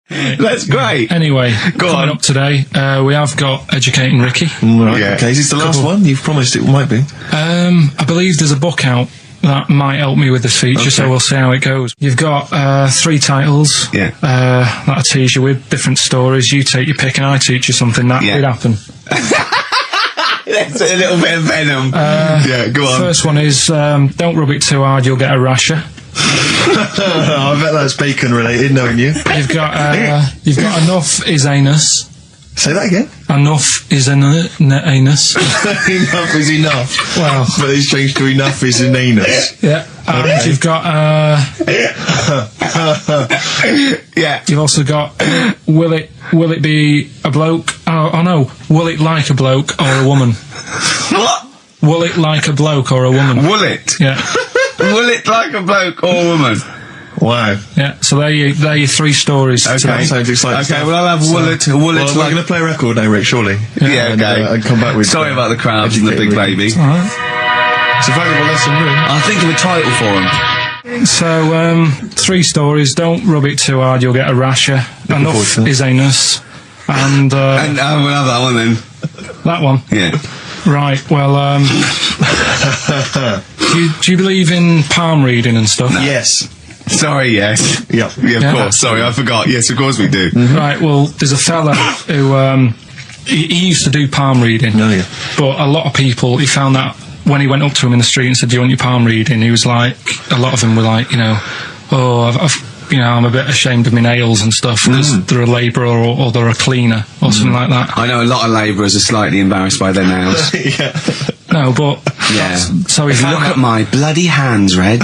That's great. Anyway, Go coming on. up today, we have got Educating Ricky. Right, Yeah. okay, is this the last one? You've promised it might be. I believe there's a book out that might help me with this feature, so we'll see how it goes. You've got 3 titles Yeah. that I tease you with, different stories. You take your pick and I teach you something. That would happen. That's a little bit of venom. Yeah, go on. First one is, don't rub it too hard, you'll get a rasher. I bet that's bacon related, knowing you. You've got enough is anus. Say that again. Enough is anus. Enough is enough. Well, But it's changed to enough is an anus. yeah. And you've got, Yeah. you've also got, will it be a bloke? Oh no, will it like a bloke or a woman? What? Will it like a bloke or a woman? Will it? Yeah. Will it like a bloke or a woman? Wow. Yeah, so they're your 3 stories Okay. today. Sounds exciting. Okay, well, I'll have will it Well, like... we're going to play a record now, Rick, surely. Yeah, And, okay. and come back with... Sorry about the crowds and the big Educating baby. Ricky. Alright. It's a valuable lesson, really. I'll think of a title for him. So, 3 stories. Don't rub it too hard, you'll get a rasher. forward Enough to that. is anus. And, And we'll have that one then. that one. Yeah. Right, well, do you believe in palm reading and stuff? Yes. Sorry, yes. Yeah. Yeah, of Yeah. course. Sorry, I forgot. Yes, of course we do. Right, well, there's a fella who, he used to do palm reading. Oh, yeah. But a lot of people, he found that when he went up to him in the street and said, do you want your palm reading? He was like, a lot of them were like, I'm a bit ashamed of my nails and stuff because they're a labourer or they're a cleaner or something like that. I know a lot of labourers are slightly embarrassed by their nails. Yeah. No, but... Yeah. So he found Look that, at my bloody hands, Reg.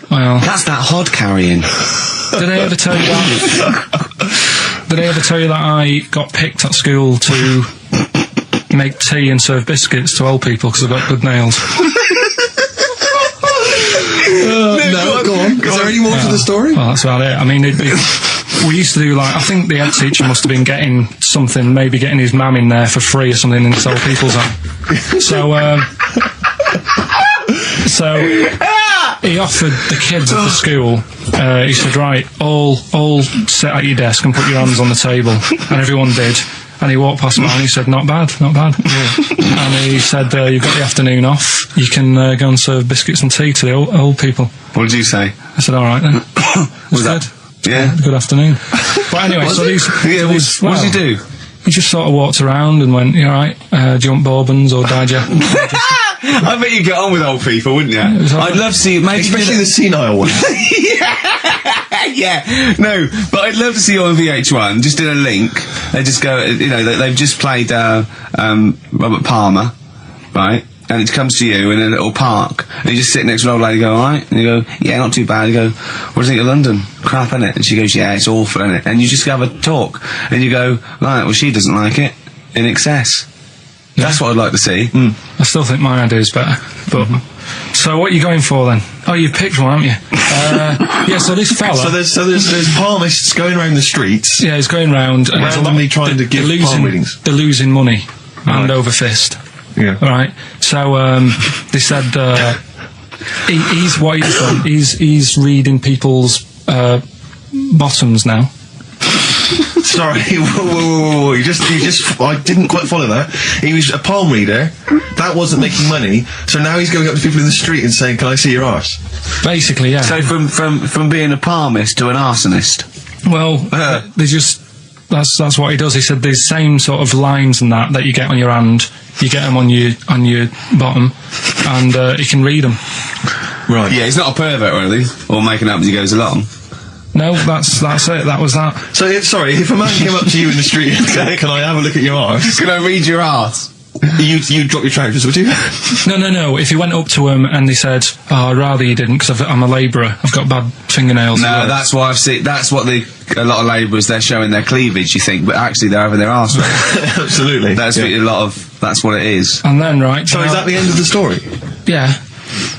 well, That's that hod carrying. did I ever tell you that? Did I ever tell you that I got picked at school to make tea and serve biscuits to old people because I've got good nails? No, go on. Is there any more to the story? Well, that's about it. I mean, we used to do like, I think the head teacher must have been getting something, maybe getting his mum in there for free or something and sell people's up. So he offered the kids at the school, he said, right, all sit at your desk and put your hands on the table. And everyone did. And he walked past me and he said, not bad, not bad. And he said, you've got the afternoon off, you can go and serve biscuits and tea to the old people. What did you say? I said, all right then. Was That's that? good. Yeah. Good afternoon. But anyway, so these... Yeah, what did he do? He just sort of walked around and went, you alright, do you want bourbons or digest? I bet you get on with old people, wouldn't you? was I'd love to see... Maybe Especially the senile one. Yeah, no, but I'd love to see you on VH1, just in a link. They just go, they've just played Robert Palmer, right? And it comes to you in a little park, and you just sit next to an old lady, go, alright? And you go, yeah, not too bad. You go, what do you think of London? Crap, innit? And she goes, yeah, it's awful, innit? And you just have a talk, and you go, right, well, she doesn't like it, in excess. That's what I'd like to see. I still think my idea is better. But so what are you going for then? Oh, you've picked one, haven't you? Yeah, so this fella... So there's palmists going around the streets. Yeah, he's going round and there's a lot- Randomly trying to give palm readings. They're losing money, hand over fist. Yeah. Right. So they said he's what he's done. He's reading people's bottoms now. Sorry, whoa. You just, I didn't quite follow that. He was a palm reader. That wasn't making money. So now he's going up to people in the street and saying, can I see your arse? Basically, yeah. So from being a palmist to an arsonist. Well, they just... That's what he does. He said the same sort of lines and that you get on your hand, you get them on your bottom, and he can read them. Right. Yeah, he's not a pervert or anything, or making up as he goes along. No, that's it. That was that. So, sorry, if a man came up to you in the street and said, can I have a look at your arse? Can I read your arse? You'd drop your trousers, would you? No. If he went up to him and he said, "Oh, I'd rather you didn't, because I'm a labourer. I've got bad fingernails." No, that's why I've seen. That's what a lot of labourers, they're showing their cleavage. You think, but actually they're having their arse read. Absolutely. That's that's what it is. And then right. So is that the end of the story? Yeah.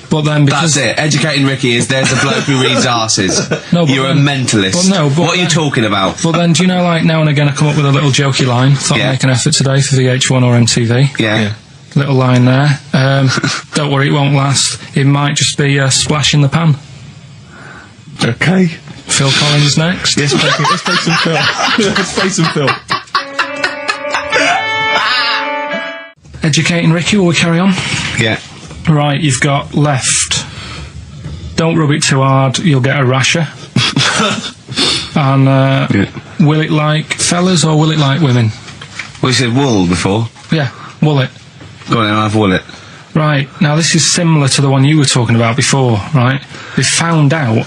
But then because That's it. Educating Ricky is there's a bloke who reads arses. No, but You're a then- mentalist. but what are you talking about? But then, do you know, like now and again, I come up with a little jokey line. Thought Yeah. I'd make an effort today for VH1 or MTV. Yeah. Little line there. Don't worry, it won't last. It might just be a splash in the pan. Okay. Phil Collins next. Let's play some Phil. Let's play some Phil. Educating Ricky, will we carry on? Yeah. Right, you've got left. Don't rub it too hard, you'll get a rasher. And will it like fellas or will it like women? Well, you said wool before. Yeah, will it. Go on then, I'll have wool it. Right, now this is similar to the one you were talking about before, right? They found out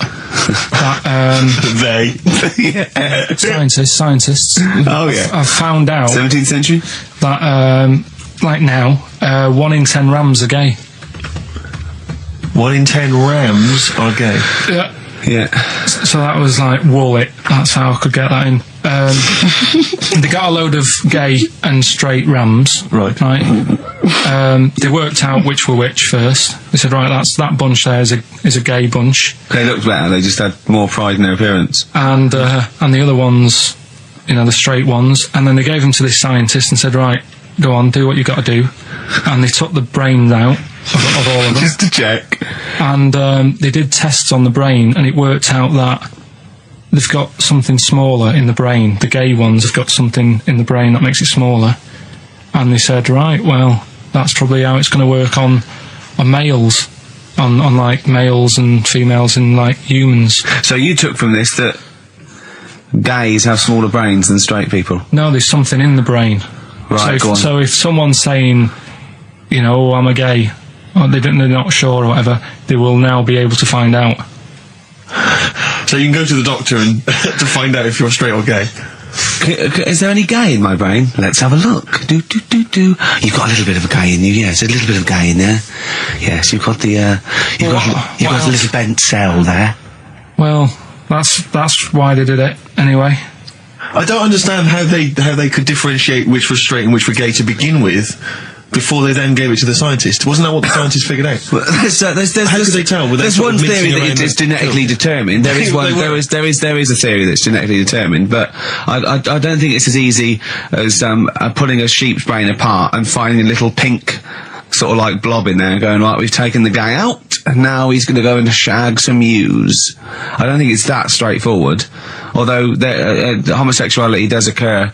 that scientists Oh, yeah. have found out 17th century? that like now 1 in 10 rams are gay. 1 in 10 rams are gay. Yeah. Yeah. So that was like wool it. That's how I could get that in. They got a load of gay and straight rams. Right. They worked out which were which first. They said, right, that bunch there is a gay bunch. They looked better, they just had more pride in their appearance. And the other ones, the straight ones. And then they gave them to this scientist and said, right, go on, do what you got to do. And they took the brains out of all of them. Just to check. And they did tests on the brain, and it worked out that they've got something smaller in the brain. The gay ones have got something in the brain that makes it smaller. And they said, right, well, that's probably how it's going to work on males, on like males and females and like humans. So you took from this that gays have smaller brains than straight people? No, there's something in the brain. Right, go on. So if someone's saying, oh, I'm a gay, or they're not sure or whatever, they will now be able to find out. So you can go to the doctor and to find out if you're straight or gay. Is there any gay in my brain? Let's have a look. Do. You've got a little bit of a gay in you, yes, a little bit of gay in there. Yes, you've got the, you've got a little bent cell there. Well, that's why they did it, anyway. I don't understand how they could differentiate which was straight and which were gay to begin with, before they then gave it to the scientist. Wasn't that what the scientists figured out? Well, how could they tell? There's one theory that it's genetically determined. There is one. There is a theory that's genetically determined, but I don't think it's as easy as pulling a sheep's brain apart and finding a little pink sort of like blob in there and going, right, we've taken the guy out and now he's going to go and shag some ewes. I don't think it's that straightforward, although homosexuality does occur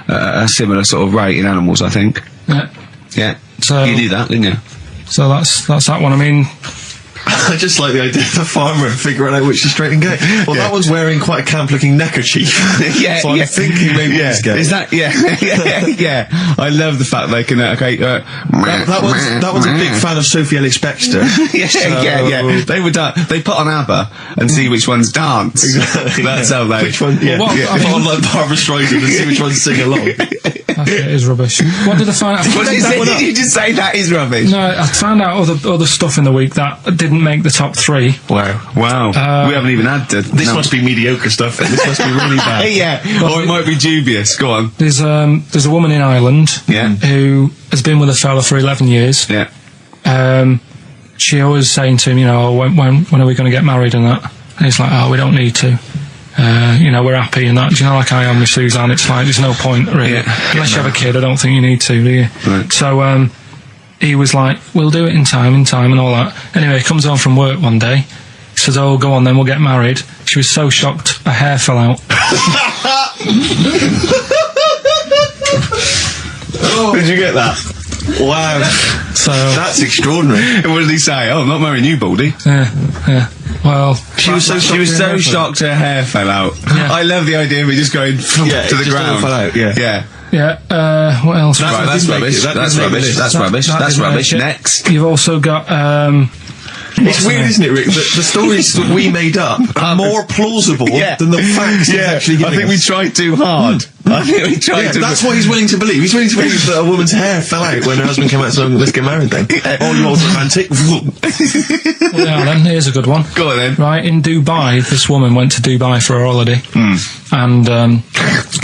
at a similar sort of rate in animals, I think. Yeah. So you do that, didn't you? So that's that one. I mean, I just like the idea of the farmer figuring out which is straight and gay. Well, that one's wearing quite a camp-looking neckerchief. Yeah, so I'm thinking maybe he's gay. Is that? Yeah. I love the fact they can. That one's a big fan of Sophie Ellis-Bextor. Yeah. They would. They put on ABBA and see which ones dance. Exactly. That's how they. Which one? Yeah. Well, I put on like Barbara Streisand and see which ones sing along. It is rubbish. What did I find out? Did you just say that is rubbish? No, I found out other stuff in the week that didn't make the top 3. Wow. We haven't even had to. This must be mediocre stuff. This must be really bad. Yeah, or it might be dubious. Go on. There's a woman in Ireland who has been with a fella for 11 years. Yeah. She always saying to him, when are we going to get married and that? And he's like, oh, we don't need to. We're happy and that. Do you know, like I am with Suzanne, it's like, there's no point, really. Yeah. Unless you have a kid, I don't think you need to, do you? Right. So, he was like, we'll do it in time and all that. Anyway, he comes home from work one day. He says, oh, go on then, we'll get married. She was so shocked, her hair fell out. Did you get that? Wow. So that's extraordinary. What did he say? Oh, I'm not marrying you, Baldy. Yeah. Well, she was so shocked her hair fell out. Yeah. I love the idea of it just going to the ground. Fell out. Yeah. What else? Right, that's rubbish. That's rubbish. Next. You've also got It's weird, isn't it, Rick? The stories that we made up are more plausible than the facts actually. I think we tried too hard. That's what he's willing to believe. He's willing to believe that a woman's hair fell out when her husband came out saying, let's get married then. Oh, you're romantic. Yeah, then, here's a good one. Go on then. Right, in Dubai, this woman went to Dubai for a holiday. And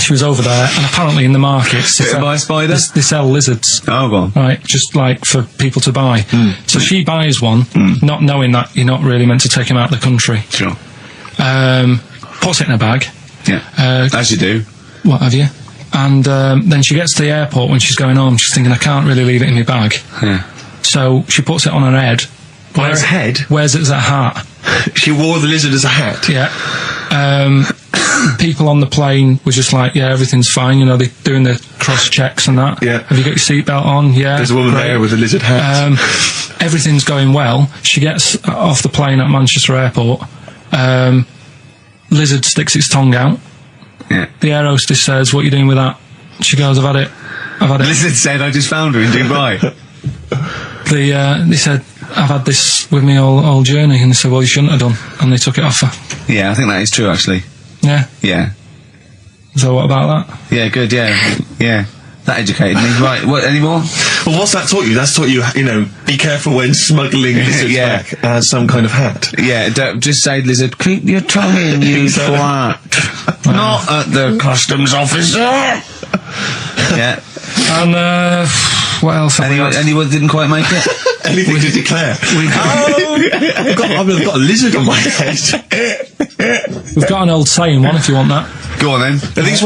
she was over there, and apparently in the markets they sell lizards. Oh, go on. Right, just like for people to buy. So she buys one, not knowing that you're not really meant to take him out of the country. Sure. Puts it in a bag. Yeah. As you do. What have you? And then she gets to the airport when she's going home. She's thinking, I can't really leave it in my bag. Yeah. So she puts it on her head. On her head? Wears it as a hat. She wore the lizard as a hat? Yeah. People on the plane were just like, yeah, everything's fine. You know, they're doing the cross checks and that. Yeah. Have you got your seatbelt on? Yeah. There's a woman there with a lizard hat. Everything's going well. She gets off the plane at Manchester Airport. Lizard sticks its tongue out. Yeah. The air hostess says, "What are you doing with that?" She goes, "I've had it." Lizard said, "I just found her in Dubai." They said, "I've had this with me all journey," and they said, "Well, you shouldn't have done," and they took it off her. Yeah, I think that is true, actually. Yeah. Yeah. So what about that? Yeah, good, yeah. Yeah. That educated me. Right, what, any more? Well, what's that taught you? That's taught you, you know, be careful when smuggling lizards Yeah. back as some kind of hat. Yeah, don't, just say, lizard, keep your tongue in, you twat. Not at the customs officer. Yeah. And, what else? Anyone didn't quite make it? Anything to declare? I've got a lizard on my head. We've got an old saying one, if you want that. Go on then. Are these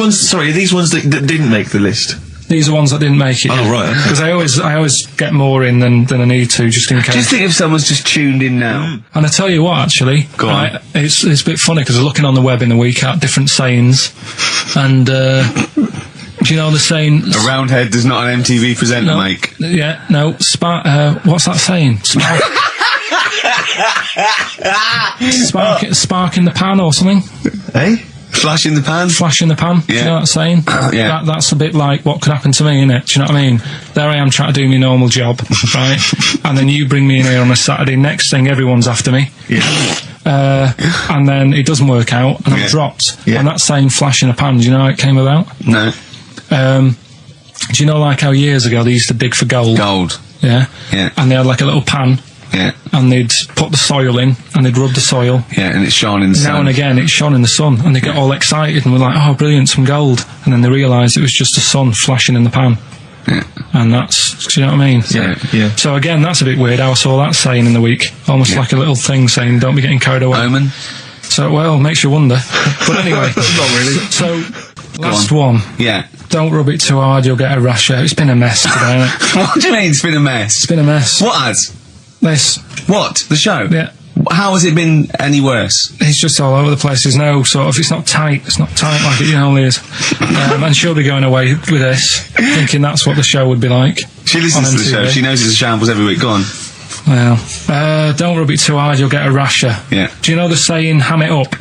ones that didn't make the list? These are ones that didn't make it. Oh, right. Because I always get more in than I need to, just in case. Just think if someone's just tuned in now. And I tell you what, actually, Go on. it's a bit funny because I was looking on the web in the week at different sayings, and do you know the saying? A round head does not an MTV presenter make. Yeah, no. What's that saying? Spark in the pan or something? Eh? Flash in the pan? Flash in the pan. Do you know that saying? Yeah. That's a bit like what could happen to me, innit? Do you know what I mean? There I am trying to do my normal job, right? And then you bring me in here on a Saturday. Next thing, everyone's after me. Yeah. And then it doesn't work out, and I'm dropped. Yeah. And that saying "flash in a pan," do you know how it came about? No. Do you know like how years ago they used to dig for gold? Gold. Yeah. Yeah. And they had like a little pan, Yeah. and they'd put the soil in, and they'd rub the soil. Yeah, and it's shone in the sun. Now and again, it shone in the sun, and they get all excited and were like, "Oh, brilliant, some gold!" And then they realised it was just the sun flashing in the pan. Yeah. And that's, do you know what I mean? Yeah, yeah. So again, that's a bit weird. I saw that saying in the week, almost like a little thing saying, "Don't be getting carried away." Omen. So, well, makes you wonder. But anyway. Not really. So, last one. Yeah. Don't rub it too hard, you'll get a rash out. It's been a mess today, hasn't it? What do you mean it's been a mess? It's been a mess. What has? This. What? The show? Yeah. How has it been any worse? It's just all over the place. There's no sort of, it's not tight like it normally is. And she'll be going away with this, thinking that's what the show would be like. She listens on to the show. MTV. She knows it's a shambles every week. Go on. Well, don't rub it too hard, you'll get a rasher. Yeah. Do you know the saying, ham it up?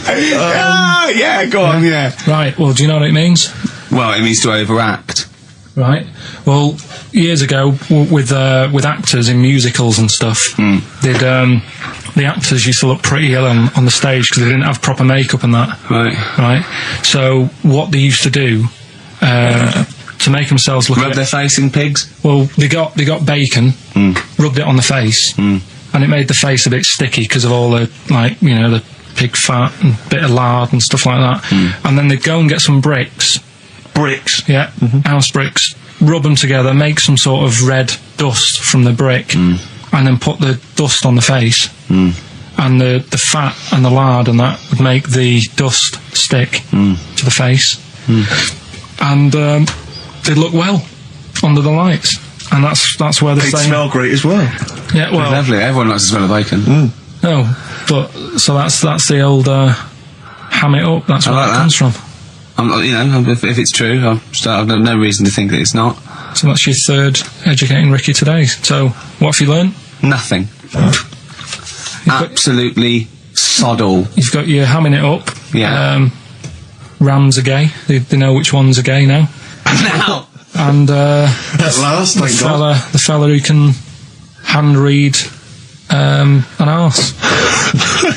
Yeah, go on, yeah. Right, well, do you know what it means? Well, it means to overact. Right. Well, years ago, with actors in musicals and stuff, the actors used to look pretty ill on the stage because they didn't have proper makeup and that. Right. Right. So what they used to do to make themselves look Rub their face in pigs? well, they got bacon, rubbed it on the face, and it made the face a bit sticky because of all the the pig fat and bit of lard and stuff like that. And then they'd go and get some bricks. Bricks. Yeah, house bricks. Rub them together, make some sort of red dust from the brick, and then put the dust on the face. And the fat and the lard and that would make the dust stick to the face. And they'd look well under the lights. And that's where They smell great as well. Yeah, well, Lovely. Everyone likes the smell of bacon. no, but so that's the old ham it up. That's where like that that. comes from. If it's true, I've no reason to think that it's not. So that's your third educating Ricky today. So what have you learned? Nothing. Absolutely sod all. You've got your hamming it up. Yeah. Rams are gay. They know which ones are gay now. Now. And At last, thank God. the fella who can hand read an arse.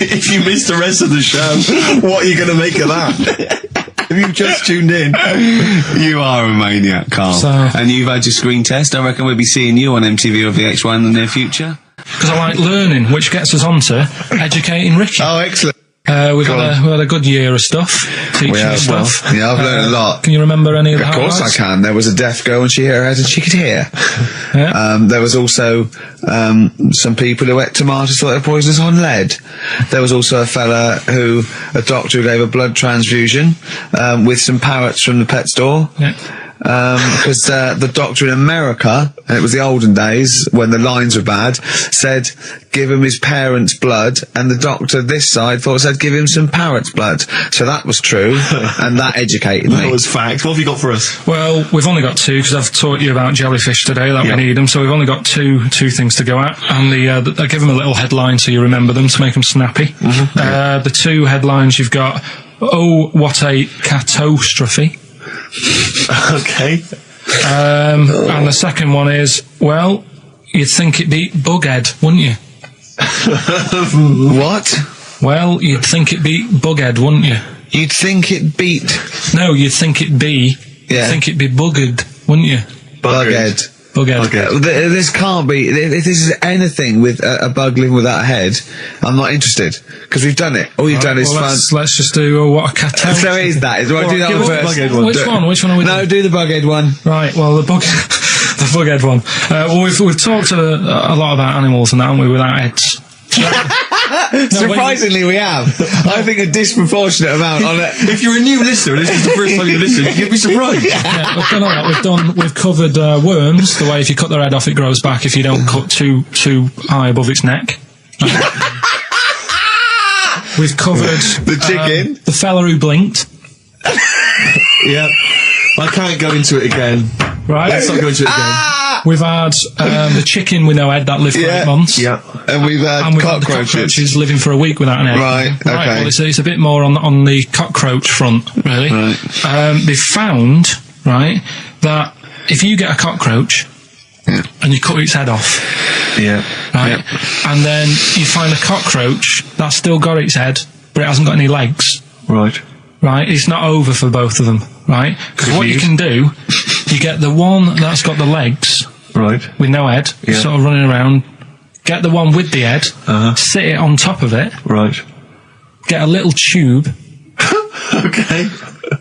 If you missed the rest of the show, what are you going to make of that? If you've just tuned in. You are a maniac, Carl. So- And you've had your screen test. I reckon we'll be seeing you on MTV or VH1 in the near future. Because I like learning, which gets us on to educating Ricky. Oh, excellent. We've had a good year of stuff, teaching We have, stuff. well, yeah, I've learned a lot. Can you remember any of the Of course I highlights? can. There was a deaf girl and she hit her head and she could hear. Yeah. There was also some people who ate tomatoes thought they were poisonous on lead. There was also a doctor who gave a blood transfusion with some parrots from the pet store. Yeah. because the doctor in America, and it was the olden days when the lines were bad, said give him his parents' blood, and the doctor this side thought said give him some parrot's blood. So that was true, and that educated me. That was fact. What have you got for us? Well, we've only got two, because I've taught you about jellyfish today, that we need them, so we've only got two things to go at, and I give them a little headline so you remember them to make them snappy. The two headlines you've got, oh, what a catastrophe. Okay. And the second one is, well, you'd think it'd be Bughead, wouldn't you? What? Well, you'd think it'd be Bughead, wouldn't you? You'd think it beat No, you'd think it'd be... Yeah. You'd think it'd be Buggered, wouldn't you? Bughead. Bughead. This can't be. If this is anything with a bug living without a head, I'm not interested because we've done it. All you've done is fun. Let's just do what a catastrophe. So is that? Do I do that give one us the first? Bughead one. Which one are we doing? No, do the Bughead one. Right, well, the Bughead one. Well, we've talked a lot about animals and that, haven't we, without heads. Surprisingly, we have. I think a disproportionate amount on it. If you're a new listener, and this is the first time you listen, you'd be surprised. Yeah, we've done a lot. We've covered worms, the way if you cut their head off, it grows back if you don't cut too high above its neck. We've covered The chicken. the fella who blinked. Yeah. I can't go into it again. Right. Let's not go into it again. We've had the chicken with no head that lived for 8 months. Yeah. And we've had And we've had the cockroaches. cockroaches living for a week without an egg. Right, okay. Well, it's a bit more on the cockroach front, really. Right. They've found, right, that if you get a cockroach and you cut its head off, right, and then you find a cockroach that's still got its head, but it hasn't got any legs, Right. right, it's not over for both of them, right? Because what you can do, you get the one that's got the legs, Right. with no head, sort of running around, get the one with the head, sit it on top of it, Right. get a little tube, Okay.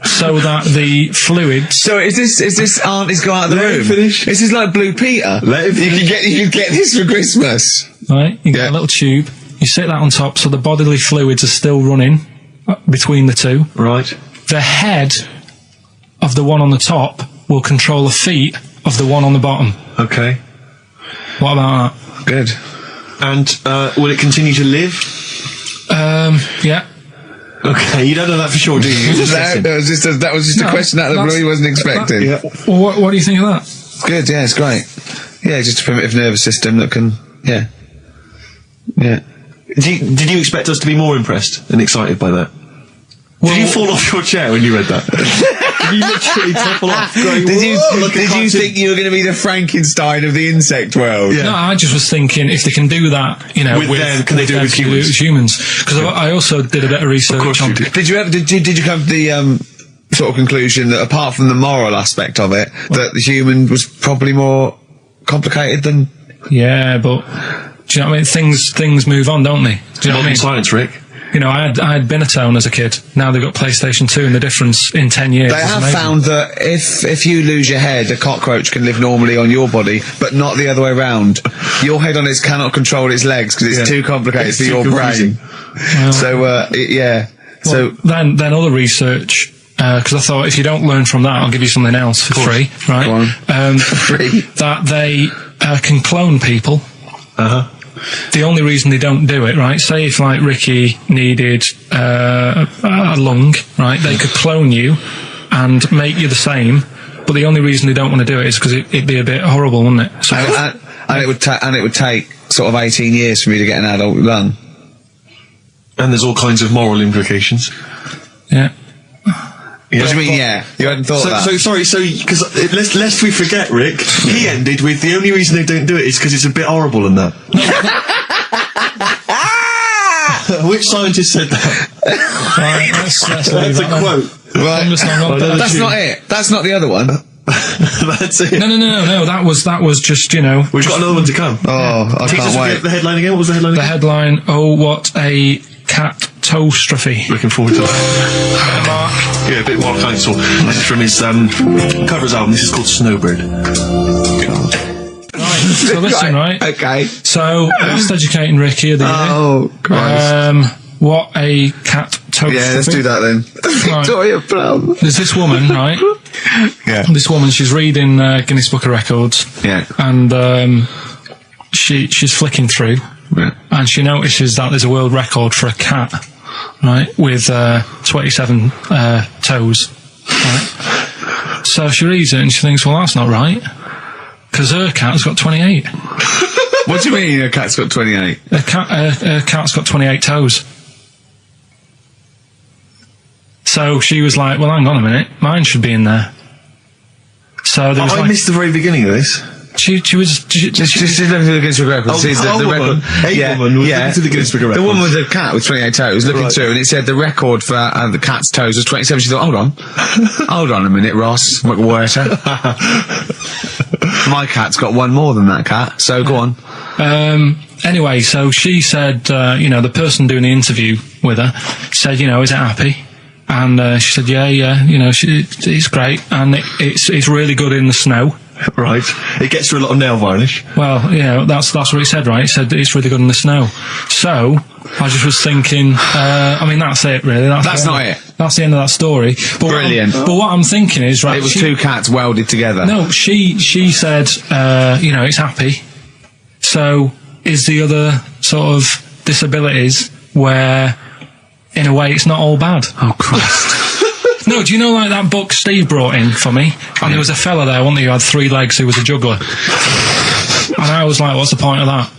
so that the fluids... So is this auntie's go out of the Let room? him finish. This is like Blue Peter. Let him You could get this for Christmas. Right, you get a little tube, you sit that on top so the bodily fluids are still running between the two. Right. The head of the one on the top will control the feet of the one on the bottom. Okay. What about that? Good. And will it continue to live? Yeah. Okay, you don't know that for sure, do you? That was just a question out of the blue he wasn't expecting. Well, what do you think of that? Good, yeah, it's great. Yeah, just a primitive nervous system that can, yeah. Did you expect us to be more impressed and excited by that? Did you fall off your chair when you read that? Did you literally topple off? Going, Did you cartoon? think you were going to be the Frankenstein of the insect world? Yeah. No, I just was thinking if they can do that, you know, With them, can they do it with humans? Because I also did a bit of research course on. you did. Did you come to the sort of conclusion that apart from the moral aspect of it, that the human was probably more complicated than? Yeah, but do you know what I mean? Things move on, don't they? Do you know what I mean? Science, Rick. You know, I had Binatone as a kid. Now they've got PlayStation 2, and the difference in 10 years. They is have amazing. found that if you lose your head, a cockroach can live normally on your body, but not the other way around. Your head on it cannot control its legs because it's too complicated It's for too your confusing. brain. So, yeah. Well, then other research, because I thought if you don't learn from that, I'll give you something else for free, right? Go on. Free. That they can clone people. The only reason they don't do it, right? Say if like Ricky needed a lung, right? They could clone you and make you the same. But the only reason they don't want to do it is because it'd be a bit horrible, wouldn't it? So and it would take sort of 18 years for me to get an adult lung. And there's all kinds of moral implications. yeah. Yeah. What do you mean, yeah? You hadn't thought of that? So sorry, because lest we forget, Rick, he ended with the only reason they don't do it is because it's a bit horrible and that. Which scientist said that? Right, let's leave That's a that then. quote. Right. That's not it. That's not the other one. That's it. No. That was just, you know. We've got another one to come. Oh, I Teach us can't wait. the headline again. What was the headline The again? headline, oh, what a catastrophe. Looking forward to that. Yeah, a bit more counsel. This is from his covers album. This is called Snowbird. So listen, right? Okay. So, last educating Ricky of the year. Oh, Christ. What a catastrophe. Yeah, let's do that then. Right. Victoria Plum. There's this woman, right, Yeah. This woman, she's reading Guinness Book of Records. Yeah. And she's flicking through, Yeah. and she notices that there's a world record for a cat, right, with 27 toes. Right? So she reads it and she thinks, well, that's not right, because her cat's got 28. What do you mean a cat's got 28? Her cat's got 28 toes. So she was like, well, hang on a minute, mine should be in there. So there was I missed the very beginning of this. She was Just looking through the Guinness Book of Records. See the woman record. woman was looking through the Guinness Book of Records. The woman with the cat with 28 toes looking Right. through, and it said the record for the cat's toes was 27. She thought, hold on a minute, Ross McWhirter. My cat's got one more than that cat, so go on. Anyway, so she said, the person doing the interview with her said, is it happy? And she said, yeah, it's great, and it's really good in the snow. Right. It gets through a lot of nail varnish. Well, that's what it said, right? It said it's really good in the snow. So I just was thinking, that's it, really. That's not it. That's the end of that story. But Brilliant. But what I'm thinking is, right? It was two cats welded together. No, she said, it's happy. So is the other sort of disabilities where, in a way, it's not all bad? Oh, Christ. No, do you know, like, that book Steve brought in for me? And there was a fella there, wasn't there, who had 3 legs, who was a juggler. And I was like, what's the point of that?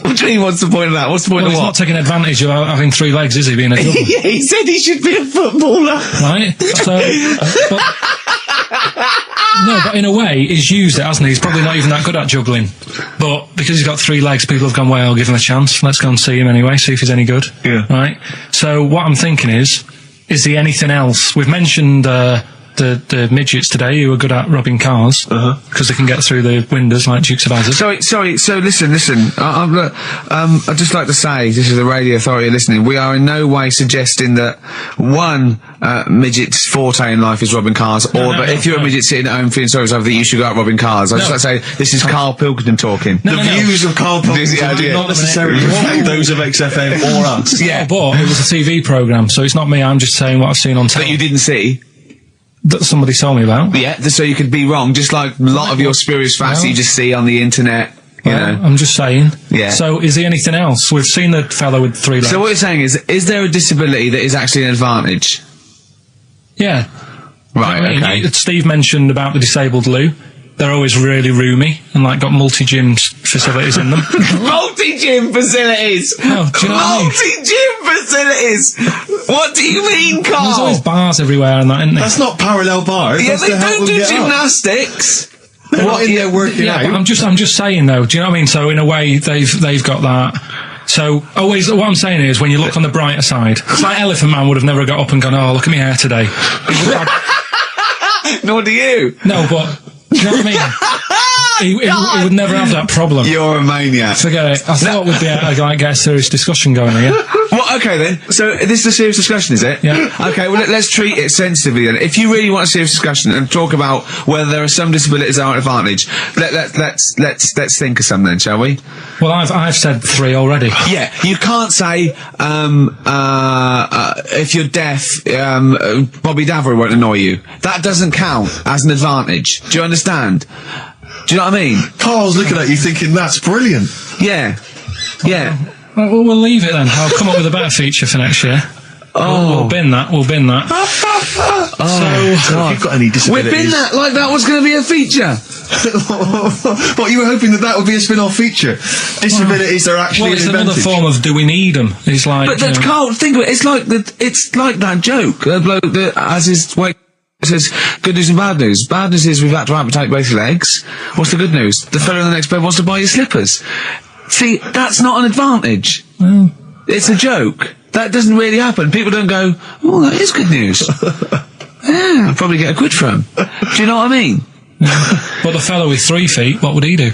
What do you mean, what's the point of that? What's the point Well, of he's what? not taking advantage of having 3 legs, is he, being a juggler? Yeah, he said he should be a footballer. Right? So, but in a way, he's used it, hasn't he? He's probably not even that good at juggling. But because he's got 3 legs, people have gone, well, I'll give him a chance. Let's go and see him anyway, see if he's any good. Yeah. Right? So what I'm thinking is he anything else? We've mentioned the midgets today who are good at robbing cars because they can get through the windows like Dukes of Hazzard. Sorry. So listen. I'd just like to say, this is the Radio Authority listening. We are in no way suggesting that one midget's forte in life is robbing cars, but if you're a midget sitting at home feeling sorry for yourself, that you should go out robbing cars. I'd just like to say this is Karl Pilkington talking. The views of Karl Pilkington do not necessarily reflect those of XFM or us. Yeah, but it was a TV programme, so it's not me. I'm just saying what I've seen on That TV you didn't see. that somebody told me about. Yeah, so you could be wrong, just like a lot of your spurious facts you just see on the internet. You know. I'm just saying. Yeah. So is he anything else? We've seen the fellow with 3 legs. So what you're saying is there a disability that is actually an advantage? Yeah. Right, I mean, okay. Steve mentioned about the disabled loo. They're always really roomy and like got multi-gym facilities in them. Multi-gym facilities! Oh, do you know what I mean? Multi-gym facilities! What do you mean, Carl? There's always bars everywhere and that, isn't there? That's not parallel bars. Yeah, That's they to help don't them do get up. gymnastics. They're not in there working Yeah, out. but I'm just saying though. Do you know what I mean? So in a way, they've got that. So always, what I'm saying is, when you look on the brighter side, it's like Elephant Man would have never got up and gone, "Oh, look at my hair today." He would have- Nor do you. no, but do you know what I mean? He would never have that problem. You're a maniac. Forget it. I thought we'd be able to get a serious discussion going here. Well, okay then. So this is a serious discussion, is it? Yeah. Okay. Well, let's treat it sensitively then. If you really want a serious discussion and talk about whether there are some disabilities that are an advantage, let's think of some then, shall we? Well, I've said 3 already. Yeah. You can't say if you're deaf, Bobby Davery won't annoy you. That doesn't count as an advantage. Do you understand? Do you know what I mean? Carl's looking at you thinking, that's brilliant. Yeah. Yeah. Right, well, we'll leave it then. I'll come up with a better feature for next year. We'll bin that. Oh, So, if you've got any We've disabilities... been that like that was going to be a feature. What, you were hoping that would be a spin-off feature? Disabilities are actually Well, it's an another advantage. form of do we need them? It's like, But that Carl, think of it. It's like that joke. The bloke that has his weight says good news and bad news. Bad news is we've had to amputate both your legs. What's the good news? The fellow in the next bed wants to buy your slippers. See, that's not an advantage. It's a joke. That doesn't really happen. People don't go, oh, that is good news. Yeah, I'll probably get a quid from. Do you know what I mean? But the fellow with 3 feet, what would he do?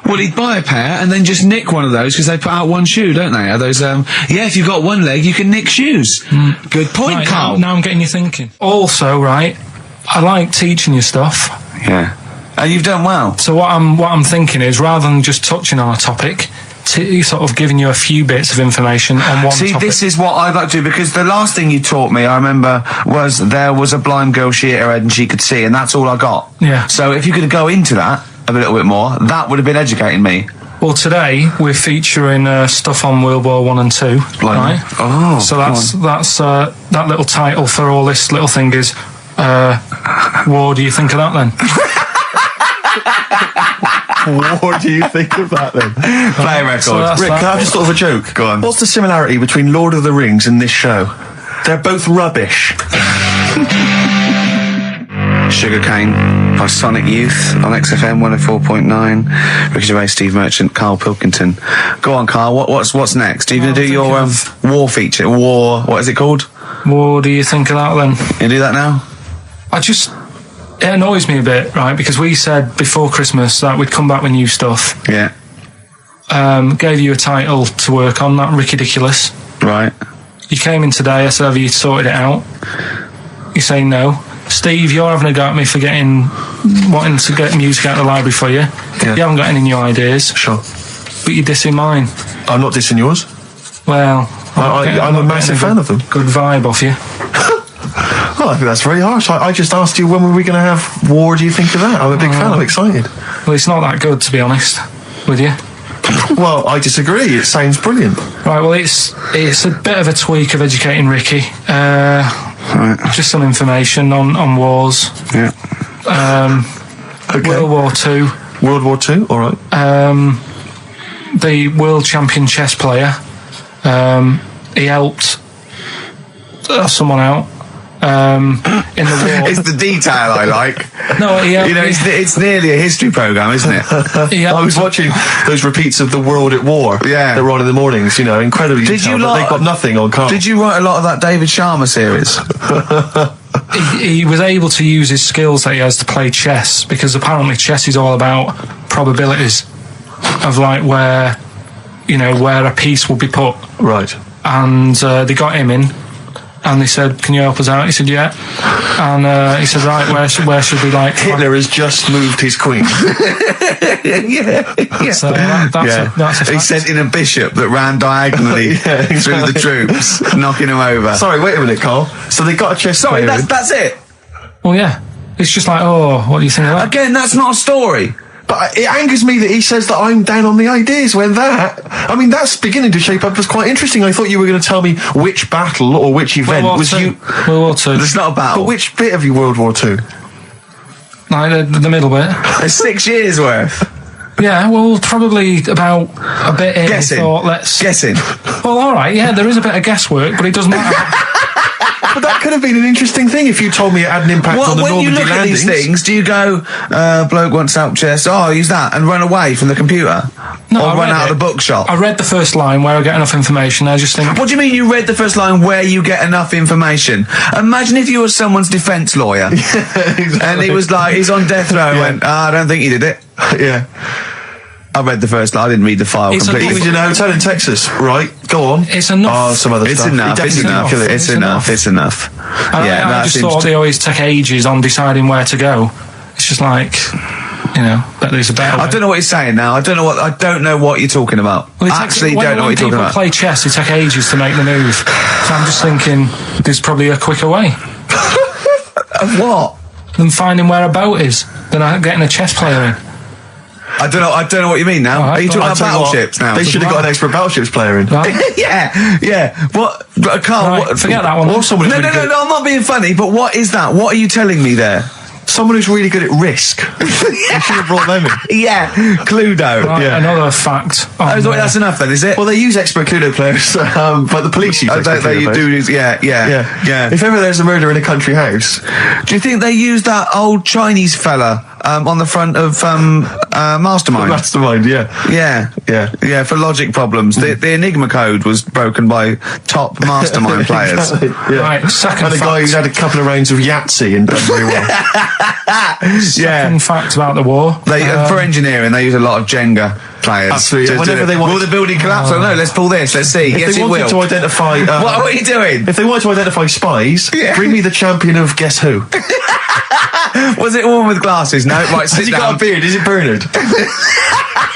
Well, he'd buy a pair and then just nick one of those because they put out one shoe, don't they? Are those, yeah, if you've got one leg, you can nick shoes. Good point, Right, Carl. now I'm getting you thinking. Also, right, I like teaching you stuff. Yeah. And you've done well. So what I'm thinking is, rather than just touching on a topic, sort of giving you a few bits of information on one See, topic. this is what I'd like to do, because the last thing you taught me, I remember, was there was a blind girl, she hit her head and she could see, and that's all I got. Yeah. So if you could go into that a little bit more, that would have been educating me. Well, today we're featuring stuff on World War 1 and 2. Blimey. Right? Oh, so go that little title for all this little thing is, what do you think of that then? What do you think of that then? Play a record. So that's Rick, that. can I have just sort of a joke? Go on. What's the similarity between Lord of the Rings and this show? They're both rubbish. Sugarcane by Sonic Youth on XFM 104.9. Ricky Gervais, Steve Merchant, Karl Pilkington. Go on, Karl. What's next? Are you going to do your war feature? What is it called? What do you think of that then? You do that now? It annoys me a bit, right? Because we said before Christmas that we'd come back with new stuff. Yeah. Gave you a title to work on, that Ridiculous. Right. You came in today, I said, have you sorted it out? You say no. Steve, you're having a go at me for wanting to get music out of the library for you. Yeah. You haven't got any new ideas. Sure. But you're dissing mine. I'm not dissing yours. Well, I'm a massive fan of them. Good vibe off you. Well, I think that's very harsh. I just asked you, when were we going to have war? Do you think of that? I'm a big fan. I'm excited. Well, it's not that good, to be honest with you. Well, I disagree. It sounds brilliant. Right, well, it's a bit of a tweak of educating Ricky. Just some information on wars. Yeah. Okay. World War II. World War II, all right. The world champion chess player, he helped someone out in the war. It's the detail I like. No, he helped. You know, it's nearly a history programme, isn't it? I was watching those repeats of The World at War. Yeah. That were on in the mornings, you know, incredibly Did detailed, you but lot- they've got nothing on Carl. Did you write a lot of that David Sharma series? He was able to use his skills that he has to play chess, because apparently chess is all about probabilities of like where a piece will be put. Right. And they got him in, and they said, "Can you help us out?" He said, "Yeah." And he said, "Right, where should we like?" Hitler has just moved his queen. yeah. So that's a He fact. sent in a bishop that ran diagonally Yeah, through the troops, knocking him over. Sorry, wait a minute, Carl. So they got a chess Sorry, player in. that's it. Well, yeah. It's just like, oh, what do you think of that? Again, that's not a story. But it angers me that he says that I'm down on the ideas when that's beginning to shape up as quite interesting. I thought you were going to tell me which battle or which event was you. World War II. It's not a battle. But which bit of your World War II? Like the middle bit. It's 6 years worth. Yeah, well, probably about a bit in. Guessing. Thought, let's. Guessing. Well, all right, yeah, there is a bit of guesswork, but it doesn't matter. But that could have been an interesting thing if you told me it had an impact on the When you Normandy look at landings. these things, do you go, bloke wants help chess, oh, use that, and run away from the computer? No, or I run read out it. of the bookshop? I read the first line where I get enough information. I just think, What do you mean you read the first line where you get enough information? Imagine if you were someone's defence lawyer. Exactly. And he was like, he's on death row, Yeah. went, I don't think he did it. Yeah. I read the first line, I didn't read the file It's a- He completely. was in a hotel in Texas, right? Go on. it's enough. Oh, some other It's stuff. enough, He it's definitely enough, didn't kill it. it's enough, it's enough. I just thought they always take ages on deciding where to go. It's just like, bet there's a better way. I don't know what you're saying now. I don't know what you're talking about. Well, it I takes- actually when- don't know when what you're talking people about. play chess, it takes ages to make the move. So I'm just thinking there's probably a quicker way Of what? than finding where a boat is, than getting a chess player in. I don't know what you mean now. All right, Are you talking I'll about tell you what, battleships now? They should have got an expert battleships player in. Right? yeah. What? Carl, Right, forget that one. Or someone No, who's no, really no, no, I'm not being funny, but what is that? What are you telling me there? Someone who's really good at risk. You should have brought them in. Yeah, Cluedo. Right, Yeah. Another fact. That's enough then, is it? Well, they use expert Cluedo players, but the police use I expert don't think Cluedo you players. do. Yeah. If ever there's a murder in a country house, Do you think they use that old Chinese fella on the front of Mastermind? mastermind, yeah. Yeah, for logic problems. The Enigma code was broken by top Mastermind players. Exactly, yeah. Right, second And a guy fact. who's had a couple of rounds of Yahtzee and done very well. Second fact about the war. They for engineering, they use a lot of Jenga players. Absolutely. to Whenever do it. they want- Will the building collapse? Oh no, let's pull this. Let's see. If Yes, they it wanted will. to identify... What are you doing? If they wanted to identify spies, Yeah. bring me the champion of Guess Who. Was it a woman with glasses? No, right, sit Has he down. got a beard? Is it Bernard?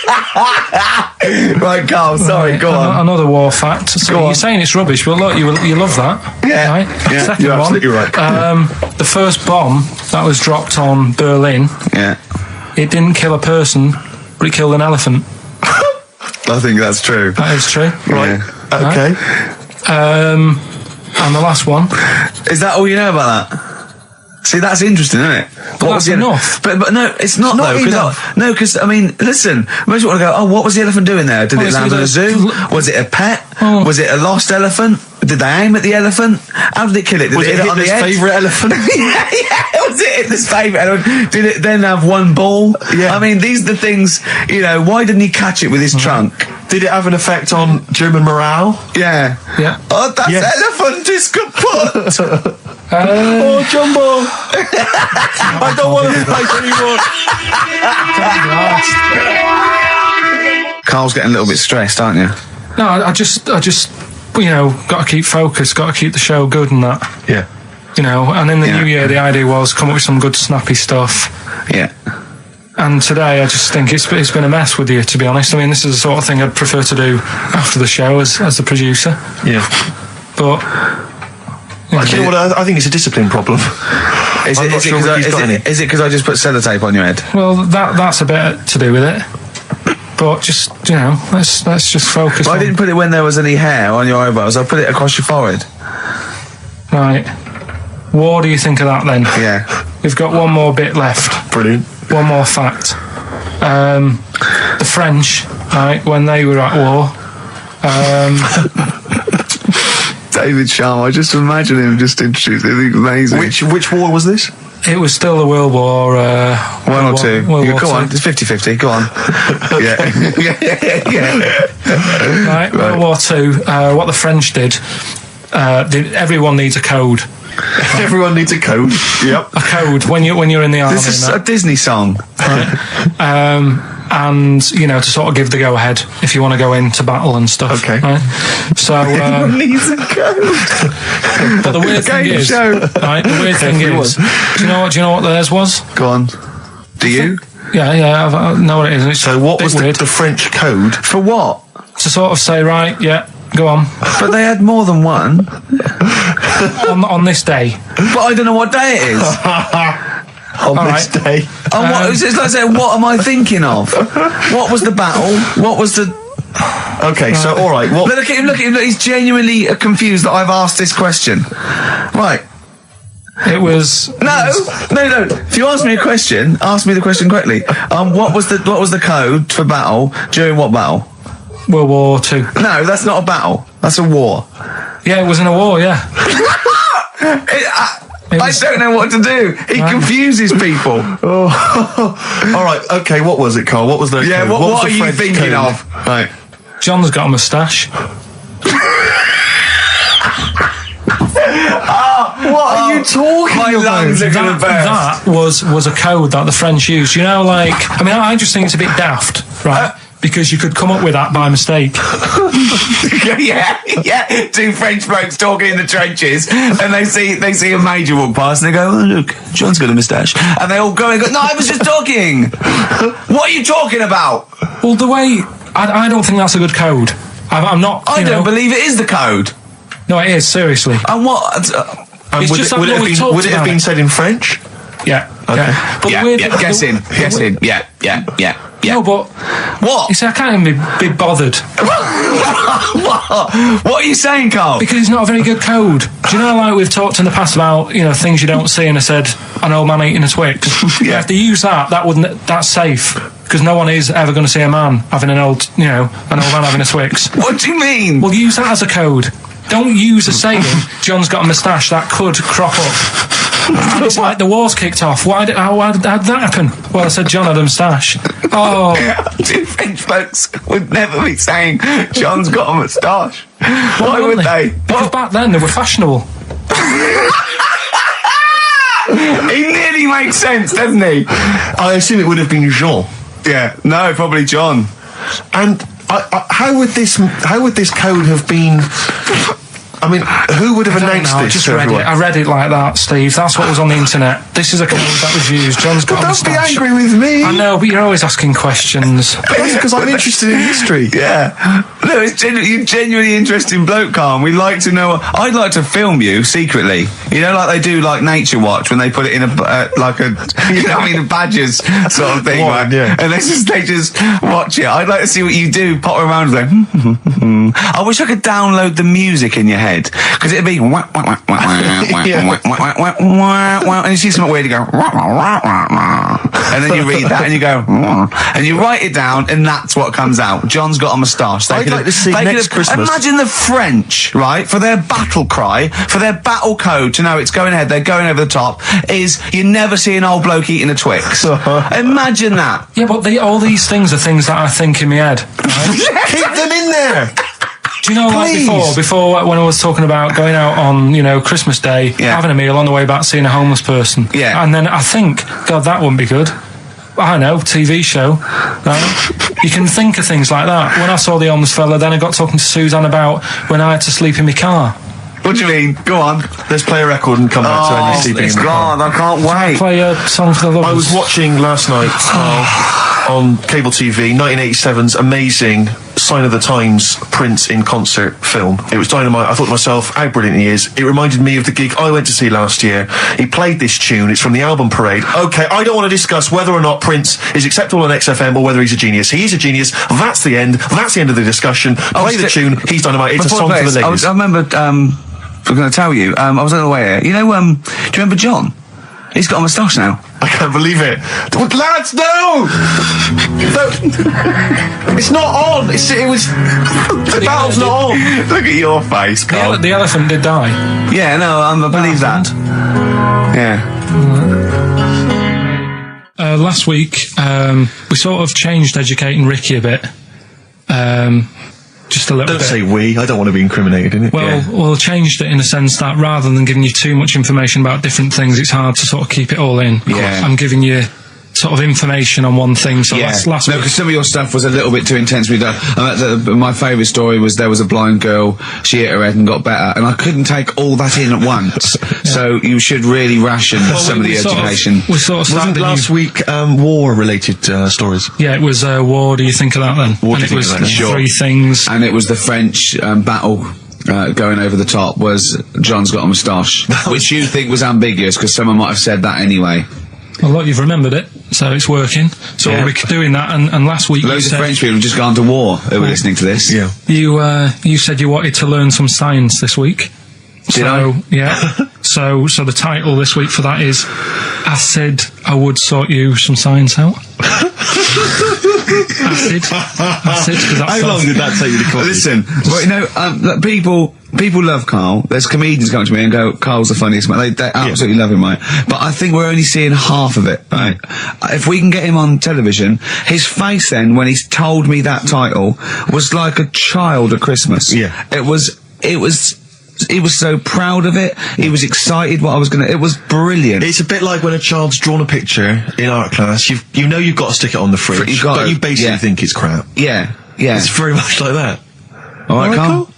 Right, Carl, sorry, go on. Another war fact. So Go you're on. saying it's rubbish, but look, you love that. Yeah. Right? Yeah, Second you're one. absolutely right. The first bomb that was dropped on Berlin, Yeah. it didn't kill a person, but it killed an elephant. I think that's true. That is true. Right. Yeah. Okay. And the last one. Is that all you know about that? See, that's interesting, isn't it? But that's enough. But no, it's not Not though. enough. Because I mean, listen. Most people want to go. Oh, what was the elephant doing there? Did Well, it it's land in a either- zoo? Was it a pet? Oh. Was it a lost elephant? Did they aim at the elephant? How did it kill it? Did Was it hit it on the Hitler's head? favourite elephant? yeah. Was it Hitler's favourite elephant? Did it then have one ball? Yeah. I mean, these are the things. You know, why didn't he catch it with his trunk? Did it have an effect on German morale? Yeah. Yeah. Oh, that Yes. elephant is kaput. Oh, Jumbo! I don't want to fight anymore. Carl's getting a little bit stressed, aren't you? No, I just, you know, got to keep focused, got to keep the show good and that. Yeah. You know, and in the Yeah. new year, the idea was come up with some good snappy stuff. Yeah. And today, I just think it's been a mess with you, to be honest. I mean, this is the sort of thing I'd prefer to do after the show as the producer. Yeah. But You know what? I think it's a discipline problem. Is I'm it not sure whether he's got any. because I just put sellotape on your head? well, that's a bit to do with it. But just, you know, let's just focus. Well, I on, didn't put it when there was any hair on your eyebrows. I put it across your forehead. Right. What do you think of that then? Yeah. We've got one more bit left. Brilliant. One more fact. The French, right, when they were at war, David Sharma, I just imagine him just introduced. I think amazing. Which war was this? it was still the World War... One or two. World War Go on, II. it's 50-50. Go on. yeah. Right, World War II, what the French did, everyone needs a code. Everyone needs a code. Yep. A code when you're in the army. This is and a that. Disney song. And you know, to sort of give the go ahead if you want to go into battle and stuff. Okay. Right? So, Everyone needs a code. but the weird thing Game is, show. right? The weird thing is, do you know what theirs was? Go on. Do you? Yeah, I know what it is. It's So what a bit was weird. the French code? For what? To sort of say, right, yeah, go on But they had more than one. on this day. But I don't know what day it is. On this right. day. Oh, what, it's like saying, what am I thinking of? What was the battle? What was the... Okay, so all right. What? Look at him, look, he's genuinely confused that I've asked this question. Right. It was No. If you ask me a question, ask me the question correctly. What was the code for battle during what battle? World War II. No, that's not a battle. That's a war. Yeah, it was in a war. Yeah. I don't know what to do. He confuses people. All right. Okay. What was it, Carl? What was the? Yeah. code? What was are the you French thinking code? of? Right. John's got a moustache. What are you talking My about? lungs are going to burst. That was a code that the French used. You know, like, I mean, I just think it's a bit daft, right? Because you could come up with that by mistake. yeah. Two French blokes talking in the trenches, and they see a major walk past, and they go, "Oh, look, John's got a moustache," and they all go and go, "No, I was just talking. What are you talking about?" Well, the way I don't think that's a good code. I'm not. I you don't know, believe it is the code. No, it is seriously. And what? And It's would just it, like would what it we have been, talked would it have about been it. said in French? Yeah. Okay. Yeah. But the Yeah, weird- yeah. Guess in. Yeah. No, but What? you see, I can't even be bothered What are you saying, Carl? because it's not a very good code. Do you know, like we've talked in the past about things you don't see, and I said an old man eating a Twix. Yeah. If they use that's safe because no one is ever going to see a man having an old man having a Twix. What do you mean? Well, use that as a code. Don't use a saying, John's got a moustache, that could crop up. It's like the war's kicked off. How did that happen? Well, I said John had a moustache. Oh, Two French folks would never be saying John's got a moustache. Why would they? Because back then they were fashionable. He nearly makes sense, doesn't he? I assume it would have been Jean. Yeah. No, probably John. And how would this code have been I mean, who would have I don't announced know, I this just to read everyone? it. I read it like that, Steve. That's what was on the internet. This is a code that was used. John's got a Don't be moustache. angry with me. I know, but you're always asking questions. That's because I'm interested in history. Yeah. No, you're genuinely interesting bloke, Carl. We like to know. I'd like to film you secretly. You know, like they do, like Nature Watch, when they put it in a you know, what I mean, a Badgers sort of thing, One, right? yeah. And they just watch it. I'd like to see what you do, pop around going. I wish I could download the music in your head, because it'd be wah, wah, wah, wah, wah, Yeah. wah, wah, wah, wah, wah, wah, and you see something weird, you go, wah, wah, wah, wah, wah. And then you read that and you go, and you write it down, and that's what comes out. John's got a moustache. I'd like to see next Christmas. Imagine the French, right, for their battle cry, for their battle code to know it's going ahead, they're going over the top, is you never see an old bloke eating a Twix. Imagine that. Yeah, but all these things are things that I think in my head. Right? Keep them in there. Do you know, like Please. before when I was talking about going out on, Christmas Day, Yeah. having a meal on the way back, seeing a homeless person. Yeah. And then I think, God, that wouldn't be good. I don't know, TV show. Right? You can think of things like that. When I saw the homeless fella, then I got talking to Suzanne about when I had to sleep in my car. What do you mean? Go on. Let's play a record and come back to Only Sleeping it's in the Car. gone. I can't wait. Play a song for the lovers. I was watching last night on cable TV 1987's amazing Sign of the Times Prince in concert film. It was dynamite. I thought to myself, how brilliant he is. It reminded me of the gig I went to see last year. He played this tune. It's from the album Parade. Okay, I don't want to discuss whether or not Prince is acceptable on XFM or whether he's a genius. He is a genius. That's the end. That's the end of the discussion. Play the tune. He's dynamite. It's a song for the ladies. I remember, I'm going to tell you, I was on the way here. You know, do you remember John? He's got a moustache now. I can't believe it. Lads, no! It's not on. It was... The battle's not on. Look at your face, Carl. The elephant did die. Yeah, no, I believe that. Yeah. Last week, we sort of changed educating Ricky a bit. Just a little Don't bit. say we. I don't want to be incriminated in it. Well, changed it in the sense that rather than giving you too much information about different things, it's hard to sort of keep it all in. Yeah. I'm giving you sort of information on one thing. So last no, week, because some of your stuff was a little bit too intense for me. My favourite story was there was a blind girl, she hit her head and got better, and I couldn't take all that in at once. So you should really ration some of the education. We sort of Wasn't started last week war-related stories? Yeah, it was war. Do you think of that then? What do And you it think was of that? Sure. three things. And it was the French battle. Going over the top was John's got a moustache, which you think was ambiguous because someone might have said that anyway. Well, look, you've remembered it, so it's working. So Yeah. we're doing that, and last week Loads you of said, French people have just gone to war who were listening to this. Yeah. you said you wanted to learn some science this week. Did I? Yeah. so the title this week for that is I Said I Would Sort You Some Science Out. Acid. 'Cause that's How long did that take you to come up with? Listen, well, you know, look, people love Carl. There's comedians come to me and go, Carl's the funniest man. They absolutely love him, right? But I think we're only seeing half of it, right? If we can get him on television, his face then, when he's told me that title, was like a child at Christmas. Yeah. He was so proud of it. He was excited what I was gonna. It was brilliant. It's a bit like when a child's drawn a picture in art class. You know you've got to stick it on the fridge, You've got but to, you basically yeah. think it's crap. Yeah. It's very much like that. All right, Carl.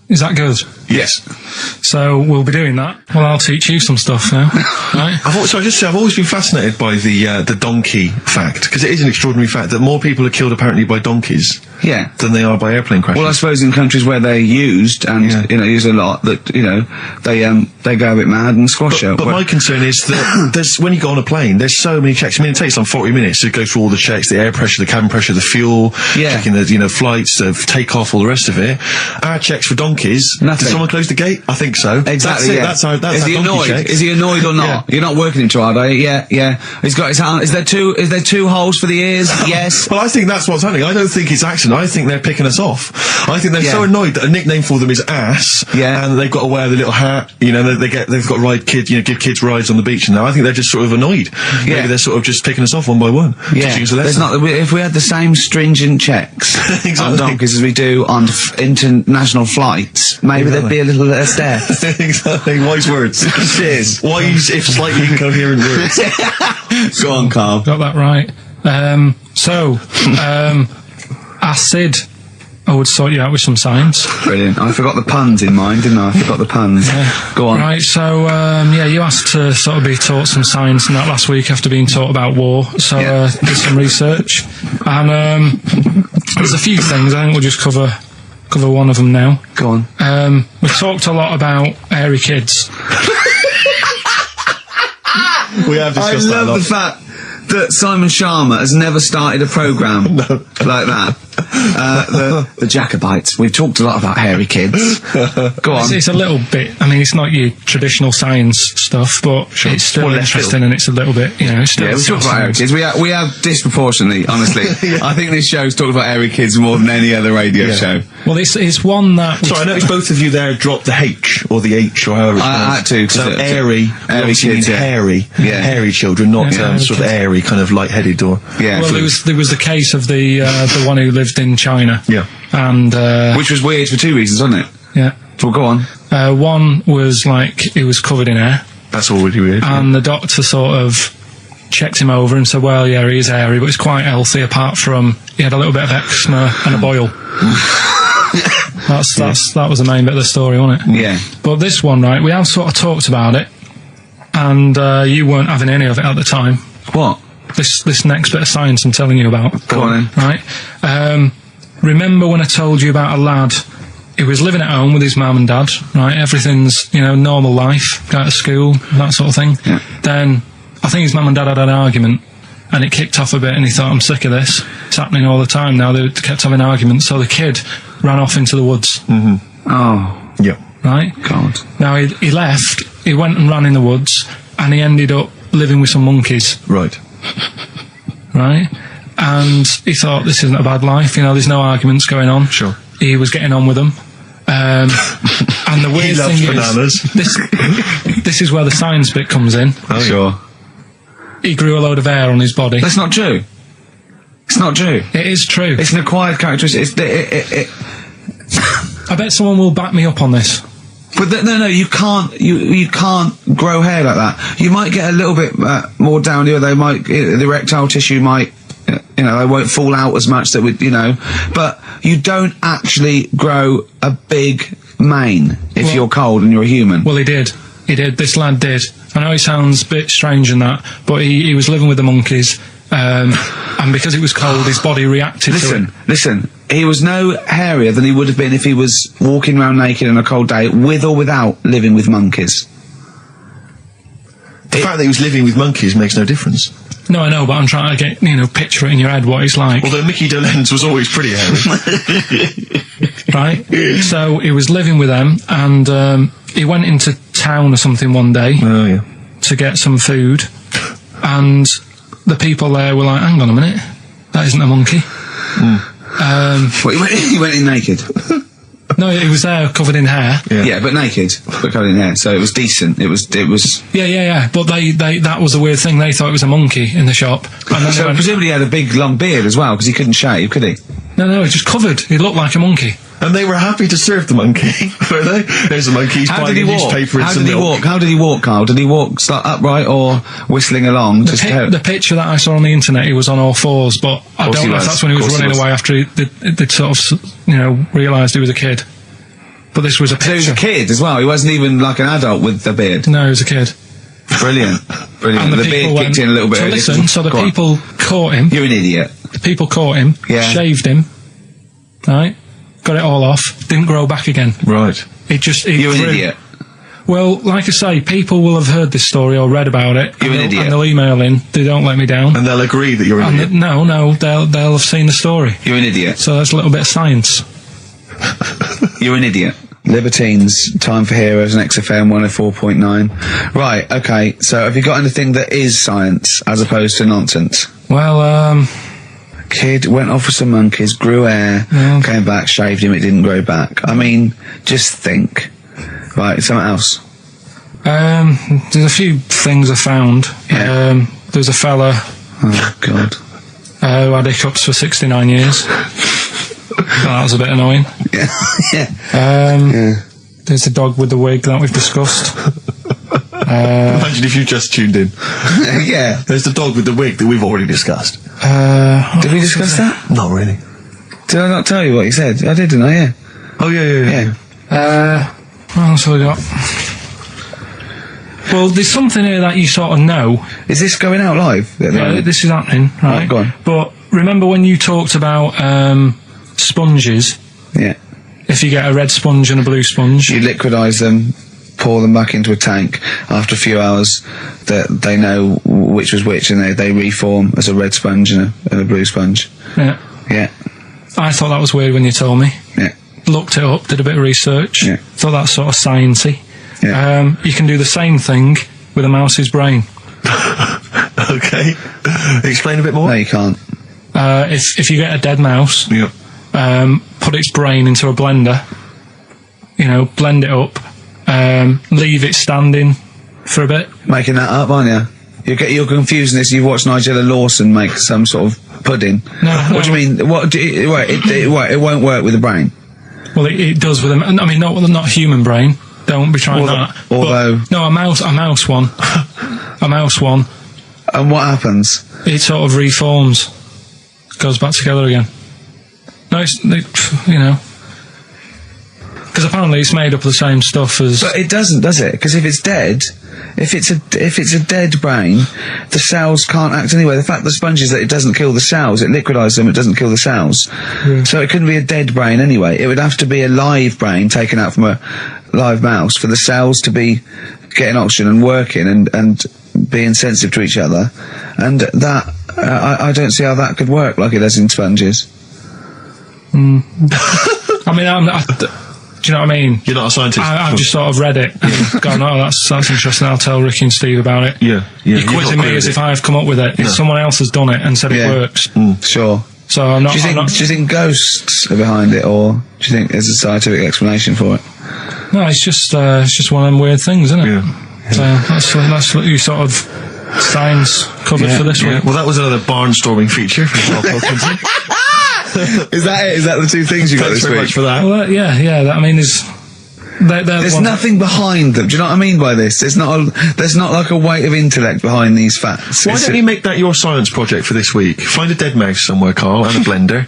Is that good? Yes. So we'll be doing that. Well, I'll teach you some stuff now. Right? I've always been fascinated by the donkey fact, because it is an extraordinary fact that more people are killed apparently by donkeys Yeah. than they are by airplane crashes. Well, I suppose in countries where they're used and used a lot, that they go a bit mad and squash out. But my concern is that there's when you go on a plane, there's so many checks. I mean, it takes 40 minutes to go through all the checks: the air pressure, the cabin pressure, the fuel, checking the flights, the takeoff, all the rest of it. Our checks for donkeys. Nothing. Did someone close the gate? I think so. Exactly. That's Yeah. That's is he donkey annoyed? checks. Is he annoyed or not? You're not working him too hard, are you? Yeah. He's got his hand. Is there two holes for the ears? Yes. Well, I think that's what's happening. I don't think it's accident. I think they're picking us off. I think they're so annoyed that a nickname for them is ass. Yeah. And they've got to wear the little hat. You know, they've got to ride kids. Give kids rides on the beach. And now I think they're just sort of annoyed. Yeah. Maybe they're sort of just picking us off one by one. Yeah. Teaching us a There's lesson. if we had the same stringent checks Exactly. on donkeys as we do on international flights, maybe there'd be a little less death. Exactly. Wise words. Cheers. Wise, if slightly incoherent words. Go on, Carl. Got that right. I said I would sort you out with some science. Brilliant. I forgot the puns in mine, didn't I? I forgot the puns. Go on. Right, so, you asked to sort of be taught some science and that last week after being taught about war. So, did some research. And, there's a few things. I think we'll just cover one of them now. Go on. We talked a lot about hairy kids. We have discussed that a I love lot. the fact that Simon Sharma has never started a programme like that. The Jacobites. We've talked a lot about hairy kids. Go on. It's a little bit, I mean, it's not your traditional science stuff, but it's still More left interesting and it's a little bit, it's still... Yeah, we talk about hairy kids. We have disproportionately, honestly. I think this show's talked about hairy kids more than any other radio show. Well, it's one that... Sorry, I noticed both of you there dropped the H, or the H, or however it's I had to. So airy kids, yeah. hairy children, not hairy sort of kids. airy, kind of light-headed or... Yeah. Well, there was the case of the one who lived in China. Yeah. And, Which was weird for two reasons, wasn't it? yeah. Well, go on. One was like, he was covered in hair, That's already weird. and the doctor sort of checked him over and said, well, yeah, he is hairy, but he's quite healthy, apart from he had a little bit of eczema and a boil. That was the main bit of the story, wasn't it? Yeah. But this one, right, we have sort of talked about it, and you weren't having any of it at the time. What? This next bit of science I'm telling you about. Go on then. Right? Remember when I told you about a lad who was living at home with his mum and dad, right? Everything's, normal life, go to school, that sort of thing. Yeah. Then, I think his mum and dad had an argument, and it kicked off a bit, and he thought, I'm sick of this. It's happening all the time now. They kept having arguments, so the kid ran off into the woods. Oh, Yeah. Right? God. Now, he left, he went and ran in the woods, and he ended up living with some monkeys. Right. Right? And he thought, this isn't a bad life, there's no arguments going on. Sure. He was getting on with them. And the weird He loves thing bananas. is, this is where the science bit comes in. Oh, Sure. He grew a load of hair on his body. That's not true. It's not true. It is true. It's an acquired characteristic. I bet someone will back me up on this. But no, you can't. You can't grow hair like that. You might get a little bit more down here. They might, the erectile tissue might, they won't fall out as much. That would, but you don't actually grow a big mane if you're cold and you're a human. Well, he did. This lad did. I know he sounds a bit strange in that, but he was living with the monkeys, and because it was cold, his body reacted to it. Listen. He was no hairier than he would have been if he was walking around naked on a cold day, with or without living with monkeys. The fact that he was living with monkeys makes no difference. No, I know, but I'm trying to get, picture it in your head what he's like. Although Mickey Dolenz was always pretty hairy. Right? So he was living with them, and he went into town or something one day Oh, yeah. to get some food, and the people there were like, hang on a minute, that isn't a monkey. What, he went in naked? No, he was there covered in hair. Yeah, but naked, but covered in hair, so it was decent. It was. Yeah. But they that was the weird thing. They thought it was a monkey in the shop. And then So presumably he had a big long beard as well, because he couldn't shave, could he? No, he was just covered. He looked like a monkey. And they were happy to serve the monkey, were they? There's a monkey, he's How buying did he a walk? newspaper and How some did he milk. walk? How did he walk, Carl? Did he walk upright or whistling along? The picture that I saw on the internet, he was on all fours, but I Course don't he know if was. that's when he was Course he running was. away after they'd sort of, realised he was a kid. But this was a So he was picture. a kid as well. He wasn't even like an adult with the beard. No, he was a kid. Brilliant. And The beard kicked in a little bit. So early. listen, so the Go on. people caught him. You're an idiot. The people caught him, Yeah. shaved him, right? Got it all off, didn't grow back again. Right. It You're an grew. idiot. Well, like I say, people will have heard this story or read about it. You're an and idiot. And they'll email in. They don't let me down. And they'll agree that you're an idiot. No, they'll have seen the story. You're an idiot. So that's a little bit of science. You're an idiot. Libertines, Time for Heroes, and XFM 104.9. Right, okay, so have you got anything that is science as opposed to nonsense? Well, Kid went off with some monkeys, grew hair, Yeah. came back, shaved him, it didn't grow back. I mean, just think. Right, something else. there's a few things I found. Yeah. There's a fella Oh, God. who had hiccups for 69 years. That was a bit annoying. Yeah. There's the dog with the wig that we've discussed. Imagine if you just tuned in. Yeah. There's the dog with the wig that we've already discussed. Did we discuss that? Not really. Did I not tell you what he said? I did, didn't I? Yeah. Oh, yeah. What else have we got? Well, there's something here that you sort of know. Is this going out live? Yeah, this is happening, right? Go on. But remember when you talked about sponges? Yeah. If you get a red sponge and a blue sponge, You liquidise them, pour them back into a tank. After a few hours, they know which was which, and they reform as a red sponge and a blue sponge. yeah. Yeah. I thought that was weird when you told me. Yeah. Looked it up, did a bit of research. Yeah. Thought that's sort of sciencey. Yeah. You can do the same thing with a mouse's brain. Okay. Explain a bit more. No, you can't. If you get a dead mouse, Yeah. put its brain into a blender, blend it up, leave it standing for a bit. Making that up, aren't you? You're confusing this. You've watched Nigella Lawson make some sort of pudding. No. What do you mean? It won't work with the brain. Well, it does with I mean, not a human brain. Don't be trying that. Although, But, no, a mouse one. A mouse one. and what happens? It sort of reforms, goes back together again. No, because apparently it's made up of the same stuff as. But it doesn't, does it? Because if it's dead, if it's a dead brain, the cells can't act anyway. The fact the sponge is that it doesn't kill the cells, it liquidises them, it doesn't kill the cells. Yeah. So it couldn't be a dead brain anyway. It would have to be a live brain taken out from a live mouse for the cells to be getting oxygen and working and being sensitive to each other. And that, I don't see how that could work like it does in sponges. I mean, do you know what I mean? You're not a scientist. I've just sort of read it and gone, oh, that's interesting. I'll tell Ricky and Steve about it. Yeah. You're quizzing me as if I've come up with it. If someone else has done it and said it works. Sure. So I'm not. Do you think ghosts are behind it, or do you think there's a scientific explanation for it? No, it's just one of them weird things, isn't it? Yeah. So that's what you sort of science covered for this week. Well, that was another barnstorming feature from Karl Pilkington. Is that it? Is that the two things you got Thanks this very week? much for that. Well, there's Nothing behind them. Do you know what I mean by this? There's not like a weight of intellect behind these facts. Why don't you make that your science project for this week? Find a dead mouse somewhere, Carl, and a blender.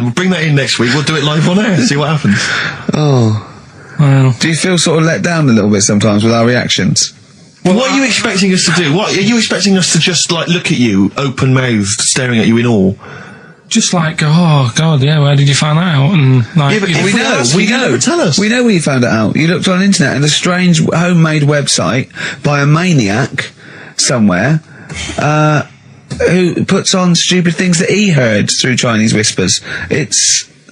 We'll bring that in next week. We'll do it live on air. See what happens. Oh. Well, Do you feel sort of let down a little bit sometimes with our reactions? Well, what are you expecting us to do? What are you expecting us to just like look at you, open-mouthed, staring at you in awe? just like go, oh God, yeah, where did you find that out? And like, Yeah, but if We know. you never tell us. We know where you found it out. You looked on the internet and a strange homemade website by a maniac somewhere, who puts on stupid things that he heard through Chinese whispers.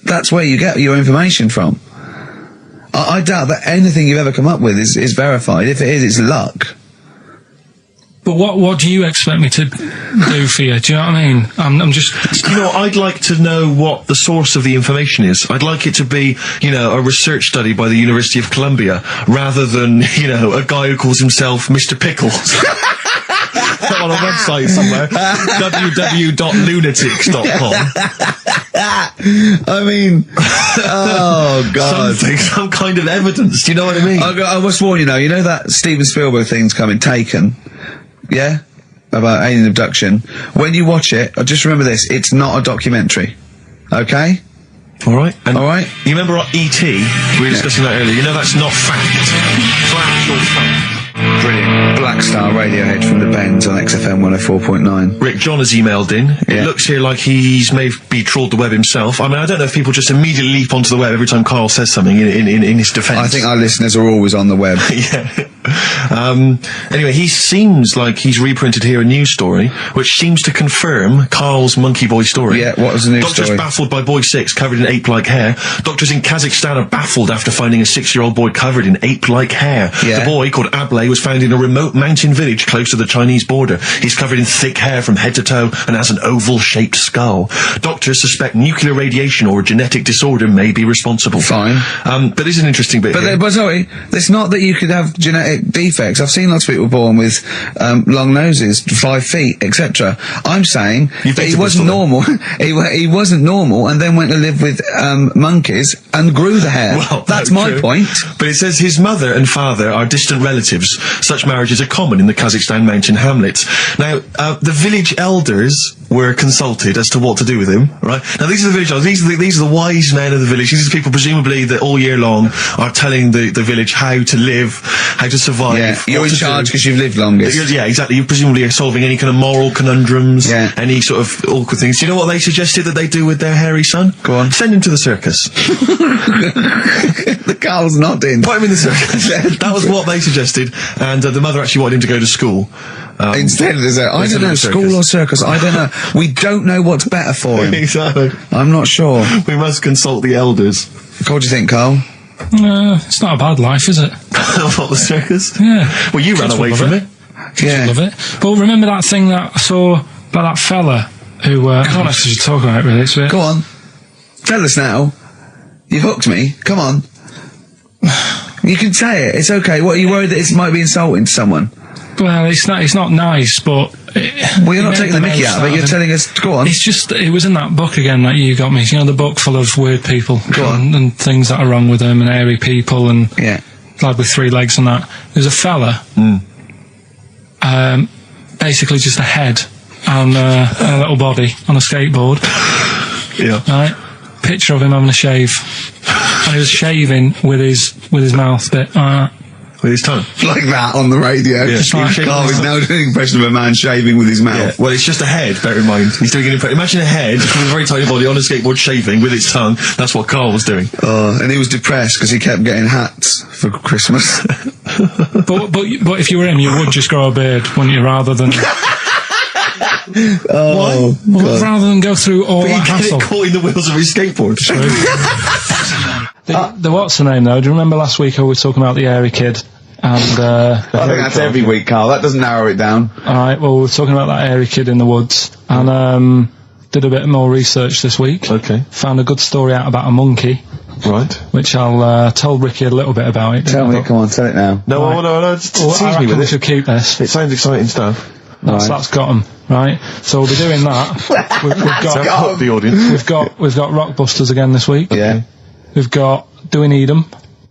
That's where you get your information from. I doubt that anything you've ever come up with is verified. If it is, it's luck. But what do you expect me to do for you? Do you know what I mean? I'm just... You know, I'd like to know what the source of the information is. I'd like it to be, you know, a research study by the University of Columbia, rather than, you know, a guy who calls himself Mr. Pickles. On a website somewhere. www.lunatics.com. I mean, oh God. Some kind of evidence, do you know what I mean? I must warn you now, you know that Steven Spielberg thing's coming, Taken? Yeah? About alien abduction. When you watch it, just remember this, it's not a documentary. Okay? Alright. Alright? You remember E.T.? We were discussing that earlier. You know that's not fact. Factual fact. Brilliant. Black Star Radiohead from the Bends on XFM 104.9. Rick John has emailed in. Yeah. It looks here like he's maybe trawled the web himself. I mean, I don't know if people just immediately leap onto the web every time Karl says something in his defence. I think our listeners are always on the web. Yeah. Anyway, he seems like he's reprinted here a news story, which seems to confirm Karl's Monkey Boy story. Yeah, what was the news Doctors story? baffled by boy 6 covered in ape-like hair. Doctors in Kazakhstan are baffled after finding a 6-year-old boy covered in ape-like hair. Yeah. The boy, called Ablay, was found in a remote mountain village close to the Chinese border. He's covered in thick hair from head to toe and has an oval-shaped skull. Doctors suspect nuclear radiation or a genetic disorder may be responsible. Fine. But there's an interesting bit here. But sorry, it's not that you could have genetic defects. I've seen lots of people born with long noses, 5 feet, etc. I'm saying that he wasn't normal. he wasn't normal, and then went to live with monkeys and grew the hair. Well, that's no, my true. point. But it says his mother and father are distant relatives. Such marriages are common in the Kazakhstan mountain hamlets. Now, the village elders were consulted as to what to do with him, right? Now, these are the village elders. These are the wise men of the village. These are people, presumably, that all year long are telling the village how to live, how to survive. Yeah, you're what in to charge do. because you've lived longest. Yeah, exactly. You presumably are solving any kind of moral conundrums, Yeah. any sort of awkward things. Do you know what they suggested that they do with their hairy son? Go on. Send him to the circus. The Carl's nodding. Put him in the circus. That was what they suggested, and the mother actually wanted him to go to school. Instead of the I don't know, school or circus, I don't know. We don't know what's better for him. Exactly. I'm not sure. We must consult the elders. What do you think, Carl? It's not a bad life, is it? What, the circus? Yeah. Well, you ran Kids away would from love it. Yeah. Love it. But remember that thing that I saw about that fella who, I don't know if you should talk about it really, it's a bit... Go on. Tell us now. You've hooked me. Come on. You can say it. It's okay. What, are you worried that it might be insulting to someone? Well, it's not nice, but... Well, you're not taking the mickey out of it. You're telling us... Go on. It's just, it was in that book again that you got me. You know, the book full of weird people. Go on. And things that are wrong with them, and airy people, and Yeah. lad with 3 legs and that. There's a fella, basically just a head and a little body on a skateboard, Yeah. right? Picture of him having a shave. And he was shaving with his mouth bit. With his tongue. Like that on the radio. Yeah. Carl is now doing an impression of a man shaving with his mouth. Yeah. Well, it's just a head, bear in mind. He's doing an impression. Imagine a head with a very tiny body on a skateboard shaving with its tongue. That's what Carl was doing. And he was depressed because he kept getting hats for Christmas. But if you were him, you would just grow a beard, wouldn't you, rather than... Oh, Well, rather than go through all But that you get hassle. it caught in the wheels of his skateboard. The what's the name though? Do you remember last week I was talking about the airy kid? And I think that's every week, Carl. That doesn't narrow it down. alright, well we were talking about that airy kid in the woods, and did a bit more research this week. Okay. Found a good story out about a monkey, Right. which I'll tell Ricky a little bit about it. Tell me, come on, tell it now. No, Right. no, just Well, tease I me reckon with we it. should keep this. It sounds exciting stuff. That's got 'em, right? So we'll be doing that. we've Sounds got hook the audience. we've got Rockbusters again this week. Yeah. We've got Do We Need 'Em?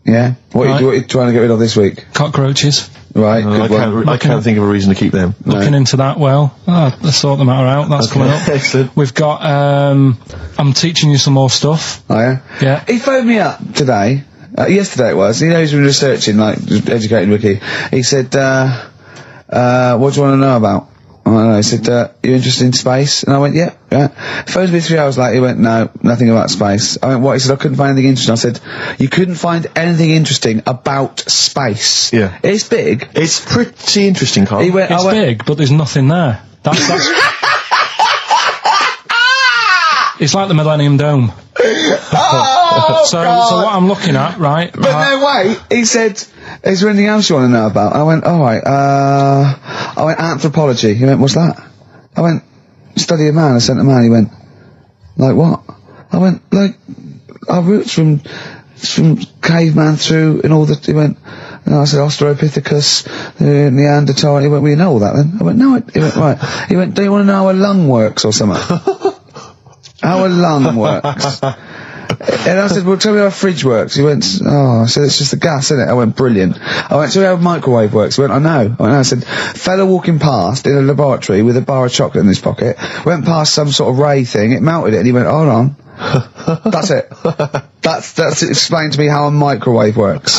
Yeah. What Right. are you trying to get rid of this week? Cockroaches. Right, I good one. can't think of a reason to keep them. Looking into that well. Let's sort the matter out. That's coming up. Excellent. We've got I'm teaching you some more stuff. Oh, yeah? Yeah. He phoned me up today. Yesterday it was. You know, he's been researching, like, just educating Ricky. He said, what do you want to know about? I don't know. He said, you interested in space? And I went, yeah. Phoned me 3 hours later. He went, no, nothing about space. I went, what? He said, I couldn't find anything interesting. I said, you couldn't find anything interesting about space. Yeah. It's big. It's pretty interesting, Carl. He went, It's I went, big, but there's nothing there. That's it's like the Millennium Dome. So what I'm looking at, right? But no, wait. He said, is there anything else you want to know about? I went, alright, I went, anthropology. He went, what's that? I went, study a man. I sent a man. He went, like what? I went, like, our roots from caveman through and all that. He went, and I said, Australopithecus, Neanderthal. He went, well, you know all that then? I went, no. He went, right. He went, do you want to know how a lung works or something? How a lung works? And I said, well, tell me how a fridge works. He went, oh, I said, it's just the gas, isn't it? I went, brilliant. I went, tell me how a microwave works. He went, I know. I went, no. I said, fella walking past in a laboratory with a bar of chocolate in his pocket, went past some sort of ray thing, it melted it, and he went, hold on. That's it. That's explained to me how a microwave works.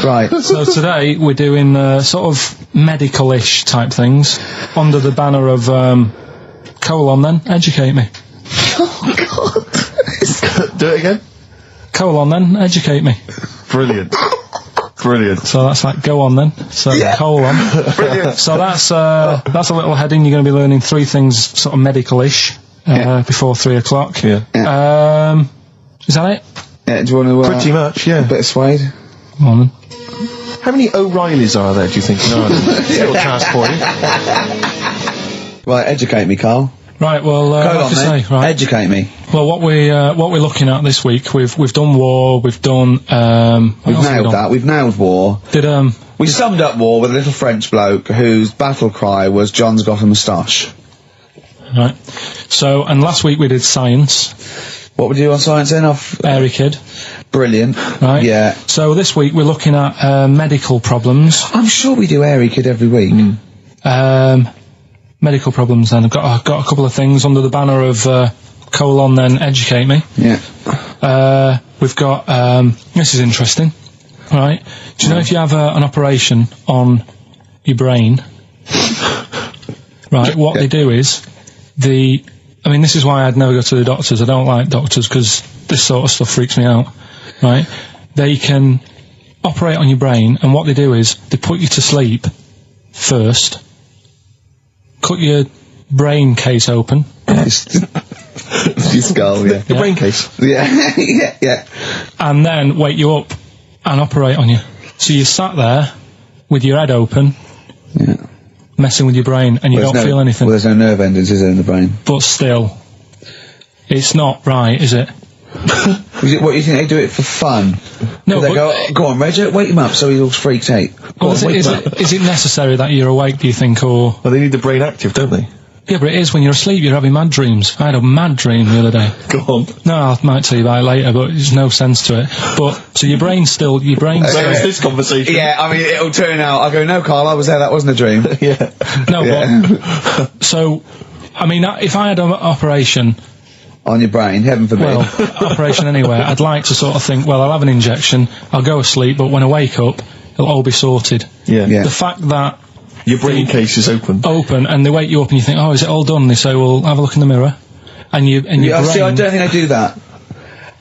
Right. So today we're doing sort of medical-ish type things under the banner of colon then, educate me. Oh, God. Do it again. Colon then, educate me. Brilliant. Brilliant. So that's like go on then. So colon. Brilliant. So that's a little heading. You're going to be learning 3 things sort of medical-ish before 3 o'clock. Yeah. Is that it? Yeah, do you want to... Pretty much, yeah. A bit of suede? Come on then. How many O'Reillys are there, do you think? No, little task for you. Right, educate me, Carl. Right, well, Go like on, I then. say, right. Educate me. Well, what we're looking at this week, we've done war, we've done We've nailed that. We've nailed war. We summed up war with a little French bloke whose battle cry was John's got a moustache. Right. So, and last week we did science. What would you do on science then? Airy kid. Brilliant. Right. Yeah. So this week we're looking at medical problems. I'm sure we do Airy Kid every week. medical problems then. I've got a couple of things under the banner of educate me. Yeah. We've got, this is interesting, right? Do you know if you have an operation on your brain, right, what they do is, this is why I'd never go to the doctors. I don't like doctors because this sort of stuff freaks me out, right? They can operate on your brain, and what they do is, they put you to sleep first, cut your brain case open. Your skull, yeah. The brain case. Yeah, yeah. And then wake you up and operate on you. So you sat there with your head open, messing with your brain, and you don't feel anything. Well, there's no nerve endings, is there, in the brain? But still, it's not right, is it? What, do you think they do it for fun? No, they go on, Reg, wake him up so he all freaks out. Is it necessary that you're awake, do you think, or... Well, they need the brain active, don't they? Yeah, but it is when you're asleep, you're having mad dreams. I had a mad dream the other day. Go on. No, I might tell you about it later, but there's no sense to it. But, so your brain's still... Where's this conversation? Yeah, it'll turn out, I go, no, Carl, I was there, that wasn't a dream. Yeah. No, but... So, if I had an operation... On your brain, heaven forbid. Well, operation anywhere, I'd like to sort of think, well, I'll have an injection, I'll go asleep, but when I wake up, it'll all be sorted. Yeah. The fact that... Your brain case is open. And they wake you up and you think, oh, is it all done? They say, well, have a look in the mirror. And your brain... See, I don't think they do that.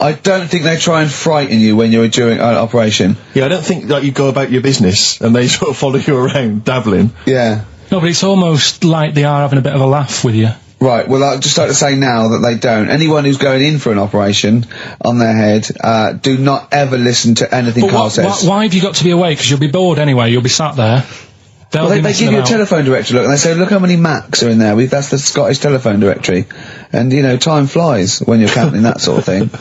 I don't think they try and frighten you when you're doing an operation. Yeah, I don't think that you go about your business and they sort of follow you around, dabbling. Yeah. No, but it's almost like they are having a bit of a laugh with you. Right, well, I'd just like to say now that they don't. Anyone who's going in for an operation on their head, do not ever listen to anything Carl says. Why have you got to be awake? Because you'll be bored anyway, you'll be sat there. They give you a telephone directory, look, and they say, look how many Macs are in there. That's the Scottish telephone directory. And, time flies when you're counting that sort of thing.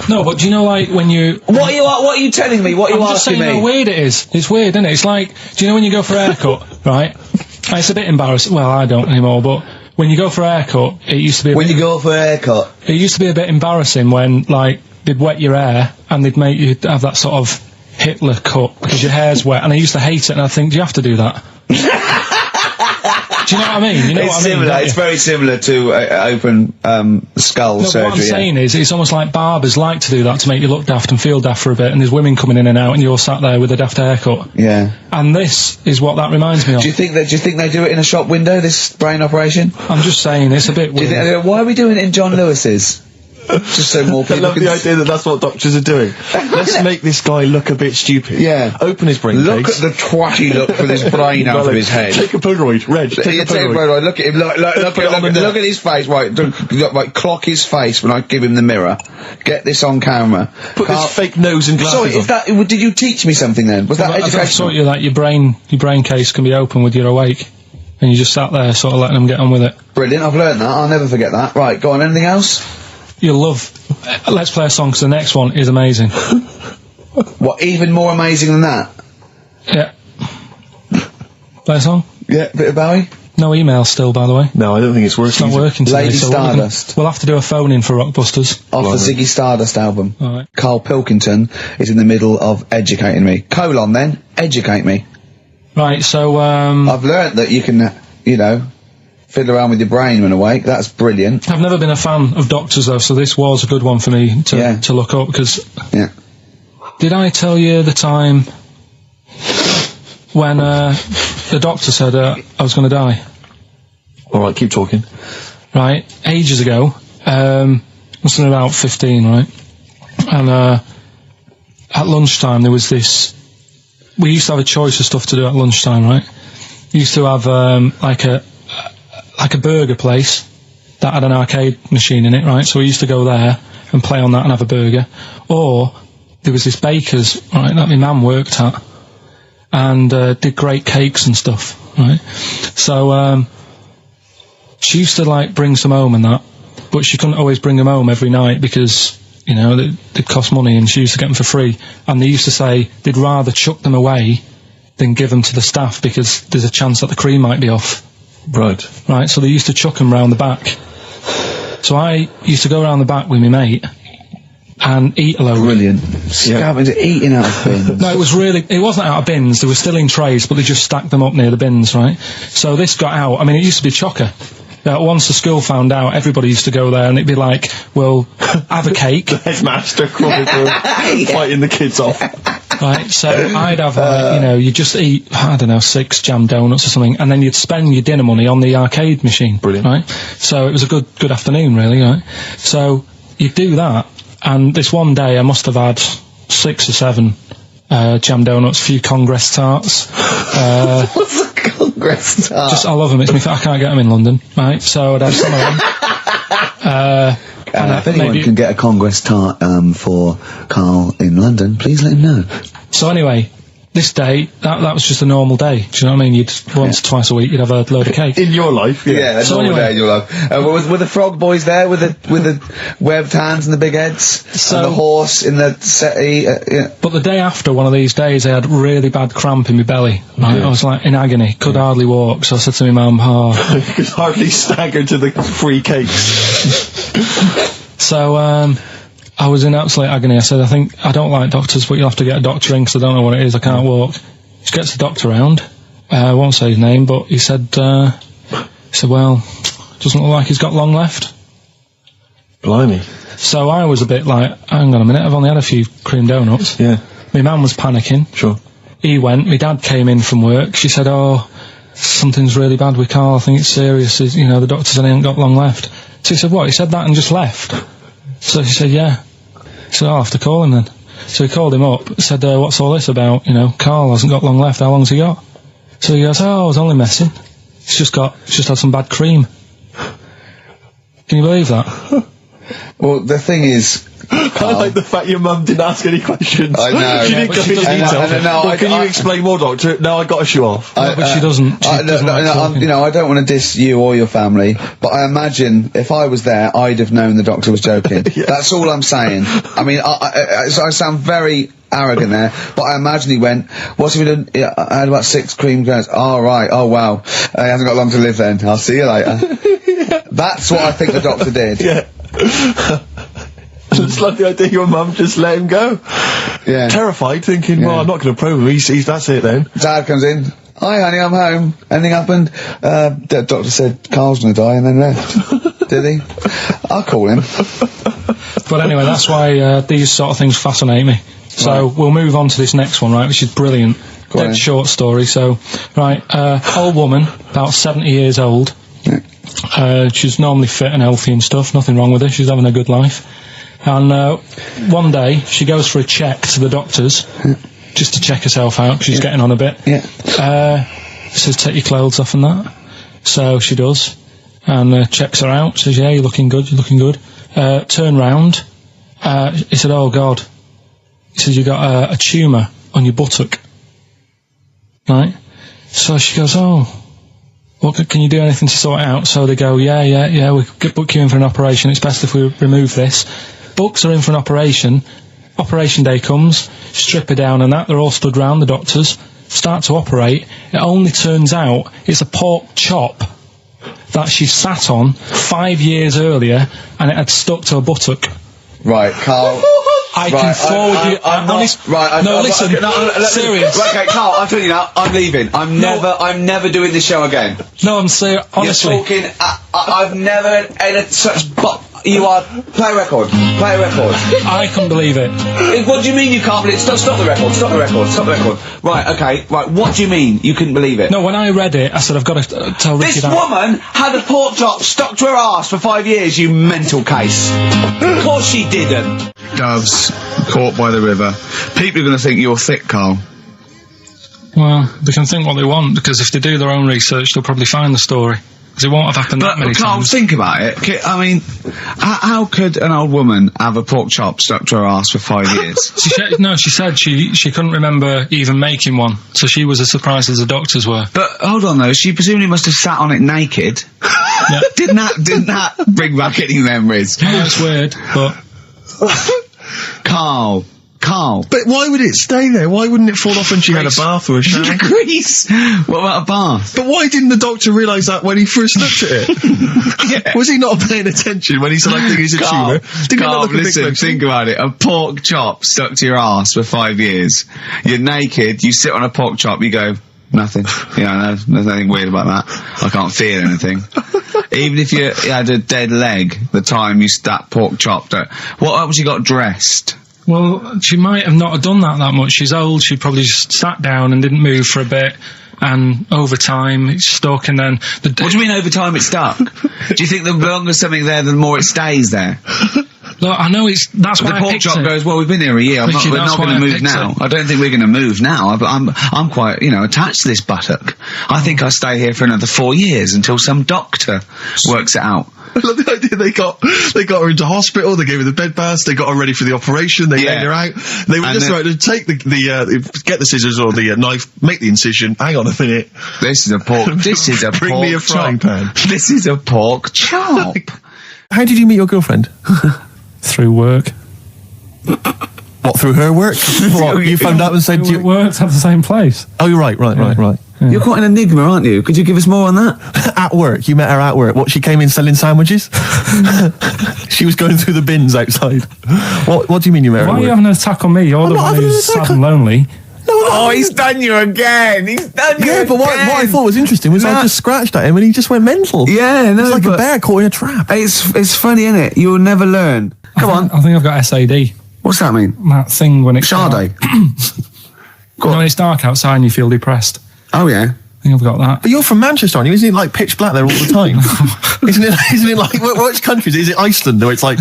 No, but do you know, like, when you... What are you telling me? What are you I'm just asking saying me? how weird it is. It's weird, isn't it? It's like, do you know when you go for a haircut, right? It's a bit embarrassing. Well, I don't anymore, but when you go for a haircut, it used to be... When you go for a haircut? It used to be a bit embarrassing when, like, they'd wet your hair and they'd make you have that sort of Hitler cut because your hair's wet, and I used to hate it, and I think, do you have to do that? Do you know what I mean? You know it's what I mean? Similar. It's very similar to open skull surgery. What I'm saying is, it's almost like barbers like to do that to make you look daft and feel daft for a bit, and there's women coming in and out, and you're sat there with a daft haircut. Yeah. And this is what that reminds me of. Do you think they do it in a shop window, this brain operation? I'm just saying, it's a bit weird. Why are we doing it in John Lewis's? Just so more people I love the idea that that's what doctors are doing. Let's make this guy look a bit stupid. Yeah. Open his brain Look case. at the twatty look with his brain out of his head. Take a Polaroid, Reg. Take a Polaroid. Look at him. Look at his face. Right, clock his face when I give him the mirror. Get this on camera. Put this fake nose and glasses Sorry, did you teach me something then? Was that educational? I taught you that your brain case can be open with your awake, and you just sat there sort of letting them get on with it. Brilliant, I've learned that. I'll never forget that. Right, go on, anything else? You'll love... let's play a song, because the next one is amazing. What, even more amazing than that? Yeah. Play a song? Yeah, bit of Bowie? No email still, by the way. No, I don't think it's working. It's not working today. Lady Stardust. We'll have to do a phone-in for Rockbusters. Off the Ziggy Stardust album. Alright. Karl Pilkington is in the middle of educating me. Then, educate me. Right, so, I've learnt that you can, fiddle around with your brain when awake. That's brilliant. I've never been a fan of doctors, though, so this was a good one for me to look up, because... Yeah. Did I tell you the time when, the doctor said, I was going to die? Alright, keep talking. Right, ages ago, must have been about 15, right? And, at lunchtime there was this... We used to have a choice of stuff to do at lunchtime, right? We used to have, like a burger place that had an arcade machine in it, right? So we used to go there and play on that and have a burger. Or there was this baker's, right, that my mum worked at, and did great cakes and stuff, right? So she used to like bring some home and that, but she couldn't always bring them home every night because, they'd cost money, and she used to get them for free. And they used to say they'd rather chuck them away than give them to the staff because there's a chance that the cream might be off. Right, so they used to chuck them round the back. So I used to go round the back with my mate, and eat a load. Brilliant. Scavenger, eating out of bins. No, it wasn't out of bins, they were still in trays, but they just stacked them up near the bins, right? So this got out, I mean, it used to be chocker. Once the school found out, everybody used to go there, and it'd be like, well, have a cake. The headmaster crawling through, fighting the kids off. Right, so I'd have, you just eat, I don't know, 6 jam donuts or something, and then you'd spend your dinner money on the arcade machine. Brilliant. Right? So it was a good afternoon, really, right? So you'd do that, and this one day I must have had 6 or 7 jam donuts, a few Congress tarts. What's a Congress tart? I love them, I can't get them in London, right? So I'd have some of them. If anyone can get a Congress tart for Karl in London, please let him know. So anyway, this day, that was just a normal day. Do you know what I mean? You'd once, twice a week, you'd have a load of cake. In your life, Yeah, a normal day in your life. Were the frog boys there with the webbed hands and the big heads? And the horse in the settee? But the day after one of these days, I had really bad cramp in my belly. Right? I was like in agony, could hardly walk. So I said to my mum, you could hardly stagger to the free cakes. So, I was in absolute agony. I said, I don't like doctors, but you'll have to get a doctor in because I don't know what it is, I can't walk. She gets the doctor round, I won't say his name, but he said, well, doesn't look like he's got long left. Blimey. So I was a bit like, hang on a minute, I've only had a few cream donuts. Yeah. My mum was panicking. Sure. He went, my dad came in from work, she said, something's really bad with Karl, I think it's serious, the doctor said he ain't got long left. So he said, what, he said that and just left? So she said, yeah. He said, I'll have to call him then. So he called him up, said, what's all this about? Karl hasn't got long left, how long's he got? So he goes, I was only messing. He's just had some bad cream. Can you believe that? Well, the thing is, I like the fact your mum didn't ask any questions. I know. She didn't go into detail. Can you explain more, doctor? No, I got a shoe off. But she doesn't. I don't want to diss you or your family, but I imagine if I was there, I'd have known the doctor was joking. Yeah. That's all I'm saying. I mean, I sound very arrogant there, but I imagine he went, what's he done? Yeah, I had about 6 cream grains. Oh, right. Oh, wow. He hasn't got long to live then. I'll see you later. That's what I think the doctor did. Yeah. It's like the idea your mum just let him go. Yeah. Terrified, thinking, well, I'm not going to probe him. He's that's it then. Dad comes in. Hi, honey, I'm home. Anything happened? The doctor said Karl's going to die and then left. Did he? I'll call him. But anyway, that's why these sort of things fascinate me. So we'll move on to this next one, right, which is brilliant. Dead short story. So, right, old woman, about 70 years old. Yeah. She's normally fit and healthy and stuff. Nothing wrong with her. She's having a good life. And one day, she goes for a check to the doctor's, just to check herself out, because she's getting on a bit. Yeah. Says, take your clothes off and that. So she does. And checks her out. Says, yeah, you're looking good, turn round. He said, oh, God. He said, you got a tumour on your buttock. Right? So she goes, oh, well, can you do anything to sort it out? So they go, yeah, we could book you in for an operation. It's best if we remove this. Books are in for an operation. Operation day comes, strip her down and that. They're all stood round, the doctors. Start to operate. It only turns out it's a pork chop that she sat on 5 years earlier, and it had stuck to her buttock. Right, Karl. I can forward you. I'm honest. Right. No, listen. Serious. Right, okay, Karl. I'm telling you now. I'm leaving. I'm never doing this show again. No, I'm serious. Honestly. You're talking. I've never had such. You are. Play a record. I couldn't believe it. What do you mean you can't believe it? Stop the record. Stop the record. Right. Okay. Right. What do you mean you couldn't believe it? No, when I read it, I said I've got to tell Ricky that. This woman had a pork chop stuck to her arse for 5 years. You mental case. Of course she didn't. Doves caught by the river. People are going to think you're thick, Karl. Well, they can think what they want, because if they do their own research, they'll probably find the story. Because it won't have happened that many Karl, times. Think about it. I mean, how could an old woman have a pork chop stuck to her arse for 5 years? She said she couldn't remember even making one, so she was as surprised as the doctors were. But hold on though, she presumably must have sat on it naked. Yeah. Didn't that bring back any memories? No, it's weird, but Karl, Carl. But why would it stay there? Why wouldn't it fall off when she had a bath or a shower? Grease. What about a bath? But why didn't the doctor realise that when he first looked at it? Yeah. Was he not paying attention when he said, I think he's a tumour? Didn't he not Carl, look a bit listen, closer? think about it. A pork chop stuck to your ass for 5 years. You're naked, you sit on a pork chop, you go, nothing. Yeah, there's nothing weird about that. I can't feel anything. Even if you had a dead leg, the time you that pork chopped it. What else you got dressed? Well, she might have not done that much. She's old. She probably just sat down and didn't move for a bit. And over time, it's stuck. And then What do you mean over time it's stuck? Do you think the longer something there, the more it stays there? Look, I know that's why The I pork picked chop it. goes, well, we've been here a year. Richie, We're that's not why going I to move picked now. it. I don't think we're going to move now. But I'm quite, attached to this buttock. I think I'll stay here for another 4 years until some doctor works it out. I love the idea they got her into hospital, they gave her the bed baths, they got her ready for the operation, they laid her out. They were And just then- right to take get the scissors or the knife, make the incision, hang on a minute. This is a pork. This is a Bring pork me a frying chop. pan. This is a pork chop. How did you meet your girlfriend? Through work. What, through her work? What, you phoned up and said, We worked at the same place. oh, you're right. You're quite an enigma, aren't you? Could you give us more on that? At work, you met her at work. What, she came in selling sandwiches? She was going through the bins outside. What do you mean you met her Why at are you work? having an attack on me? You're the not one having who's an attack sad and lonely. Oh, he's done you again. He's done you Yeah, but what I thought was interesting was I just scratched at him and he just went mental. Yeah, no, It's like a but- bear caught in a trap. It's funny, isn't it? You'll never learn. Come on. I think I've got SAD. What's that mean? That thing when it's Sade. when it's dark outside and you feel depressed. Oh yeah. I think I've got that. But you're from Manchester, aren't you? Isn't it like pitch black there all the time? Isn't it like, which country is it? Is it Iceland, where it's like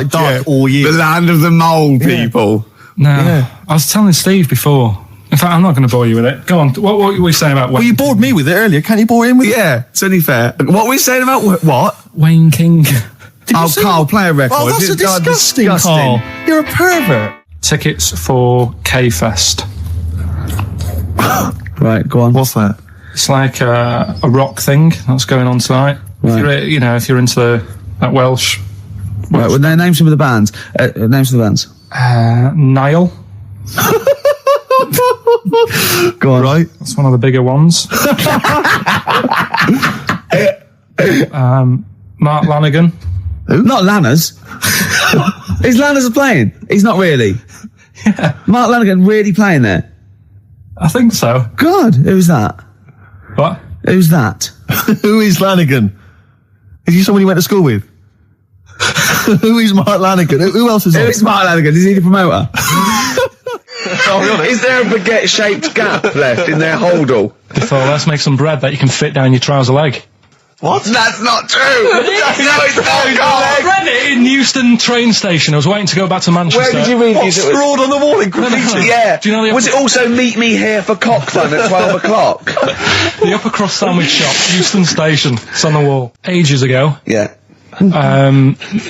dark all year? The land of the mole people. No, Yeah. I was telling Steve before. In fact, I'm not going to bore you with it. Go on. What were we saying about Well, you bored me with it earlier. Can't you bore him with it? Yeah, it's only fair. What were we saying about what? Wayne King? Did you Oh, see Carl, it? play a record. Oh, that's It's disgusting, disgusting. Carl. You're a pervert. Tickets for K-Fest. Right, go on. What's that? It's like a rock thing that's going on tonight. Right. If you're into that Welsh. Right, well, name some of the bands. Names of the bands. Nile. Go on. Right. That's one of the bigger ones. Mark Lanigan. Not Lanners. Is Lanners playing? He's not really. Yeah, Mark Lanigan really playing there? I think so. God, who's that? What? Who's that? Who is Lanigan? Is he someone you went to school with? Who is Mark Lanigan? Who else is Who on? is Mark Lanigan? Is he the promoter? Is there a baguette-shaped gap left in their holdall? Before, let's make some bread that you can fit down your trouser leg. What? That's not true! No, it's not, I Carl! read it in Euston train station. I was waiting to go back to Manchester. Where did you read What, these? scrawled on the wall in graffiti? Yeah. Do you know the Was it also meet me here for cock fun at 12 o'clock? The upper crust sandwich shop, Euston Station. It's on the wall. Ages ago. Yeah.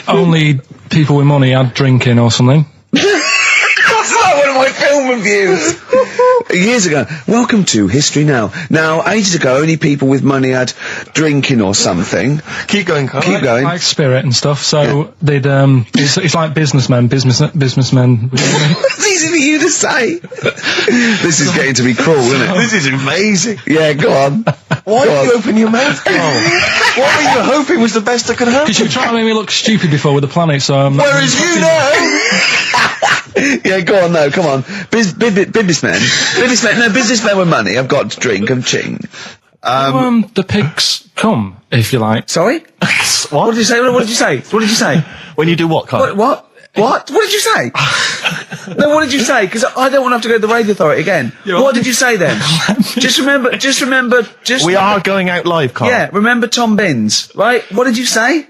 Only people with money had drinking or something. That's like one of my film reviews. Years ago. Welcome to History Now. Now, ages ago, only people with money had drinking or something. Keep going, Carl. Keep going. Like spirit and stuff. So they'd it's like businessmen. It's easy for you to say. This is getting to be cruel, isn't it? This is amazing. Yeah, go on. Why Go did you on. open your mouth, Carl? What were you hoping was the best that could happen? Because you were trying to make me look stupid before with the planet. So Whereas you know. Yeah, go on, no, come on. Businessmen. No, businessmen with money. I've got to drink and ching. the pigs come, if you like. Sorry? What did you say? What did you say? What did you say? When you do what, Carl? What? What did you say? No, what did you say? Because I don't want to have to go to the radio authority again. What did you say then? Just remember. We are going out live, Carl. Yeah, remember Tom Binns, right? What did you say?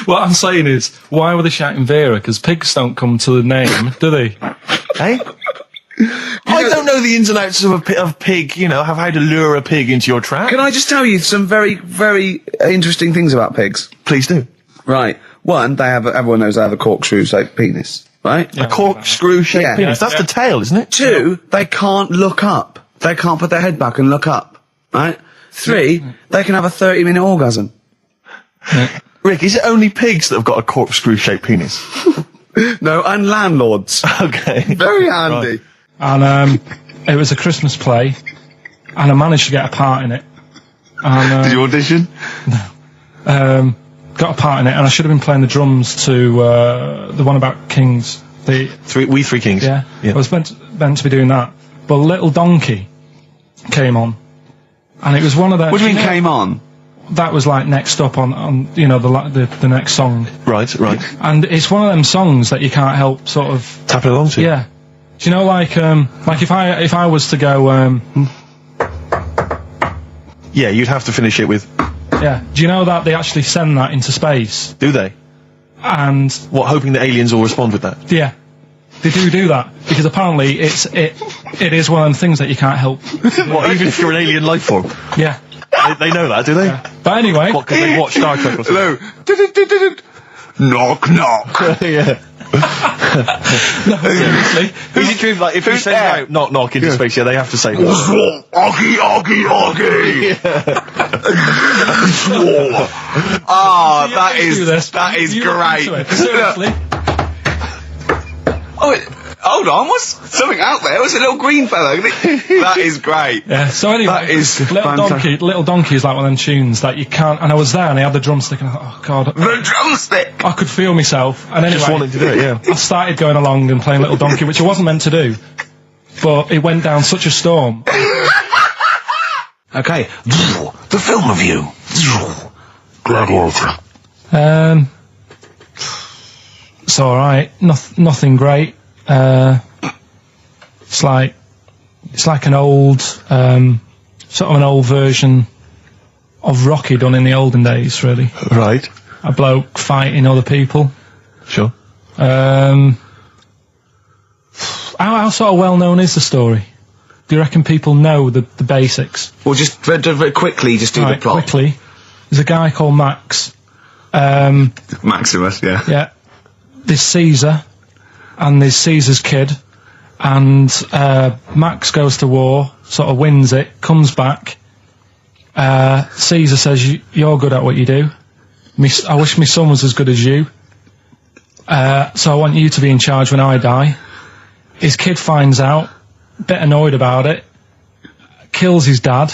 What I'm saying is, why were they shouting Vera? Because pigs don't come to the name, do they? Hey? I don't know the ins and outs of a pig, have how to lure a pig into your trap. Can I just tell you some very, very interesting things about pigs? Please do. Right. One, everyone knows they have a corkscrew-shaped penis, right? A corkscrew-shaped Yeah. penis. That's the tail, isn't it? Two, they can't look up. They can't put their head back and look up, right? Three, they can have a 30-minute orgasm. Rick, is it only pigs that have got a corkscrew-shaped penis? No, and landlords. Okay. Very handy. And it was a Christmas play, and I managed to get a part in it. And, Did you audition? got a part in it, and I should have been playing the drums to the one about Kings. We Three Kings. Yeah. I was meant to be doing that, but Little Donkey came on, and it was one of the. What do you mean came on? That was like next up on the next song. Right. And it's one of them songs that you can't help sort of tapping along to. Yeah. Do you know, like if I was to go yeah, you'd have to finish it with. Yeah. Do you know that they actually send that into space? Do they? And what, hoping that aliens will respond with that? Yeah. They do that because apparently it is one of them things that you can't help. What, even if you're an alien life form? Yeah. They know that, do they? Yeah. But anyway, what, because they watch Star Trek or something? Hello. Knock knock. Yeah. No, seriously. Is it true? Like if you send out knock knock into space, yeah, they have to say Oggy. Ah, that is great. Seriously. Hold on, what's something out there? What's a little green fellow? That is great. Yeah, so anyway, that is Little Donkey is like one of them tunes that you can't, and I was there and I had the drumstick and I thought, oh god. The drumstick! I could feel myself, and anyway, just wanting to do it, yeah. I started going along and playing Little Donkey, which I wasn't meant to do, but it went down such a storm. Okay, the film review. Gladiator. It's alright, nothing great. It's like an old, sort of an old version of Rocky done in the olden days, really. Right. A bloke fighting other people. Sure. How sort of well known is the story? Do you reckon people know the basics? Well, just very quickly, just do the plot. Quickly. There's a guy called Max. Maximus, yeah. Yeah. There's Caesar, and there's Caesar's kid, and Max goes to war, sort of wins it, comes back. Caesar says, you're good at what you do. I wish my son was as good as you. So I want you to be in charge when I die. His kid finds out, a bit annoyed about it, kills his dad,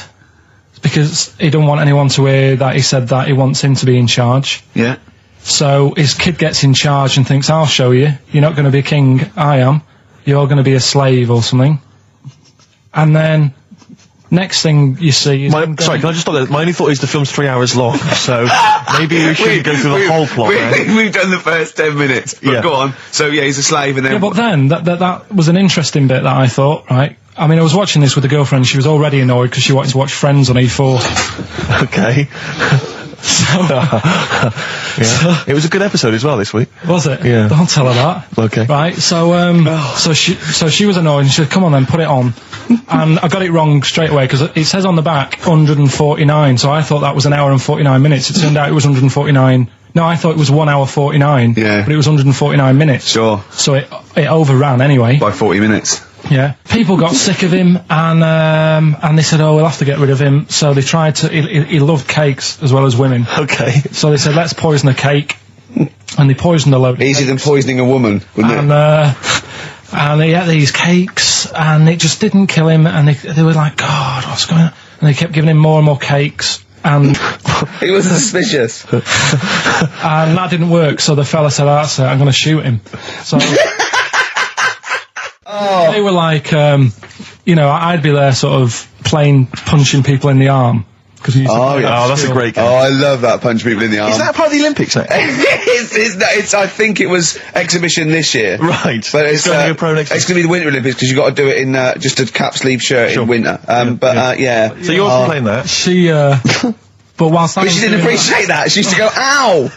because he don't want anyone to hear that he said that he wants him to be in charge. Yeah. So his kid gets in charge and thinks, I'll show you. You're not going to be a king, I am. You're going to be a slave or something. And then, next thing you see is... Sorry, can I just stop there? My only thought is the film's 3 hours long, so maybe we should go through the whole plot. We've done the first 10 minutes, but go on. So, yeah, he's a slave and then... Yeah, but then, that was an interesting bit that I thought, right? I mean, I was watching this with a girlfriend, she was already annoyed because she wanted to watch Friends on E4. Okay. Yeah. It was a good episode as well this week. Was it? Yeah. Don't tell her that. Okay. Right. So she was annoyed and she said, "Come on then, put it on." And I got it wrong straight away because it says on the back 149. So I thought that was an hour and 49 minutes. It turned out it was 149. No, I thought it was 1 hour 49. Yeah. But it was 149 minutes. Sure. So it overran anyway. By 40 minutes. Yeah. People got sick of him, and they said, "Oh, we'll have to get rid of him." So they tried to. He loved cakes as well as women. Okay. So they said, "Let's poison a cake," and they poisoned a load. Easier than poisoning a woman, wouldn't it? And they ate these cakes, and it just didn't kill him. And they were like, "God, what's going on?" And they kept giving him more and more cakes, and he was suspicious. And that didn't work. So the fella said, "That's it. I'm going to shoot him." So. They were like, I'd be there sort of punching people in the arm. That's a great game. Oh, I love that, punch people in the arm. Is that part of the Olympics now? it's, I think it was exhibition this year. Right. But it's going to be a pro next it's going to be the Winter Olympics because you've got to do it in just a cap sleeve shirt in winter. Yeah. So you're playing that? She, but whilst But she didn't appreciate that. She used to go, ow!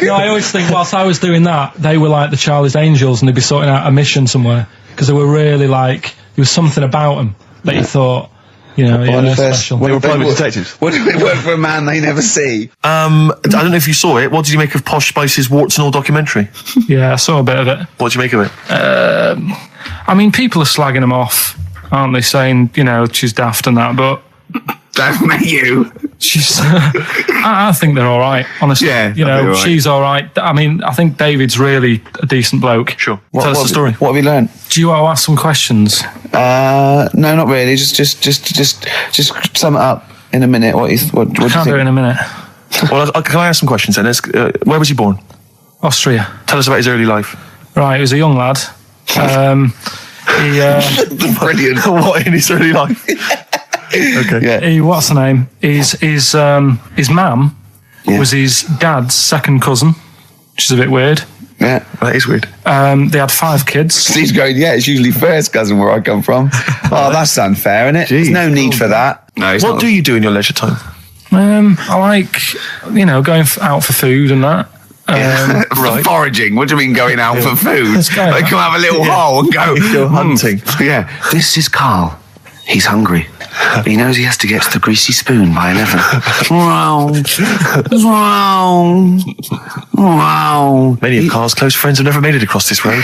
No, I always think whilst I was doing that, they were like the Charlie's Angels and they'd be sorting out a mission somewhere. Because they were really like, there was something about them that you thought, they're special. They were private detectives. What do we work for a man they never see? I don't know if you saw it. What did you make of Posh Spice's Warts and All documentary? Yeah, I saw a bit of it. What did you make of it? I mean, people are slagging them off, aren't they? Saying, she's daft and that, but... Don't make you. I think they're all right, honestly. Yeah, you they'll be know, all right. she's all right. I mean, I think David's really a decent bloke. Sure. Tell us the story. What have you learned? Do you want to ask some questions? No, not really. Just sum it up in a minute. What do you Can't do it in a minute. Well, can I ask some questions then? Where was he born? Austria. Tell us about his early life. Right, he was a young lad. Brilliant. What in his early life? Okay. Yeah. What's the name? His mum was his dad's second cousin, which is a bit weird. Yeah. That is weird. They had 5 kids. He's going, yeah, it's usually first cousin where I come from. Oh, that's unfair, isn't it? Jeez. There's no need for that. No, it's What not. do you do in your leisure time? I like, going out for food and that. Right. Foraging. What do you mean going out for food? go. They come have a little hole and go. Go hunting. Yeah. This is Karl. He's hungry. He knows he has to get to the greasy spoon by 11. Wow. Wow. Wow. Many of Karl's close friends have never made it across this road.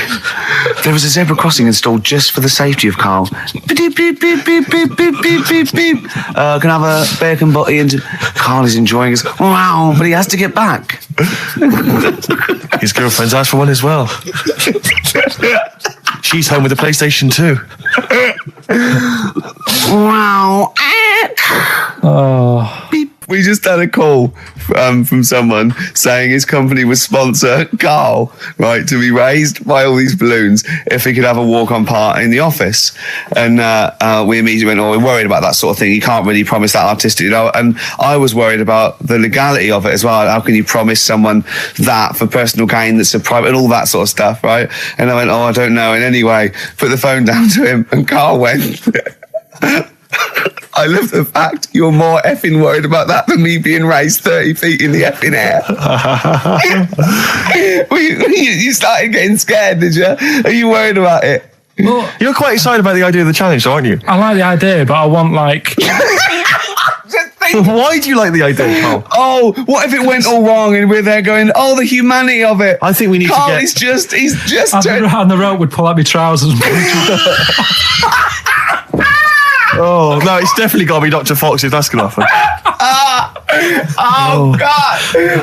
There was a zebra crossing installed just for the safety of Karl. Beep, beep, beep, beep, beep, beep, beep, beep, beep. Can I have a bacon butty? And Karl is enjoying his. Wow, but he has to get back. His girlfriend's asked for one as well. She's home with a PlayStation 2. Wow. We just had a call from someone saying his company would sponsor Karl, right, to be raised by all these balloons if he could have a walk-on part in the office. And we immediately went, we're worried about that sort of thing. You can't really promise that artistic, And I was worried about the legality of it as well. How can you promise someone that for personal gain that's a private and all that sort of stuff, right? And I went, I don't know. And anyway, put the phone down to him and Karl went... I love the fact you're more effing worried about that than me being raised 30 feet in the effing air. You started getting scared, did you? Are you worried about it? Well, You're quite excited about the idea of the challenge, though, aren't you? I like the idea, but I want Why do you like the idea, Karl? Oh, what if it went all wrong and we're there going, the humanity of it. I think we need Karl, to get... he's just I'd be around the rope would pull out my trousers. Oh, no, it's definitely got to be Dr. Fox if that's going to happen. God.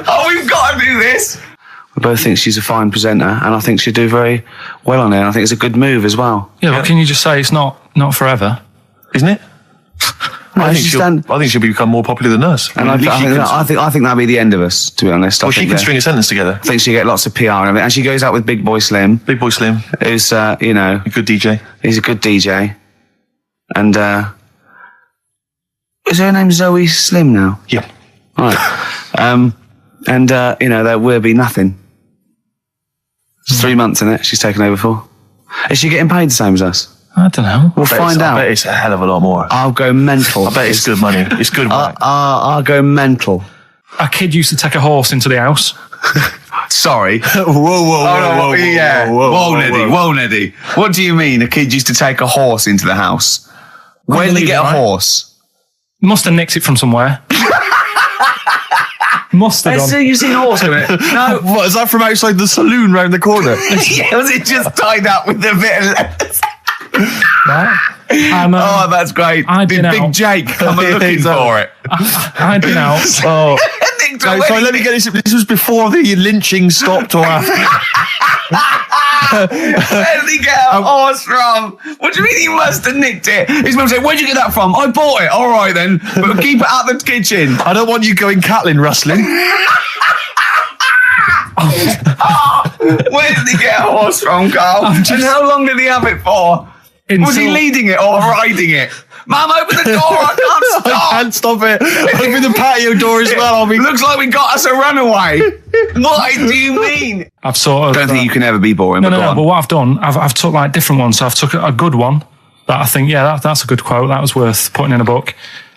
Oh, we've got to do this. I both think she's a fine presenter, and I think she'd do very well on it. And I think it's a good move as well. Yeah, but can you just say it's not forever? Isn't it? No, I think she'll become more popular than us. And I think that'll be the end of us, to be honest. Well, she can string a sentence together. I think she'll get lots of PR and everything. And she goes out with Big Boy Slim. Big Boy Slim. Who's, A good DJ. he's a good DJ. And, is her name Zoe Slim now? Yeah. Right. There will be nothing. It's 3 months in it she's taken over for. Is she getting paid the same as us? I don't know. We'll find I out. bet it's a hell of a lot more. I'll go mental. I bet it's good money. It's good work. I'll go mental. A kid used to take a horse into the house. Sorry. Whoa, Whoa, Neddy. What do you mean a kid used to take a horse into the house? Where did he get a horse? Must have nicked it from somewhere. Must have done. You've seen a horse in it? No. What, is that from outside the saloon round the corner? Yeah, was it just tied up with a bit of lettuce? Right. That's great. I'd Did been Big out. Jake come and looking for it? I'd been out. Oh. Sorry, let me get this. This was before the lynching stopped or after? Where did he get a horse from? What do you mean he must have nicked it? His mum said, where'd you get that from? I bought it. All right then. But keep it out the kitchen. I don't want you going Catlin rustling. Where did he get a horse from, Karl? And how long did he have it for? Was he leading it or riding it? Mum, open the door. I can't stop. I can't stop it. Open the patio door as well. Looks like we got us a runaway. What do you mean? I've sort of. I don't think you can ever be boring. No, but go on. But what I've done, I've took like different ones. So I've took a good one that I think, that's a good quote. That was worth putting in a book.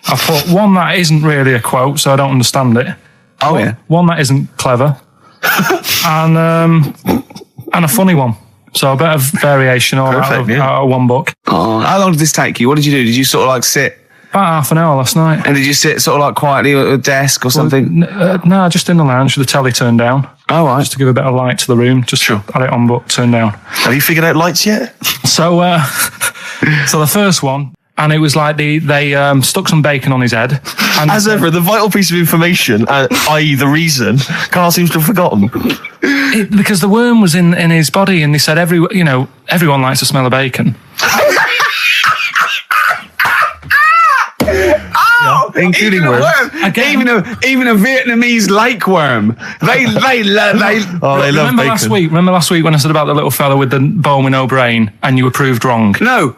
I've put one that isn't really a quote, so I don't understand it. Oh yeah. One that isn't clever, and a funny one. So a bit of variation out of one book. Oh, how long did this take you? What did you do? Did you sort of like sit? About half an hour last night. And did you sit sort of like quietly at a desk or something? No, just in the lounge with the telly turned down. Oh, right. Just to give a bit of light to the room. Just had it on, but turned down. Have you figured out lights yet? So the first one And it was like they stuck some bacon on his head. And As ever, the vital piece of information, i.e. the reason, Carl seems to have forgotten. Because the worm was in his body, and they said everyone likes the smell of bacon. Including worms. Again, Even a Vietnamese lake worm. They love remember bacon. Remember last week when I said about the little fella with the bone with no brain, and you were proved wrong? No.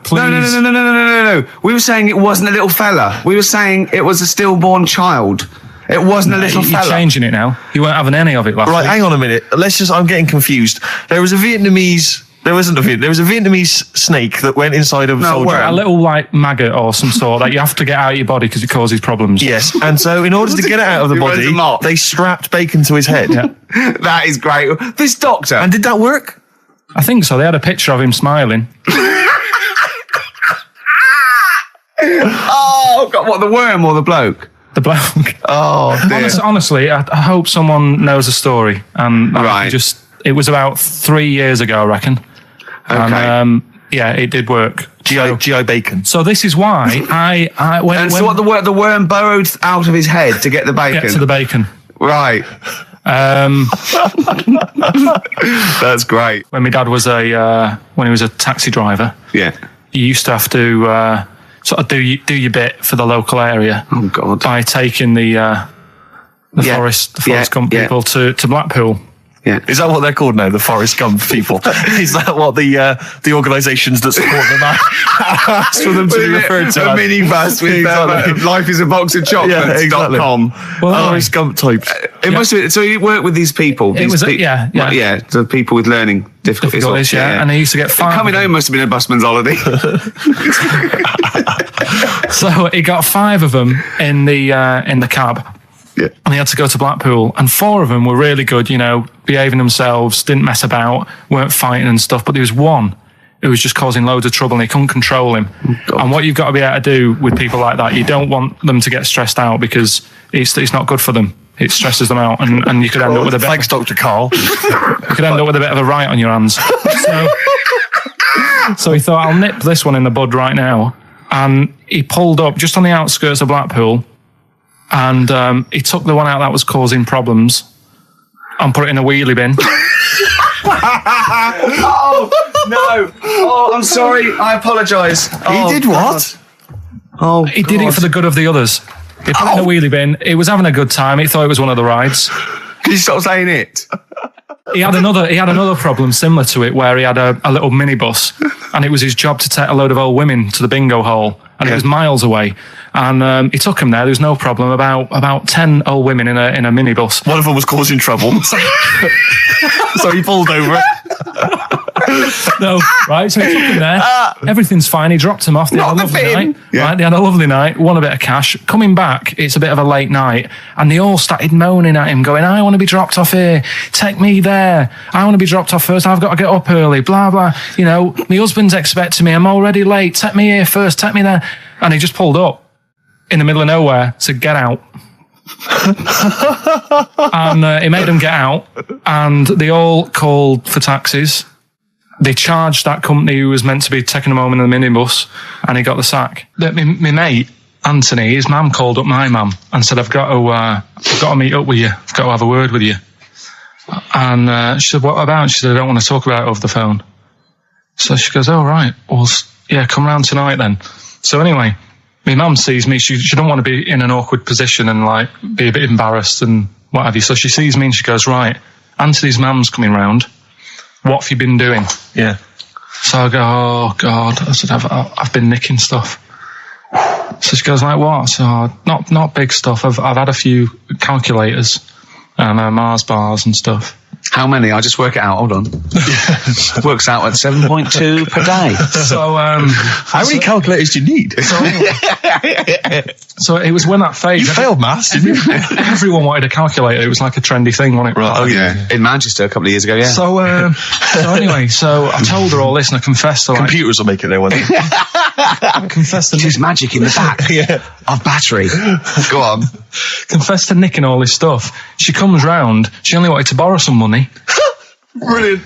We were saying it wasn't a little fella. We were saying it was a stillborn child. It wasn't a little You're fella. changing it now. You weren't having any of it last Right, week. hang on a minute. I'm getting confused. There was a Vietnamese snake that went inside of a soldier. A little like maggot or some sort that you have to get out of your body because it causes problems. Yes, and so in order to get it out of the He runs body, amok. they strapped bacon to his head. Yeah. That is great. This doctor. And did that work? I think so. They had a picture of him smiling. Oh, God, what, the worm or the bloke? The bloke. Oh, dear. Honestly, I hope someone knows the story. Right. It was about 3 years ago, I reckon. Okay. And, yeah, it did work. GI bacon. So this is why I when And so what, the worm burrowed out of his head to get the bacon? get to the bacon. Right. That's great. When my dad was when he was a taxi driver, Yeah. you used to have to sort of do your bit for the local area. Oh, God. By taking the Forest Gump people to Blackpool. Yeah. Is that what they're called now? The Forrest Gump people? Is that what the organisations that support them ask for them to be referred to? A minibus with life is a box of chocolates. exactly. .com. Forrest Gump types. It must be. So you work with these people. It was yeah. So people with learning difficulties. And they used to get five. Coming home must have been a busman's holiday. So he got 5 of them in the cab. Yeah. And he had to go to Blackpool, and 4 of them were really good, behaving themselves, didn't mess about, weren't fighting and stuff. But there was one who was just causing loads of trouble, and he couldn't control him. And what you've got to be able to do with people like that, you don't want them to get stressed out because it's not good for them. It stresses them out, and you could end up with a bit. Thanks, Dr. Carl. You could end up with a bit of a riot on your hands. So he thought, I'll nip this one in the bud right now. And he pulled up just on the outskirts of Blackpool, and he took the one out that was causing problems and put it in a wheelie bin. Oh, no. Oh, I'm sorry. I apologise. He did what? Oh, He did it for the good of the others. He put it in a wheelie bin. He was having a good time. He thought it was one of the rides. Can you stop saying it? He had another problem similar to it, where he had a little minibus, and it was his job to take a load of old women to the bingo hall, and it was miles away. And he took him there. There was no problem. About 10 old women in a minibus. One of them was causing trouble. So he pulled over it. No, right? So he took him there. Everything's fine. He dropped him off. They had a lovely night. Yeah. Right? They had a lovely night. Won a bit of cash. Coming back, it's a bit of a late night, and they all started moaning at him, going, "I want to be dropped off here. Take me there. I want to be dropped off first. I've got to get up early. Blah blah. My husband's expecting me. I'm already late. Take me here first. Take me there." And he just pulled up in the middle of nowhere, said, "Get out." And he made them get out, and they all called for taxis. They charged that company who was meant to be taking him home in the minibus, and he got the sack. My mate, Anthony, his mum called up my mum and said, I've got to meet up with you. I've got to have a word with you. And she said, what about? She said, I don't want to talk about it over the phone. So she goes, oh, right. Well, yeah, come round tonight then. So anyway, my mum sees me. She don't want to be in an awkward position and like be a bit embarrassed and what have you. So she sees me and she goes, right, Anthony's mum's coming round. What have you been doing? Yeah. So I go, oh God. I said, I've been nicking stuff. So she goes, like what? So not big stuff. I've had a few calculators and Mars bars and stuff. How many? I'll just work it out. Hold on. Works out at 7.2 per day. So how many calculators do you need? So it was when that phase. You failed maths, didn't you? Everyone wanted a calculator. It was like a trendy thing, wasn't it? Right. Oh yeah. In Manchester a couple of years ago. Yeah. So anyway, so I told her all this and I confessed to Computers will make it there one day. confessed to There's magic in the back of battery. Go on. confessed to nicking all this stuff. She comes round. She only wanted to borrow some money. Brilliant.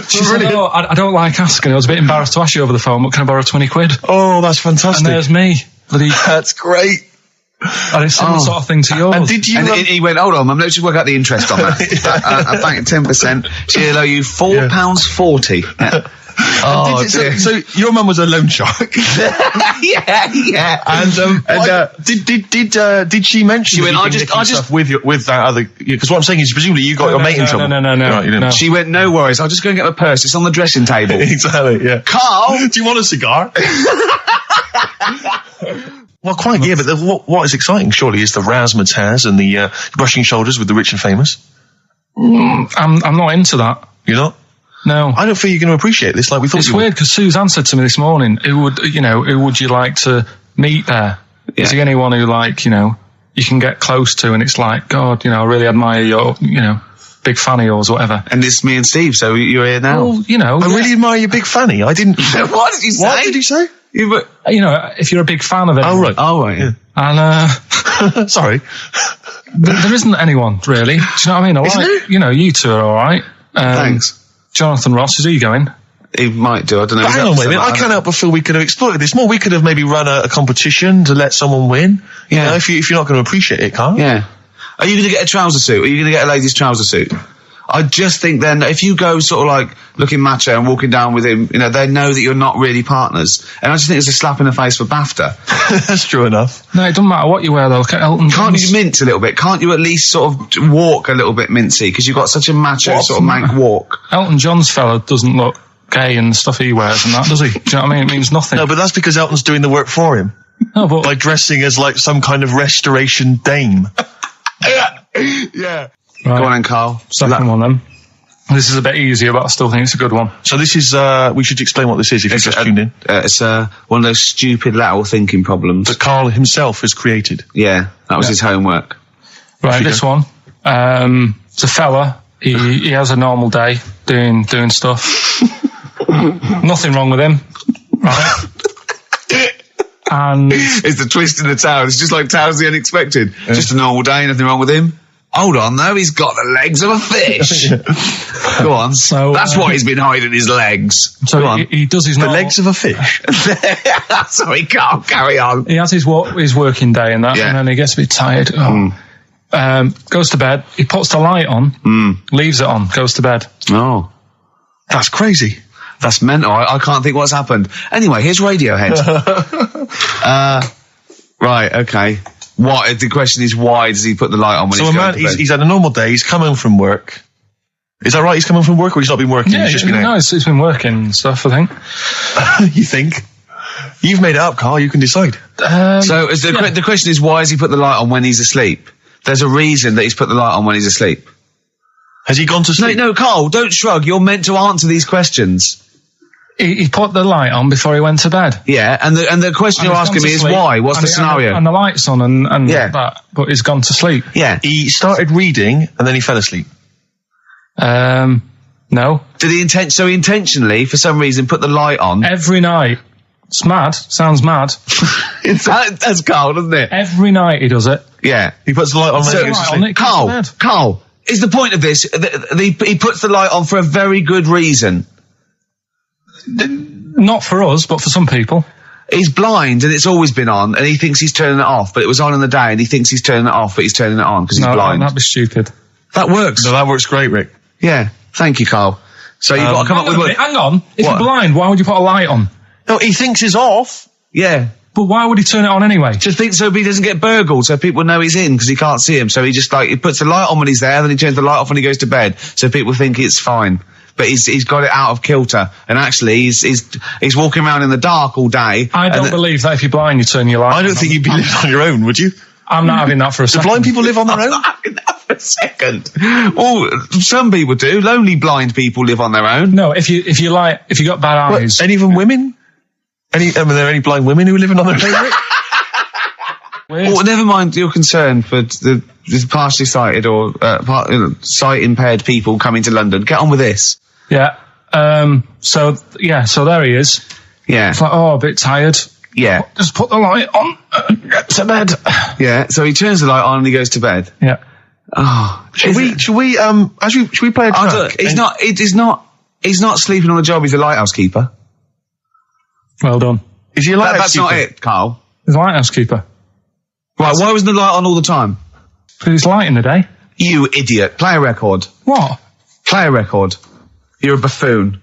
She said, "Oh, I don't like asking. I was a bit embarrassed to ask you over the phone, but can I borrow 20 quid?" Oh, that's fantastic. And there's me. That's great. And it's similar sort of thing to yours. And did you? And he went, hold on, Mum, let's just work out the interest on that. I bank 10%. She'll owe you £4.40. Yeah. Oh, dear. So your mum was a loan shark. yeah. And did she mention? She went, I just with that other, because what I'm saying is presumably you got your mate in trouble. No. Right, you didn't. No. She went, no worries, I'll just go and get my purse. It's on the dressing table. Exactly. Yeah. Carl, Do you want a cigar? Well, quite, yeah, but what is exciting, surely, is the razzmatazz and the brushing shoulders with the rich and famous. I'm not into that. You're not? No. I don't feel you're going to appreciate this like we thought It's you would. weird because Suzanne said to me this morning, who would you like to meet there? Yeah. Is there anyone who, like, you can get close to and it's like, God, I really admire your, big fan of yours or whatever. and it's me and Steve, so you're here now. Well, I really admire your big fanny. I didn't. What did you say? What did he say? if you're a big fan of it. Oh, right. Oh, right, yeah. And, Sorry. there isn't anyone, really. Do you know what I mean? I Isn't like, you two are alright. Thanks. Jonathan Ross, is he going? He might do, I don't know. But hang on, wait a minute. I can't help but feel we could have exploited this more. We could have maybe run a competition to let someone win. Yeah. If you're not going to appreciate it, Carl. Yeah. Are you going to get a trouser suit? Are you going to get a ladies' trouser suit? I just think then, if you go sort of like looking macho and walking down with him, they know that you're not really partners. And I just think it's a slap in the face for BAFTA. That's true enough. No, it doesn't matter what you wear though. Look at Elton Can't John's. you mince a little bit? Can't you at least sort of walk a little bit mincy? Because you've got such a macho What's sort of the mank matter? walk. Elton John's fella doesn't look gay and the stuff he wears and that, does he? Do you know what I mean? It means nothing. No, but that's because Elton's doing the work for him. No, but By dressing as like some kind of restoration dame. Yeah. right, Go on then, Carl. second one then. This is a bit easier, but I still think it's a good one. So this is, we should explain what this is if you just tuned in. It's one of those stupid lateral thinking problems. That Carl himself has created. Yeah, that was his homework. Right, you this one. It's a fella. He has a normal day doing stuff. Nothing wrong with him. Right. And It's the twist in the tale. It's just like Tales of the Unexpected. Just a normal day, nothing wrong with him. Hold on, though, he's got the legs of a fish. Go on. So, that's why he's been hiding his legs. so Go on. he does his The normal, legs of a fish. Sorry, Carl, carry on. He has his working day and that, Yeah. and then he gets a bit tired. Goes to bed. He puts the light on, leaves it on, goes to bed. Oh, That's crazy. that's mental. I can't think what's happened. Anyway, here's Radiohead. Right, okay. What? The question is, why does he put the light on when So he's a going man, to bed? he's had a normal day, he's come home from work. Is that right? He's come home from work or he's not been working? Yeah, he's just been no, out? it's been working and stuff, I think. You think? You've made it up, Carl. You can decide. So is the question is, why has he put the light on when he's asleep? There's a reason that he's put the light on when he's asleep. Has he gone to sleep? No, Carl, don't shrug. You're meant to answer these questions. He put the light on before he went to bed. Yeah, and the question you're And he's asking gone me to is sleep, why? What's and the scenario? And the light's on and Yeah. that, but he's gone to sleep. Yeah. He started reading and then he fell asleep. No. Did he intentionally, for some reason, put the light on? Every night. It's mad. Sounds mad. That's Carl, doesn't it? Every night he does it. Yeah. He puts the light on So- when he goes to Light on sleep. it, goes to bed. Carl, is the point of this, he puts the light on for a very good reason. Not for us, but for some people. He's blind and it's always been on, and he thinks he's turning it off, but it was on in the day, and he thinks he's turning it off, but he's turning it on because he's No, blind. that'd be stupid. That works. No, that works great, Rick. Yeah. Thank you, Carl. So you've got to come up with one. Hang on. If What? you're blind, why would you put a light on? No, he thinks it's off. Yeah. But why would he turn it on anyway? Just think so he doesn't get burgled, so people know he's in because he can't see him. So he just he puts the light on when he's there, then he turns the light off when he goes to bed, so people think it's fine. But he's got it out of kilter, and actually he's walking around in the dark all day. I don't believe that if you're blind, you turn your light on. I don't think you'd be living on your own, would you? I'm not having that for a Do second. blind people live on their own? For a second. Well, some people do. Lonely blind people live on their own. No, if you got bad eyes. Any of them women? Are there any blind women who are living on their own, Rick? Well, never mind your concern for the partially sighted or sight impaired people coming to London. Get on with this. Yeah. So there he is. Yeah. It's like, a bit tired. Yeah. Just put the light on. Get to bed. Yeah. So he turns the light on and he goes to bed. Yeah. Oh. Should we play a track? It is not He's not sleeping on the job. He's a lighthouse keeper. Well done. Is he a lighthouse That's not keeper? it, Carl. He's a lighthouse keeper. Right, why wasn't the light on all the time? Because it's light in the day. You idiot. Play a record. What? Play a record. You're a buffoon.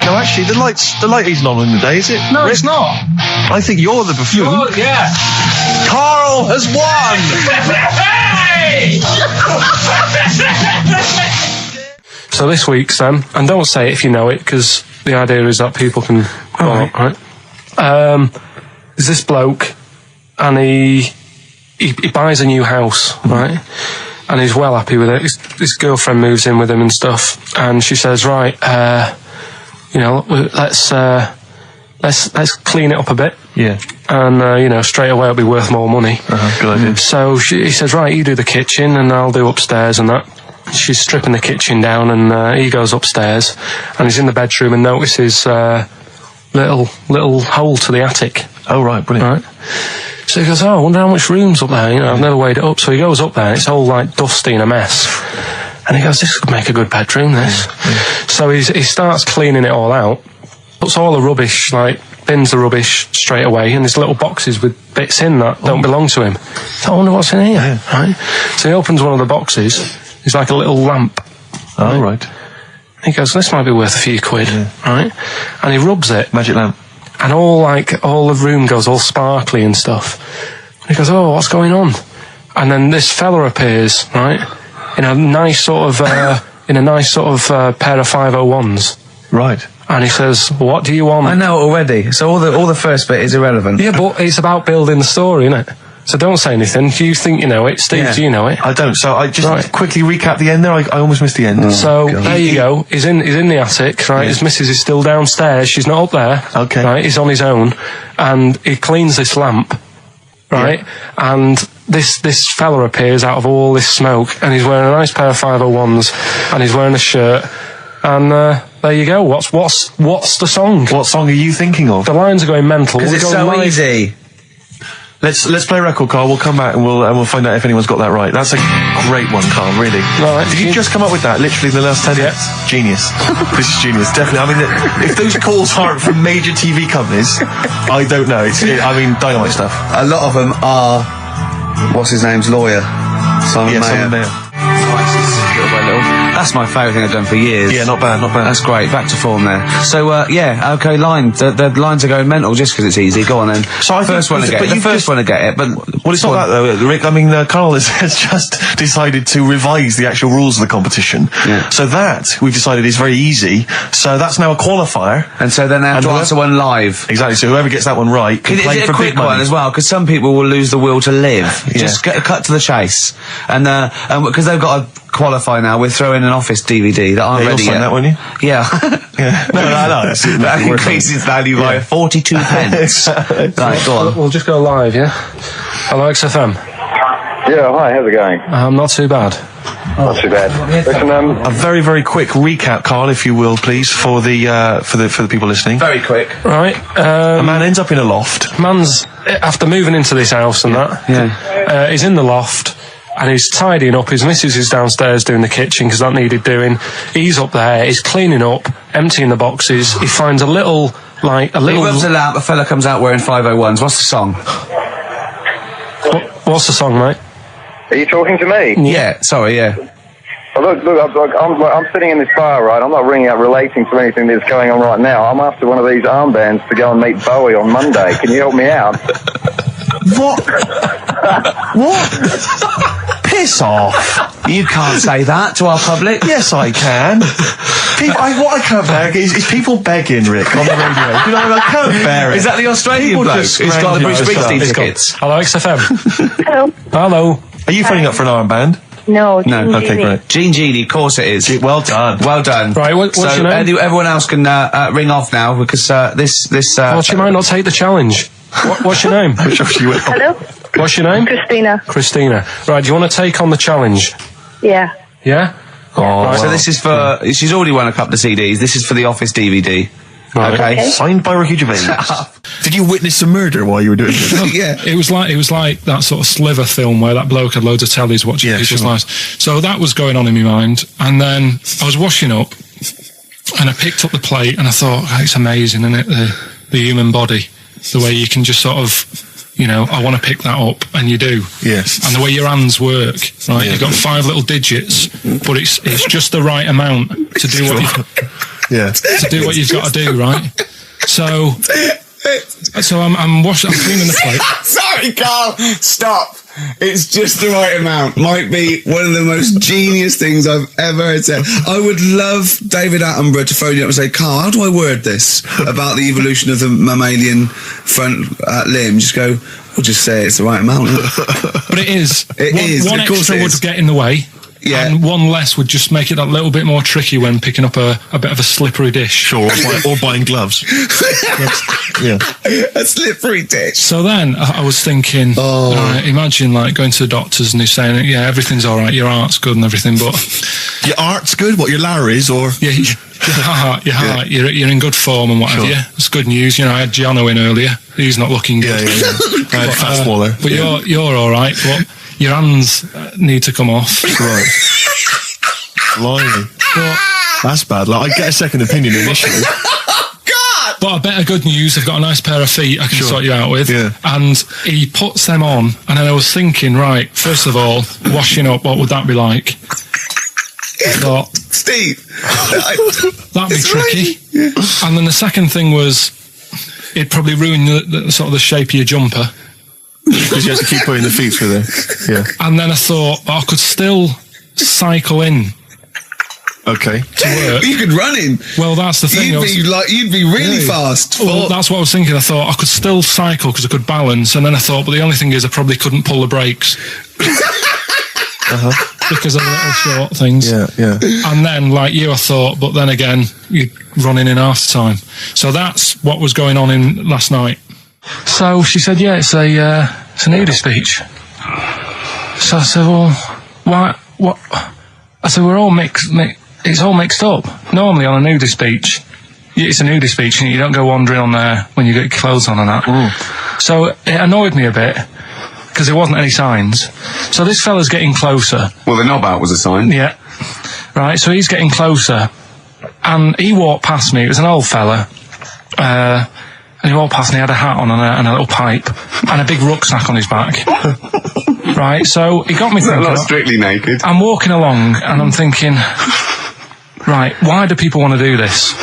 No, actually, the light isn't on in the day, is it? No, it's not. I think you're the buffoon. Yeah. Carl has won! So this week's then, and don't say it if you know it, because the idea is that people can follow up, right? There's this bloke, and he buys a new house, right? And he's well happy with it. His girlfriend moves in with him and stuff, and she says, right, let's clean it up a bit. Yeah. And, straight away it'll be worth more money. Good idea. So he says, right, you do the kitchen and I'll do upstairs and that. She's stripping the kitchen down and he goes upstairs and he's in the bedroom and notices little hole to the attic. Oh, right, brilliant. Right. So he goes, I wonder how much room's up there. I've never weighed it up. So he goes up there and it's all like dusty and a mess. And he goes, this could make a good bedroom, this. Yeah. So he starts cleaning it all out, puts all the rubbish, bins the rubbish straight away, and there's little boxes with bits in that don't belong to him. So I wonder what's in here, right? So he opens one of the boxes, it's like a little lamp. Oh, right. He goes, this might be worth a few quid, right? And he rubs it. Magic lamp. And all the room goes all sparkly and stuff. And he goes, oh, what's going on? And then this fella appears, right? In a nice sort of pair of 501s. Right. And he says, what do you want? I know already. So all the first bit is irrelevant. Yeah, but it's about building the story, isn't it? So don't say anything. Do you think you know it? Steve, do you know it? I don't. So I just quickly recap the end there. I almost missed the end. So there you go. He's in the attic, right? His missus is still downstairs. She's not up there. Okay. Right? He's on his own. And he cleans this lamp, right? Yeah. And this fella appears out of all this smoke and he's wearing a nice pair of 501s and he's wearing a shirt. And there you go. What's the song? What song are you thinking of? The lines are going mental. Because it's so easy. Let's play a record, Carl. We'll come back and we'll find out if anyone's got that right. That's a great one, Carl. Really. Right. Did you just come up with that? Literally in the last 10 minutes. Genius. This is genius. Definitely. I mean, if those calls aren't from major TV companies, I don't know. Dynamite stuff. A lot of them are. What's his name's lawyer? Simon Mayer. Simon Mayer. That's my favourite thing I've done for years. Yeah, not bad. That's great. Back to form there. So, okay, line. The lines are going mental just because it's easy. Go on then. So I first one to get it. The first one to get it, but... Well, it's not that though, Rick. I mean, Carl has just decided to revise the actual rules of the competition. Yeah. So that, we've decided, is very easy. So that's now a qualifier. And so then they have to answer one live. Exactly. So whoever gets that one right can play it for a quick big money. one as well? Because some people will lose the will to live. Yeah. Just cut to the chase. And because they've got to qualify now, we're throwing an Office DVD that aren't ready you'll sign yet. that, won't you? Yeah. Yeah. No. That increases value by 42 pence. Right, go on. We'll just go live, yeah? Hello, XFM. Yeah, hi, how's it going? Not too bad. Not too bad. Listen, A very, very quick recap, Carl, if you will, please, for the people listening. Very quick. Right. A man ends up in a loft. Man's, after moving into this house and he's in the loft. And he's tidying up. His missus is downstairs doing the kitchen because that needed doing. He's up there. He's cleaning up, emptying the boxes. He finds a little. He rubs a lamp. A fella comes out wearing 501s. What's the song? What's the song, mate? are you talking to me? Yeah. Sorry. Yeah. Well, look, I'm sitting in this bar, right? I'm not ringing up relating to anything that's going on right now. I'm after one of these armbands to go and meet Bowie on Monday. Can you help me out? What? What? Piss off. You can't say that to our public. Yes, I can. What I can't bear is people begging, Rick, on the radio. You know, I can't bear it. Is that the Australian People bloke just who's got the Bruce scrounging Springsteen for tickets? Hello, XFM. Hello. Hello. Are you phoning up for an armband? No. Okay, great. Gene Genie, of course it is. Well done. Well done. Right, what's so your name? Everyone else can ring off now because this. Well, she might not take the challenge. What's your name? Hello. What's your name? Christina. Right, do you want to take on the challenge? Yeah. Yeah? Right, so this is for... She's already won a couple of CDs. This is for the Office DVD. Right. Okay. Signed by Ricky Gervais. Did you witness a murder while you were doing this? Yeah. It was like that sort of Sliver film where that bloke had loads of tellies watching people's lives. So that was going on in my mind. And then I was washing up And I picked up the plate and I thought, it's amazing, isn't it? The human body, the way you can just sort of, I want to pick that up, and you do. Yes. And the way your hands work, right? You've got 5 little digits, but it's just the right amount to do what you've got to do, right? So I'm cleaning the plate. Sorry, Carl. Stop. It's just the right amount. Might be one of the most genius things I've ever heard said. I would love David Attenborough to phone you up and say, Carl, how do I word this about the evolution of the mammalian front limb? Just go, we'll just say it's the right amount. But it is. One Of course extra it would is. get in the way. Yeah. And one less would just make it that little bit more tricky when picking up a bit of a slippery dish. Sure, or buying gloves. Yeah. A slippery dish. So then I was thinking, imagine like going to the doctors and they're saying, yeah, everything's all right, your heart's good and everything, but Your art's good? What, your Larry's, or...? yeah, your heart, you're in good form and what have Sure. you. It's good news. I had Giano in earlier. He's not looking good. Yeah. I had Fat Smaller. But you're all right. But your hands need to come off. Right. Blimey. That's bad. Like, I'd get a second opinion initially. But a better good news, I've got a nice pair of feet I can sort you out with. Yeah. And he puts them on, and then I was thinking, right, first of all, washing up, what would that be like? I thought, Steve. that'd be tricky. And then the second thing was, it'd probably ruin the sort of the shape of your jumper. Because you have to keep putting the feet through there. Yeah. And then I thought, I could still cycle in Okay. to work. You could run in. Well, that's the thing. You'd be really fast. Well, that's what I was thinking. I thought I could still cycle because I could balance, and then I thought, but the only thing is I probably couldn't pull the brakes. Because of the little short things. Yeah. And then, like you, I thought, but then again, you're running in half the time. So that's what was going on in last night. So she said, yeah, it's a nudist speech. So I said, well, why, what? I said, we're all it's all mixed up. Normally on a nudist speech, it's a nudist speech and you don't go wandering on there when you get your clothes on and that. So it annoyed me a bit, because there wasn't any signs. So this fella's getting closer. Well, the knob out was a sign. Yeah. Right, so he's getting closer. And he walked past me. It was an old fella. And he walked past and he had a hat on and a little pipe and a big rucksack on his back. Right, so he got me thinking. Not strictly naked. I'm walking along and I'm thinking, right, why do people want to do this?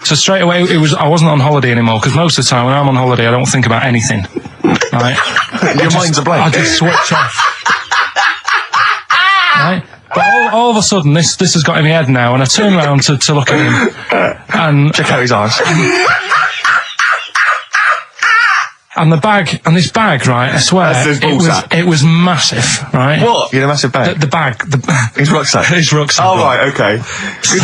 So straight away, I wasn't on holiday anymore, because most of the time when I'm on holiday, I don't think about anything. Right? Your mind's a blank. I just switch off. Right? But all of a sudden, this has got in my head now, and I turn around to look at him, and Check out his eyes. and this bag, right? I swear, it was massive, right? What? You had a massive bag? The bag. His rucksack? His rucksack. Oh, right, okay.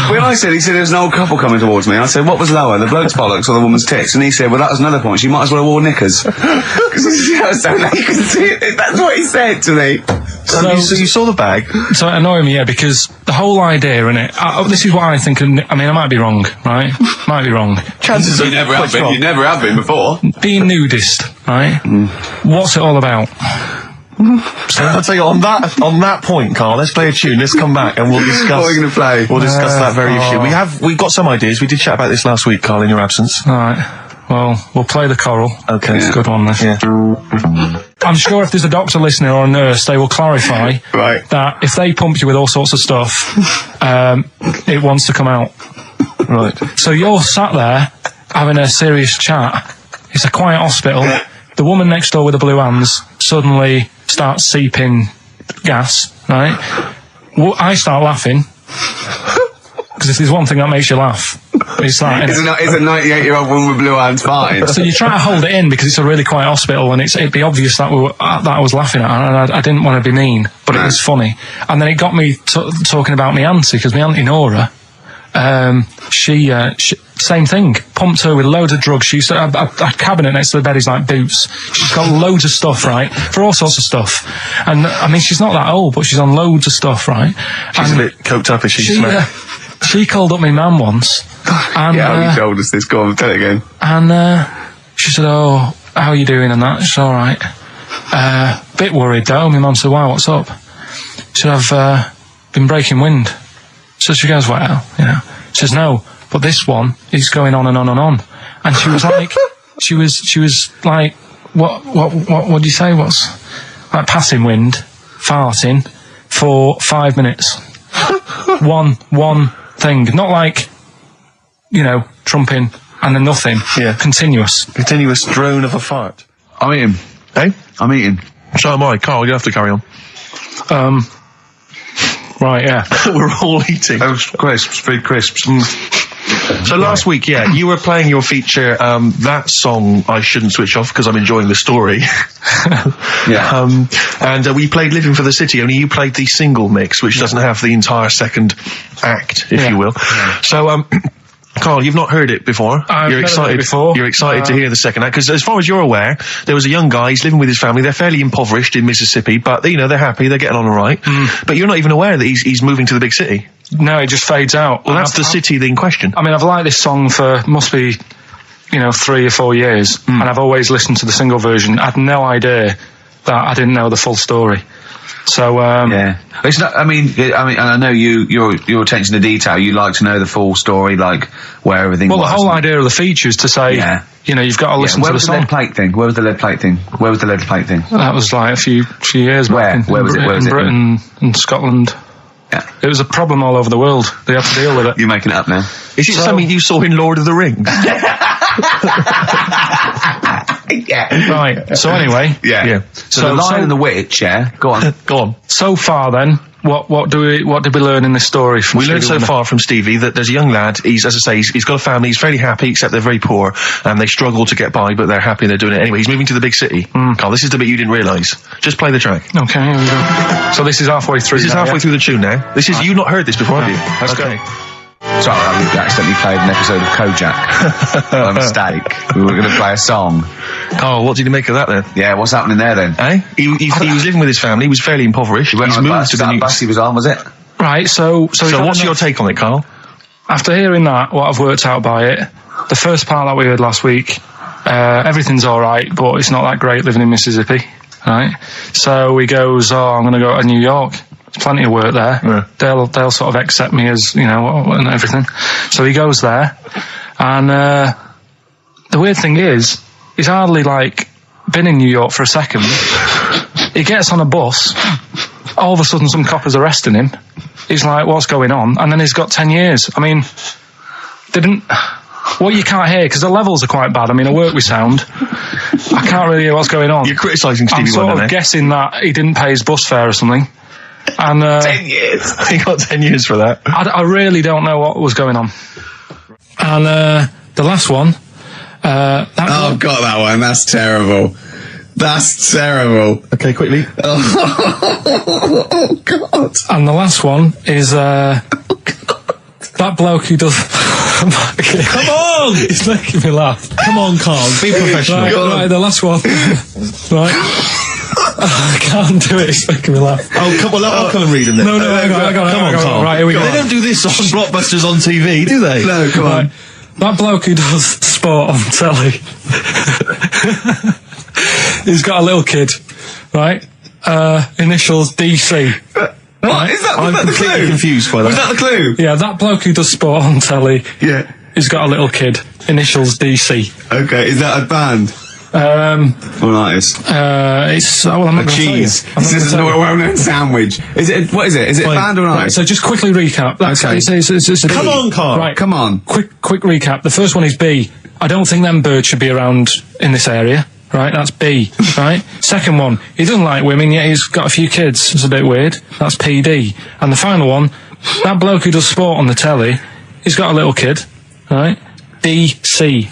When he said there was an old couple coming towards me, I said, what was lower, the bloke's bollocks or the woman's tits? And he said, well, that was another point. She might as well have worn knickers. Because so you can see it. That's what he said to me. So you saw the bag? So it annoyed me, yeah, because the whole idea in it, this is what I think, I mean, I might be wrong, right? Might be wrong. Chances are You never have been before. Being nudist, right? What's it all about? I'll tell you, on that point, Carl, let's play a tune, let's come back and we'll discuss... What are we going to play? We'll discuss that very issue. We've got some ideas. We did chat about this last week, Carl, in your absence. Alright, well, we'll play the choral. Okay. It's a good one, this. Yeah. I'm sure if there's a doctor listening or a nurse, they will clarify Right. that if they pump you with all sorts of stuff, it wants to come out. Right. So you're sat there having a serious chat. It's a quiet hospital. The woman next door with the blue hands suddenly starts seeping gas, right? Well, I start laughing. Because if there's one thing that makes you laugh, it's that. Is a 98-year-old woman with blue hands fine? So you try to hold it in because it's a really quiet hospital, and it'd be obvious that that I was laughing at, and I didn't want to be mean, but it was funny. And then it got me talking about my auntie, because my auntie Nora, she same thing, pumped her with loads of drugs. She used to have a cabinet next to the bed is like boots. She's got loads of stuff, right, for all sorts of stuff. And I mean, she's not that old, but she's on loads of stuff, right? She's a bit coked up, is she? She called up my mum once. And, yeah, you told us this. Go on, tell it again. And she said, oh, how are you doing and that? She said, all right. Bit worried though. My mum said, why, what's up? She said, I've been breaking wind. So she goes, well, you know. She says, no, but this one is going on and on and on. And she was like, she was like, what do you say? What's like passing wind, farting for 5 minutes. one thing, not like, trumping and then nothing. Yeah. Continuous drone of a fart. I'm eating. Eh? I'm eating. So am I. Carl, you have to carry on. Right, yeah. We're all eating. Crisps, big crisps. So last week, you were playing your feature, that song I shouldn't switch off because I'm enjoying the story. Yeah. And we played Living for the City, only you played the single mix, which doesn't have the entire second act, if you will. Yeah. So, Carl, you've not heard it before. You're excited before. You're excited to hear the second act because, as far as you're aware, there was a young guy. He's living with his family. They're fairly impoverished in Mississippi, but they're happy. They're getting on all right. But you're not even aware that he's moving to the big city. No, it just fades out. Well, that's the city in question. I mean, I've liked this song for must be 3 or 4 years, and I've always listened to the single version. I had no idea that I didn't know the full story. So yeah, it's not. I mean, and I know your attention to detail. You like to know the full story, like where everything. Well, was. the whole idea of the feature is to say, you've got to listen to the song. Where was the lead plate thing? Where was the lead plate thing? That was like a few years back. Where was it? In Britain and Scotland. Yeah. It was a problem all over the world. They had to deal with it. You're making it up now. Is it something you saw in Lord of the Rings? Yeah. Right. So anyway. Yeah. So the Lion and the Witch. Yeah. Go on. Go on. So far, then, what did we learn in this story? We learned so far from Stevie that there's a young lad. He's, as I say, he's got a family. He's fairly happy, except they're very poor and they struggle to get by, but they're happy and they're doing it anyway. He's moving to the big city. Carl, this is the bit you didn't realise. Just play the track. Okay. Here we go. So this is halfway through. This is halfway through the tune now. This is you've not heard this before, have you? Let's go. Sorry, I accidentally played an episode of Kojak. By mistake. We were going to play a song. Carl, what did you make of that then? Yeah, what's happening there then? Eh? He was living with his family. He was fairly impoverished. He's moved to the new bus he was on, was it? Right. So what's your take on it, Carl? After hearing that, what I've worked out by it, the first part that we heard last week, everything's all right, but it's not that great living in Mississippi. Right. So he goes, I'm going to go to New York. There's plenty of work there. Yeah. They'll sort of accept me as, and everything. So he goes there, and the weird thing is, he's hardly been in New York for a second. He gets on a bus. All of a sudden, some cop is arresting him. He's like, "What's going on?" And then he's got 10 years. I mean, what you can't hear because the levels are quite bad. I mean, I work with sound. I can't really hear what's going on. You're criticising Stevie Wonder. I'm sort of guessing that he didn't pay his bus fare or something. And 10 years. He got 10 years for that. I really don't know what was going on. And the last one. God, that one. That's terrible. That's terrible. Okay, quickly. Oh, God. And the last one is that bloke who does. Come on! It's making me laugh. Come on, Carl. Be professional. Right, the last one. Right. I can't do it. It's making me laugh. Oh, come on. I'll come and read them then. No, hang on, come on, Carl. Right, here we go. They don't do this on Blockbusters on TV, do they? No, come on. That bloke who does sport on telly. He's got a little kid, right? Initials DC. What? Is that I'm the completely clue? confused by that. Was that the clue? Yeah, that bloke who does sport on telly. Yeah. He's got a little kid. Initials DC. Okay, is that a band? Or an artist? It's I'm not a cheese. This is a well-known sandwich. Is it? What is it? Is it a band or an Right, artist? so just quickly recap. Okay. It's a Come on, Carl. Right, Come on. Quick recap. The first one is B. I don't think them birds should be around in this area. Right, that's B. Right. Second one, he doesn't like women, yet he's got a few kids. It's a bit weird. That's PD. And the final one, that bloke who does sport on the telly, he's got a little kid. Right. DC.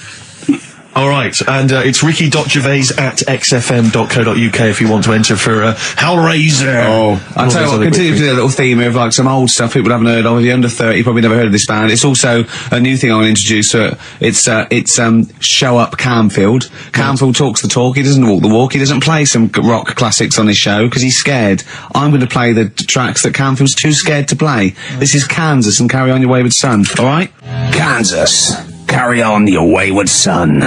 All right, and it's ricky.gervais@xfm.co.uk if you want to enter for Hellraiser. Oh, I'll tell you what, continue with a little theme of some old stuff people haven't heard of. If you're under 30, you probably never heard of this band. It's also a new thing I'm going to introduce. It's Show Up Camfield. Camfield talks the talk, he doesn't walk the walk, he doesn't play some rock classics on his show because he's scared. I'm going to play the tracks that Camfield's too scared to play. This is Kansas and Carry On Your Wayward Son, alright? Kansas. Carry on your wayward son.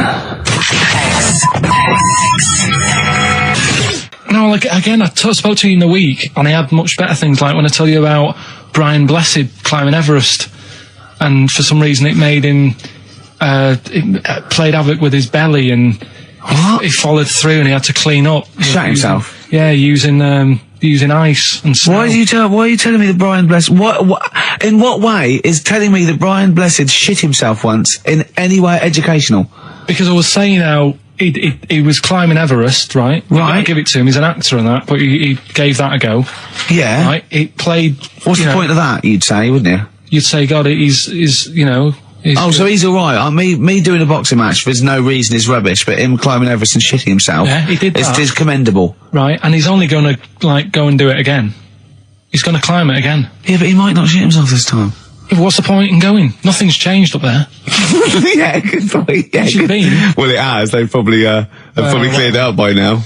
No, again, I spoke to you in the week, and I had much better things, like when I tell you about Brian Blessed climbing Everest. and for some reason it made him, it played havoc with his belly, and he followed through, and he had to clean up. Shut himself? Yeah, using ice and snow. Why are you telling me that Brian Blessed... in what way is telling me that Brian Blessed shit himself once in any way educational? Because I was saying how he was climbing Everest, right? Right. I give it to him, he's an actor and that, but he gave that a go. Yeah. Right? It played... What's the point of that, you'd say, wouldn't you? You'd say, God, he's you know... So he's alright. Me doing a boxing match for no reason is rubbish, but him climbing Everest and shitting himself... Yeah, he did that. Is commendable. Right, and he's only gonna, like, go and do it again. He's gonna climb it again. Yeah, but he might not shit himself this time. Yeah, but what's the point in going? Nothing's changed up there. Yeah, good point. Yeah, You've been. Well, it has. They've probably cleared it up by now.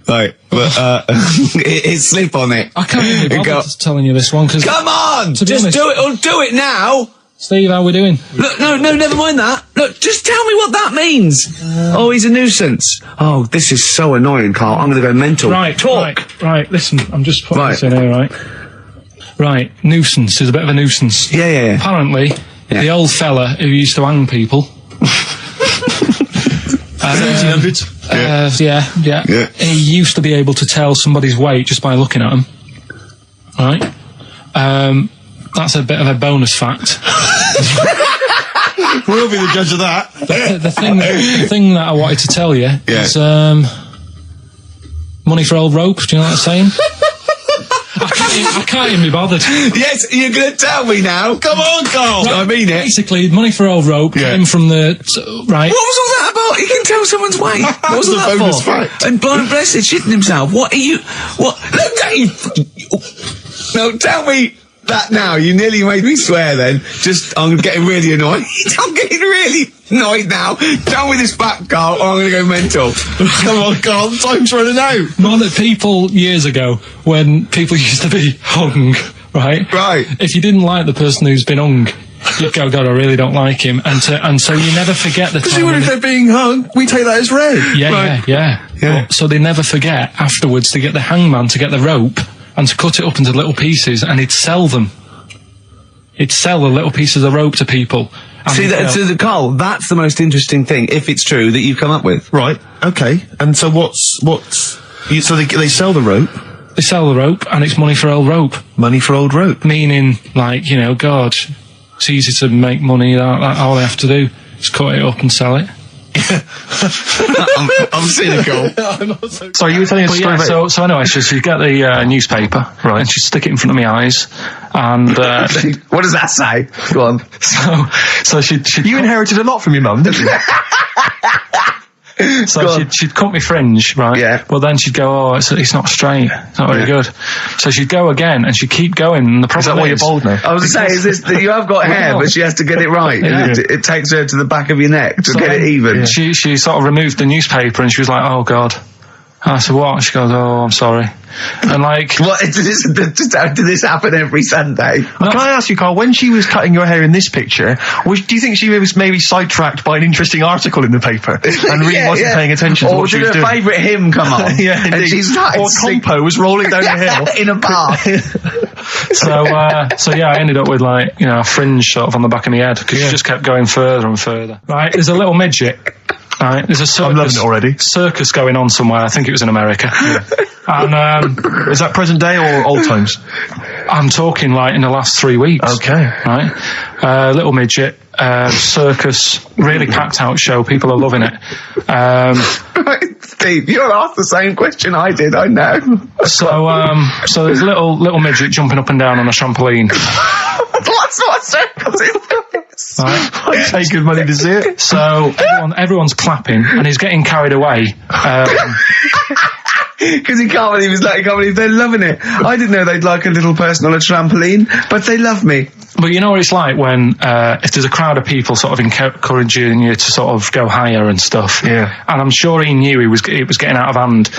Like, but it's slip on it. I can't even bother telling you this one, because... Come on! To be Just honest- do it, or do it now! Steve, how we doing? Look, no, never mind that. Look, just tell me what that means. Oh, he's a nuisance. Oh, this is so annoying, Carl. I'm gonna go mental. Right, Talk! Right, listen, I'm just putting Right. this in here, right? Right, nuisance is a bit of a nuisance. Yeah. Apparently, the old fella who used to hang people... Yeah. He used to be able to tell somebody's weight just by looking at them. Right? That's a bit of a bonus fact. We'll be the judge of that. The thing that I wanted to tell you is money for old rope. Do you know what I'm saying? I can't even be bothered. Yes, you're gonna tell me now. Come on, Carl. Right, I mean it. Basically, money for old rope came from the... right. What was all that about? You can tell someone's weight. What was all that bonus for? fact. And Brian Blessed shitting himself. What are you... What? Look at you... No, tell me that now. You nearly made me swear then. I'm getting really annoyed. I'm getting really annoyed now. Tell me this back, Carl, or I'm gonna go mental. Come on, Carl, time's running out. More that people years ago, when people used to be hung, right? Right. If you didn't like the person who's been hung, you'd go, God, I really don't like him. And so you never forget the time. If they're being hung, we take that as read. Yeah. But, so they never forget afterwards to get the hangman to get the rope and to cut it up into little pieces, and he'd sell them. He'd sell the little pieces of rope to people. See, Carl, that's the most interesting thing, if it's true, that you've come up with. Right, okay. And so so they sell the rope? They sell the rope, and it's money for old rope. Money for old rope. Meaning, like, you know, God, it's easy to make money, that all they have to do is cut it up and sell it. I'm cynical. Sorry, you were telling us a story about... So anyway, she'd get the newspaper, right, and she'd stick it in front of my eyes, and... What does that say? Go on. So she'd You inherited a lot from your mum, didn't you? So she'd cut me fringe, right? Yeah. Well, then she'd go, oh, it's not straight. It's not very good. So she'd go again, and she'd keep going. And the problem Is that why you're bald now? I was saying, is this that you have got hair, but she has to get it right. Yeah. It takes her to the back of your neck to get it even. She sort of removed the newspaper, and she was like, oh, God. And I said, what? She goes, oh, I'm sorry. And like... What, did this happen every Sunday? Can I ask you, Carl, when she was cutting your hair in this picture, do you think she was maybe sidetracked by an interesting article in the paper and really wasn't paying attention to what she was doing? Or did her favourite hymn come on? Yeah, indeed. And she started or Compo was rolling down the hill. in a bar. So yeah, I ended up with, like, you know, a fringe sort of on the back of my head, because she just kept going further and further. Right, there's a little midget. Right, there's a circus. I'm loving it already. Circus going on somewhere. I think it was in America. And is that present day or old times? I'm talking like in the last 3 weeks. Okay. Right, little midget circus, really packed out show. People are loving it. Steve, you're asked the same question I did. I know. So there's a little midget jumping up and down on a trampoline. That's what circus is. Right. I'd pay good money to see it. So everyone's clapping, and he's getting carried away. Because he can't believe they're loving it. I didn't know they'd like a little person on a trampoline, but they love me. But you know what it's like when if there's a crowd of people sort of encouraging you to sort of go higher and stuff. Yeah. And I'm sure he knew it was getting out of hand.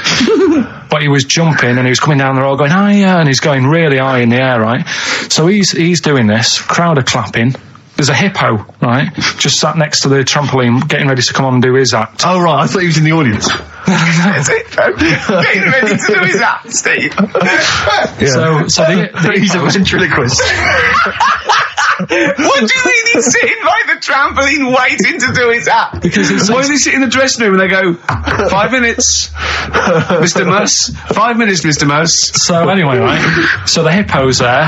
But he was jumping, and he was coming down the road going higher, and he's going really high in the air, right? So he's doing this. Crowd are clapping. There's a hippo, right, just sat next to the trampoline, getting ready to come on and do his act. Oh, right, I thought he was in the audience. That's it, getting ready to do his act, Steve. So he's a ventriloquist. What do you mean he's sitting by the trampoline waiting to do his act? Because he's Why does he sit in the dressing room and they go, 5 minutes, Mr. Muss, 5 minutes, Mr. Muss. So anyway, right? So the hippo's there.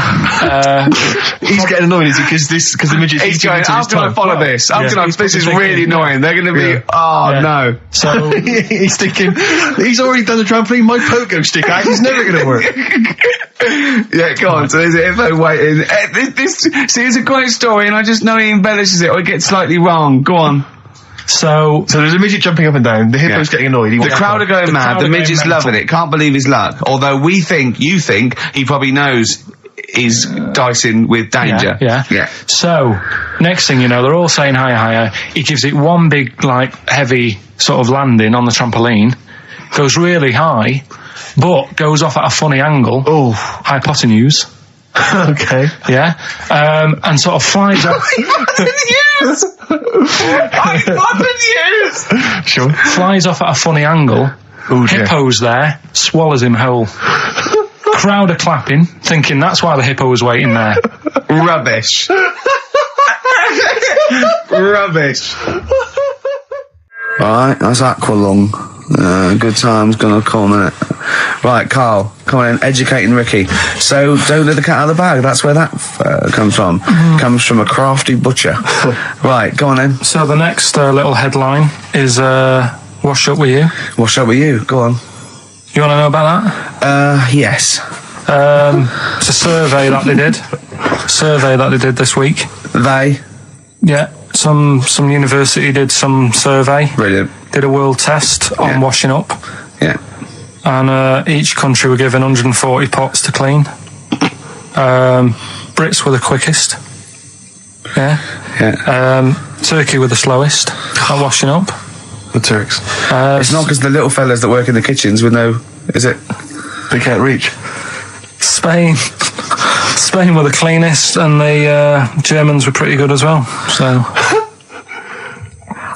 He's getting annoyed, is he? Because the midget. He's going, how can I follow this? This is really annoying. They're going to be, no. So He's thinking, he's already done the trampoline, my pogo stick out, he's never going to work. Yeah, go on. So there's an hippo waiting. See, it's a great story, and I just know he embellishes it or it gets slightly wrong. Go on. So there's a midget jumping up and down, the hippo's getting annoyed. The crowd are going mad, the midget's loving it, can't believe his luck. Although you think he probably knows he's dicing with danger. Yeah. So, next thing you know, they're all saying hi. He gives it one big, heavy sort of landing on the trampoline, goes really high, but goes off at a funny angle. Oh. Hypotenuse. Okay. Yeah. And sort of flies up. Hypotenuse! Sure. Flies off at a funny angle. Oh, dear. Hippo's there, swallows him whole. Crowd are clapping, thinking that's why the hippo was waiting there. Rubbish. Rubbish. Right, that's Aqualung. Good time's gonna come, innit? Right, Carl, come on in, educating Ricky. So, don't let the cat out of the bag, that's where that comes from. Comes from a crafty butcher. Right, go on then. So the next little headline is Wash Up With You. What's up with you? Go on. You want to know about that? Yes. It's a survey that they did this week. They. Yeah, some university did some survey. Brilliant. Did a world test on washing up. Yeah. And each country were given 140 pots to clean. Brits were the quickest. Yeah. Turkey were the slowest at washing up. The Turks. It's not because the little fellas that work in the kitchens with no... Is it? They can't reach. Spain were the cleanest, and the Germans were pretty good as well. So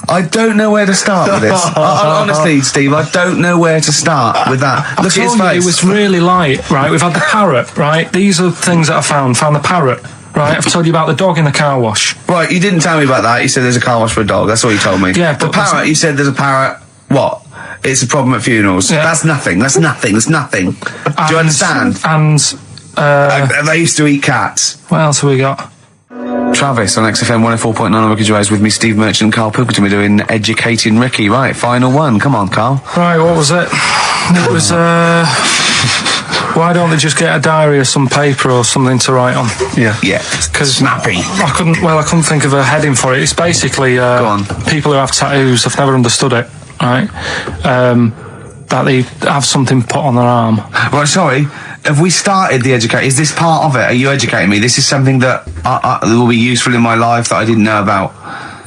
I don't know where to start with this. Honestly, Steve, I don't know where to start with that. Look at his face. It was really light, right? We've had the parrot, right? These are things that I found the parrot, right? I've told you about the dog in the car wash. Right, you didn't tell me about that. You said there's a car wash for a dog. That's all you told me. Yeah, the but parrot, you said there's a parrot. What? It's a problem at funerals. Yeah. That's nothing. Do you understand? And They used to eat cats. what else have we got? Travis on XFM 104.9 on Ricky Gervais with me, Steve Merchant and Karl Pilkington. We're doing Educating Ricky. Right, final one. Come on, Karl. Right, what was it? It was, why don't they just get a diary or some paper or something to write on? Yeah. Because snappy. I couldn't think of a heading for it. It's basically Go on. people who have tattoos. I've never understood it, right? That they have something put on their arm. Right, sorry. Have we started the educate? Is this part of it? Are you educating me? This is something that will be useful in my life that I didn't know about.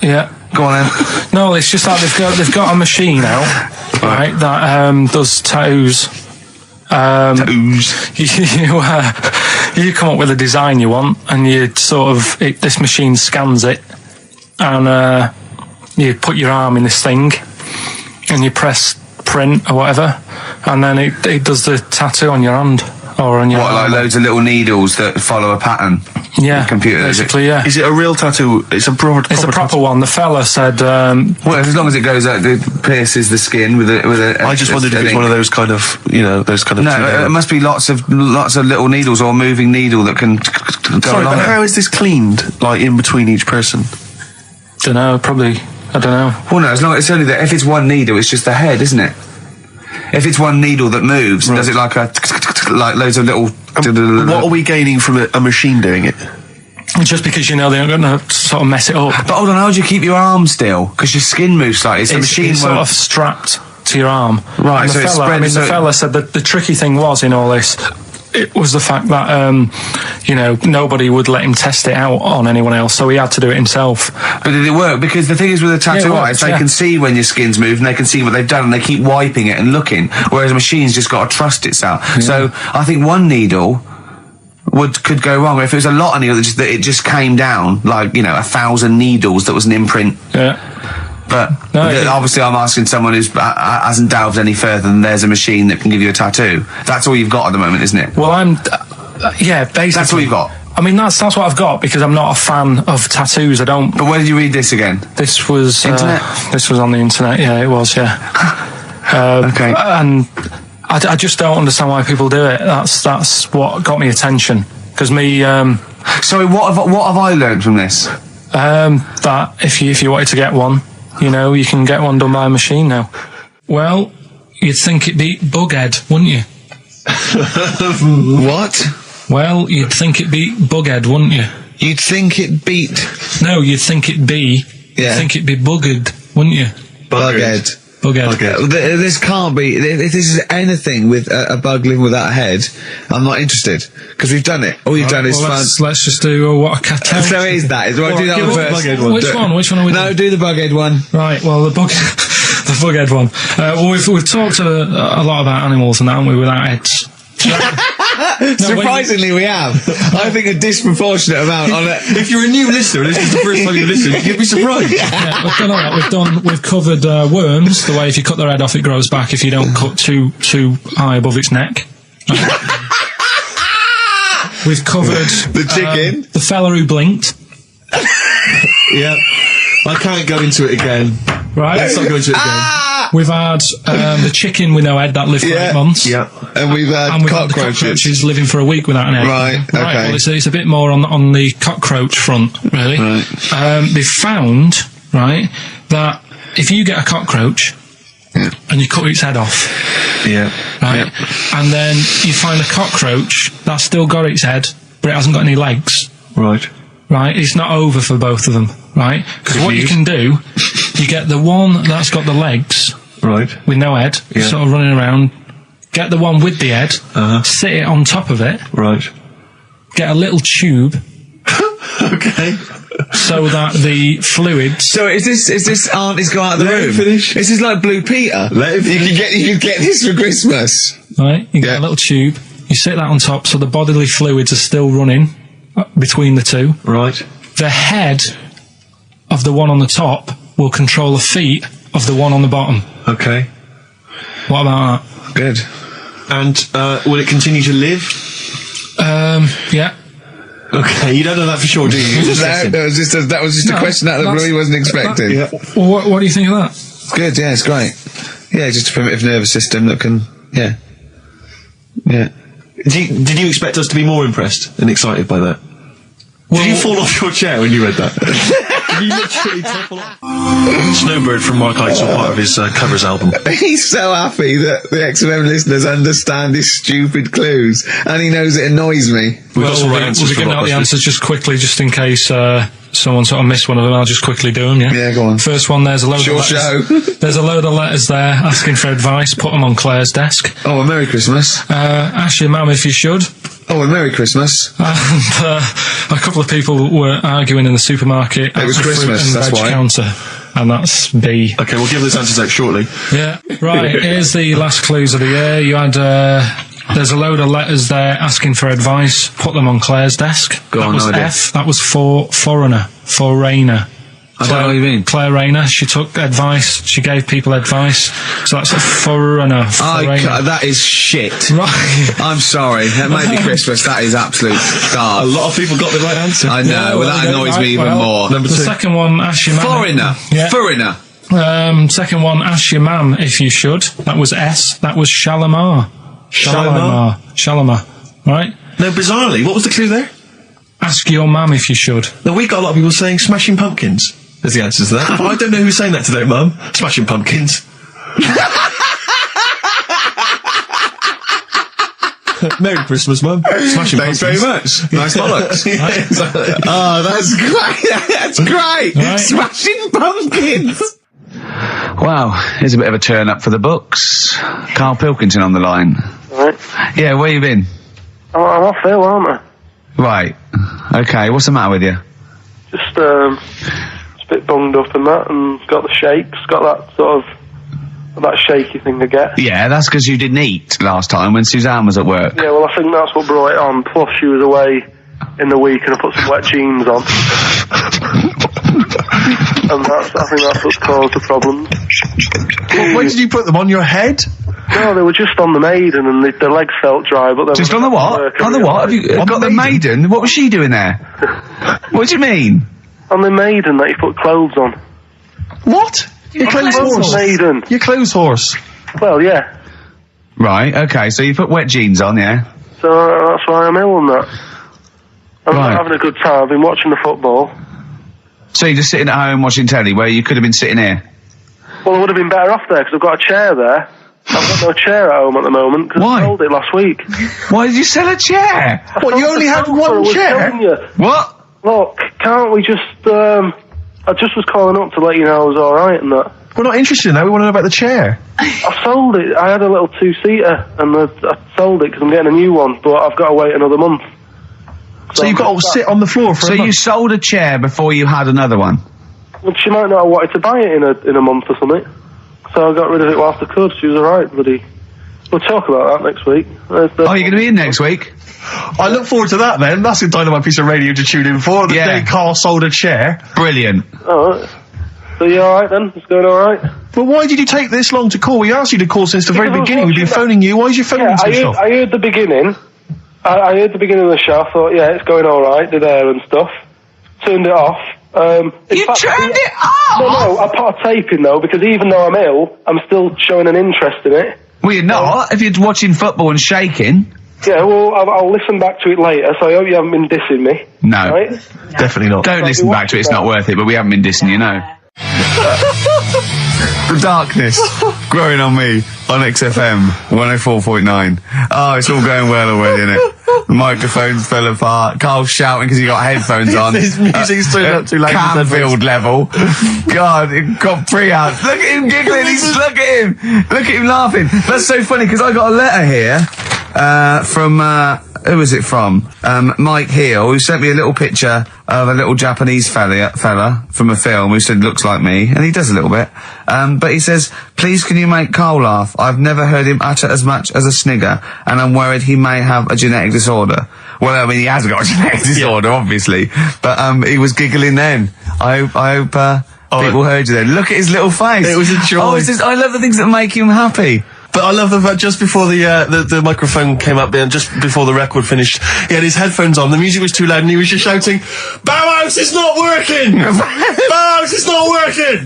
Yeah. Go on then. No, it's just that they've got a machine out, right, that does tattoos. You come up with a design you want, and you this machine scans it, and you put your arm in this thing, and you press print or whatever, and then it does the tattoo on your hand or on your What, like arm. loads of little needles that follow a pattern? Yeah, The computer, is it? basically, yeah. Is it a real tattoo? It's a proper It's a proper one. The fella said, Well, as long as it goes out, it pierces the skin with a. I just wondered if it's one of those kind of, those kind of... No, it must be lots of little needles or a moving needle that can go Sorry, along but it. how is this cleaned, in between each person? I don't know. Well, no, as long it's only that. If it's one needle, it's just the head, isn't it? If it's one needle that moves, and does it like loads of little. What are we gaining from a machine doing it? Just because they're going to sort of mess it up. But hold on, how do you keep your arm still? Because your skin moves slightly. So the machine It's sort won't. of strapped to your arm. Right, And so it's spread, the so it- fella said that the tricky thing was in all this, it was the fact that nobody would let him test it out on anyone else, so he had to do it himself. But did it work? Because the thing is with the tattoo Yeah, it worked, artists, they yeah. can see when your skin's moved and they can see what they've done and they keep wiping it and looking. Whereas a machine's just got to trust itself. Yeah. So I think one needle could go wrong. If it was a lot of needles, that it just came down, 1,000 needles that was an imprint. Yeah. But No, obviously I'm asking someone who hasn't delved any further than there's a machine that can give you a tattoo. That's all you've got at the moment, isn't it? Well, basically. That's all you've got. I mean, that's what I've got because I'm not a fan of tattoos. I don't. But where did you read this again? This was Internet? This was on the internet. Yeah, it was. Yeah. Okay. And I just don't understand why people do it. That's what got me attention. Because me. Sorry, what have I learned from this? That if you wanted to get one, you can get one done by a machine now. Well, you'd think it'd be Bughead, wouldn't you? What? Well, you'd think it'd be Bughead, wouldn't you? You'd think it beat No, you'd think it'd be. Yeah. You'd think it'd be Buggered, wouldn't you? Bughead. Bughead. This can't be. If this is anything with a bug living without a head, I'm not interested because we've done it. All you've done is fun. Let's just do what a cat. So is that? Right, do that one first. Which one are we No, doing? do the Bughead one. Right, well, the Bughead one. Well, we've talked a lot about animals and that, haven't we, without heads. Surprisingly, we have. I think a disproportionate amount on it. If you're a new listener and this is the first time you listen, you'd be surprised. Yeah, we've done all that. We've covered worms. The way if you cut their head off, it grows back. If you don't cut too high above its neck. We've covered The chicken. the fella who blinked. Yeah. I can't go into it again. Right. Let's not go into it again. We've had the chicken with no head that lived for 8 months. Yeah. And we've had And we've had the cockroaches. cockroaches living for a week without an egg. Right, okay. Well, it's a bit more on the cockroach front, really. Right. They've found, right, that if you get a cockroach and you cut its head off, Yeah. right, and then you find a cockroach that's still got its head, but it hasn't got any legs, Right. right, it's not over for both of them, right? Because what you can do, you get the one that's got the legs Right. with no head, sort of running around, get the one with the head, sit it on top of it, Right. get a little tube Okay. so that the fluids. So is this auntie's go out of the Let room? him finish. This is like Blue Peter. Let him You can get this for Christmas. Right, you get a little tube, you sit that on top so the bodily fluids are still running between the two. Right. The head of the one on the top will control the feet of the one on the bottom. Okay. What about Good. And will it continue to live? that? Yeah. Okay, you don't know that for sure, do you? That was just a No, question out of the blue he wasn't expecting. Yeah. Well, what do you think of that? Good, yeah, it's great. Yeah, just a primitive nervous system that can, yeah. Did you expect us to be more impressed and excited by that? Did you fall off your chair when you read that? Did you literally topple off? Snowbird from Mark Eitzel, part of his covers album. He's so happy that the XFM listeners understand his stupid clues, and he knows it annoys me. We've got some right answers We'll be for giving out the blockbusters. answers just quickly, just in case someone sort of missed one of them. I'll just quickly do them, yeah? Yeah, go on. First one, there's a load Sure of letters. show. There's a load of letters there asking for advice. Put them on Claire's desk. Oh, a Merry Christmas. Ask your mum if you should. Oh, a Merry Christmas. And a couple of people were arguing in the supermarket. It was at the fruit Christmas, and that's veg why. counter. And that's B. Okay, we'll give those answers out shortly. Yeah. Right, here's the last clues of the year. You had, there's a load of letters there asking for advice. Put them on Claire's desk. Go That on, was no idea. F. That was for foreigner. For Rayner. I don't know what you mean. Claire Rayner. She took advice. She gave people advice. So that's a foreigner. That is shit. Right. I'm sorry. That might be Christmas. That is absolute A garbage. lot of people got the right answer. I know, well, that annoys me even more. Number The two. second one, ask your mum. Foreigner. Yeah. Foreigner. Second one, ask your mum if you should. That was S. That was Shalimar. Shalimar. Right? No, bizarrely, what was the clue there? Ask your mum if you should. No, we got a lot of people saying Smashing Pumpkins as the answer to that. I don't know who's saying that today, Mum. Smashing Pumpkins. Merry Christmas, Mum. Smashing Thanks very Pumpkins. much. Nice bollocks. Oh, that's great. That's great. Right. Smashing Pumpkins. Wow, here's a bit of a turn up for the books. Karl Pilkington on the line. Right. Yeah, where you been? I'm off ill, aren't I? Right. Okay, what's the matter with you? Just a bit bunged up and that, and got the shakes, got that sort of, that shaky thing to get. Yeah, that's because you didn't eat last time when Suzanne was at work. Yeah, well, I think that's what brought it on. Plus, she was away in the week, and I put some wet jeans on. and I think that's what's caused the problems. When did you put them on your head? No, they were just on the Maiden, and the legs felt dry. But Just on the what? On the what? Have you got the Maiden? What was she doing there? What do you mean? On the Maiden that you put clothes on. What? Your clothes horse. Maiden. Your clothes horse. Well, yeah. Right, okay, so you put wet jeans on, yeah? So that's why I'm ill and that. I'm Right. not having a good time. I've been watching the football. So you're just sitting at home watching telly where you could have been sitting here? Well, I would have been better off there because I've got a chair there. I've got no chair at home at the moment because Why? I sold it last week. Why did you sell a chair? What, you only had one chair? What? Look, can't we just, I just was calling up to let you know I was alright and that. We're not interested in that. We want to know about the chair. I sold it. I had a little two-seater and I sold it because I'm getting a new one, but I've got to wait another month. So you've got to sit on the floor for So a month. you sold a chair before you had another one? Well, she might not have wanted to buy it in a month or something. So I got rid of it whilst I could. She was alright, bloody. We'll talk about that next week. Oh, you're going to be in next week? I look forward to that then. That's a dynamite piece of radio to tune in for. The day Carl sold a chair. Brilliant. Alright. So you alright then? It's going alright? But why did you take this long to call? We asked you to call since the very Because I was beginning. We've been watching phoning you. Why is your phone Yeah, switched off? I heard the beginning. I heard the beginning of the show. I thought, yeah, it's going alright, did air and stuff. Turned it off. You turned it off? No, I put a tape in though, because even though I'm ill, I'm still showing an interest in it. Well, you're not. If you're watching football and shaking. Yeah, well, I'll listen back to it later, so I hope you haven't been dissing me. No. Right? Definitely not. Don't listen back to it, it's not worth it, but we haven't been dissing you, no. The darkness growing on me on XFM 104.9. Oh, it's all going well already, isn't it? The microphones fell apart. Carl's shouting because he got headphones on. His music's turned up too loud. Canfield level. God, it got pre-out. Look at him giggling. Look at him. Look at him laughing. That's so funny because I got a letter here from who was it from? Mike Heel, who sent me a little picture of a little Japanese fella from a film who said looks like me, and he does a little bit. But he says, please can you make Carl laugh? I've never heard him utter as much as a snigger, and I'm worried he may have a genetic disorder. Well, I mean, he has got a genetic disorder, obviously, but he was giggling then. I hope people heard you then. Look at his little face. It was a joy. Oh, it's just, I love the things that make him happy. But I love the fact just before the microphone came up there and just before the record finished, he had his headphones on, the music was too loud and he was just shouting, Bauhaus is not working! Bauhaus is not working!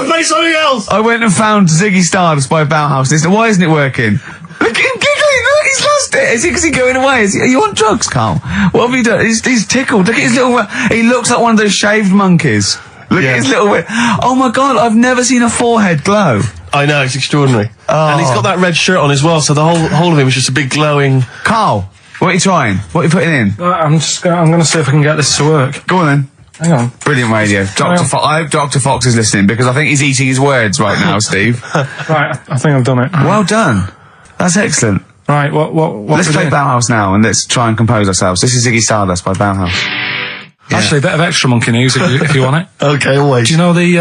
Play something else! I went and found Ziggy Stardust by Bauhaus and he said, why isn't it working? Look at him giggling, look, he's lost it! Is he going away? Are you on drugs, Carl? What have you done? He's tickled, look at his little, he looks like one of those shaved monkeys. Look at his little, oh my god, I've never seen a forehead glow. I know, it's extraordinary. Oh. And he's got that red shirt on as well, so the whole of him is just a big glowing... Carl, what are you trying? What are you putting in? I'm going to see if I can get this to work. Go on then. Hang on. Brilliant radio. I hope Dr. Fox is listening because I think he's eating his words right now, Steve. Right, I think I've done it. Well done. That's excellent. Right, what Let's play Bauhaus now and let's try and compose ourselves. This is Ziggy Stardust by Bauhaus. Yeah. Actually, a bit of extra monkey news if you want it. Okay, always. Do you know the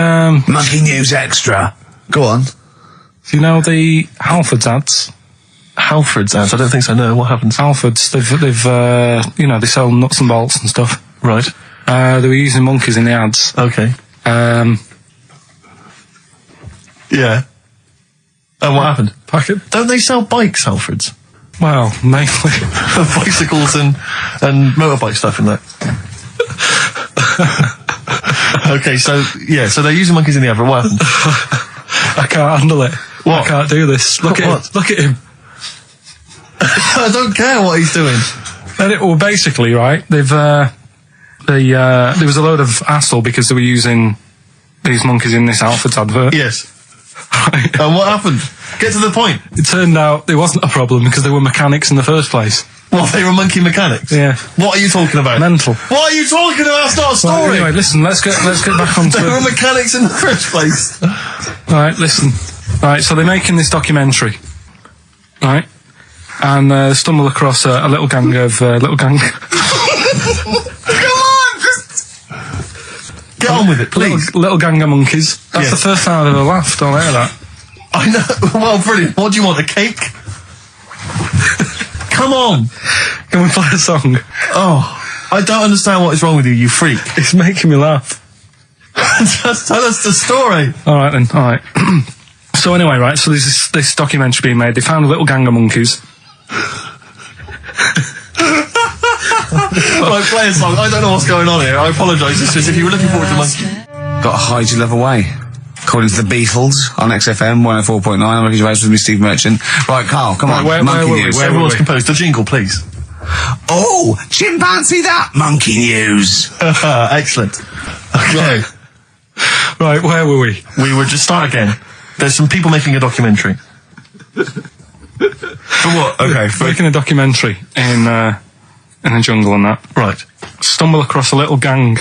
Monkey News Extra. Go on. Do you know the Halfords ads? Halfords ads? I don't think so, no. What happens? Halfords, they've you know, they sell nuts and bolts and stuff. Right. They were using monkeys in the ads. Okay. Yeah. And what happened? Don't they sell bikes, Halfords? Well, mainly. Bicycles and motorbike stuff in that. Okay, so they're using monkeys in the advert. What happened? I can't handle it. What? I can't do this. Look at him. Look at him. I don't care what he's doing. Well, basically, right, there was a load of hassle because they were using these monkeys in this Halfords advert. Yes. Right. And what happened? Get to the point. It turned out there wasn't a problem because they were mechanics in the first place. What, they were monkey mechanics? Yeah. What are you talking about? Mental. What are you talking about? That's not a story. Right, anyway, listen, let's get back on to They were mechanics in the first place. Right, listen. Right, so they're making this documentary. Right? And stumble across a little gang of Come on! Get on with it, please. Little gang of monkeys. That's the first time I've ever laughed. I'll hear that. I know. Well, brilliant. What do you want, a cake? Come on. Can we play a song? Oh, I don't understand what is wrong with you, you freak. It's making me laugh. Just tell us the story. All right then. All right. So anyway, right. So there's this documentary being made. They found a little gang of monkeys. Right, play a song. I don't know what's going on here. I apologise. It's just if you were looking forward to monkey. Got a Hide Your Love Away. According to the Beatles on XFM 104.9. I'm looking with me, Steve Merchant. Right, Carl, come on. where monkey were we? news. Where Everyone's composed. The jingle, please. Oh, chimpanzee that monkey news. Excellent. Okay. Right, where were we? We were just start again. There's some people making a documentary. For what? Okay. Making a documentary in a jungle and that. Right. Stumble across a little gang.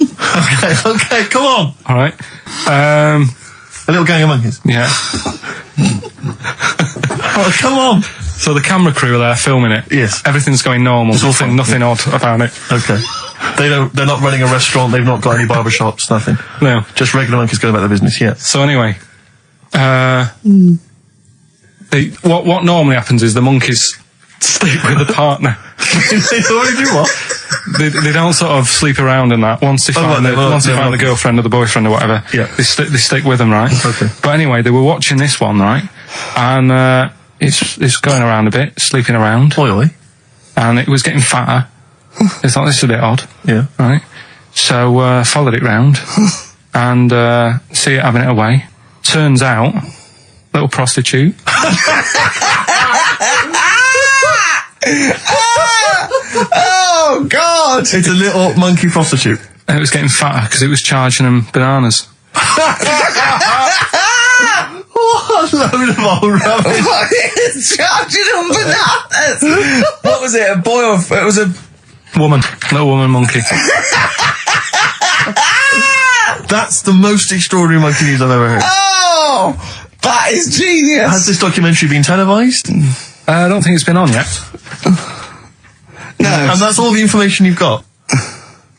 Okay, come on. All right. A little gang of monkeys. Yeah. Oh, come on. So the camera crew are there filming it. Yes. Everything's going normal. It's all fine. Nothing odd about it. Okay. They're not running a restaurant. They've not got any barber shops. Nothing. No. Just regular monkeys going about their business. Yeah. So anyway, what normally happens is the monkeys sleep with the partner. They already do what? They don't sort of sleep around and that. Once they find the girlfriend or the boyfriend or whatever, Yeah. they stick with them, right? Okay. But anyway, they were watching this one, right? And it's going around a bit, sleeping around, Oi, oi. and it was getting fatter. They thought this is a bit odd, Yeah. right? So followed it round and see it having it away. Turns out, little prostitute. Oh, God! It's a little monkey prostitute. And it was getting fatter because it was charging them bananas. What a load of old rubbish. It's charging on bananas! What was it, a boy or... It was a... Little woman monkey. That's the most extraordinary monkey news I've ever heard. Oh! That is genius! Has this documentary been televised? I don't think it's been on yet. No. And that's all the information you've got?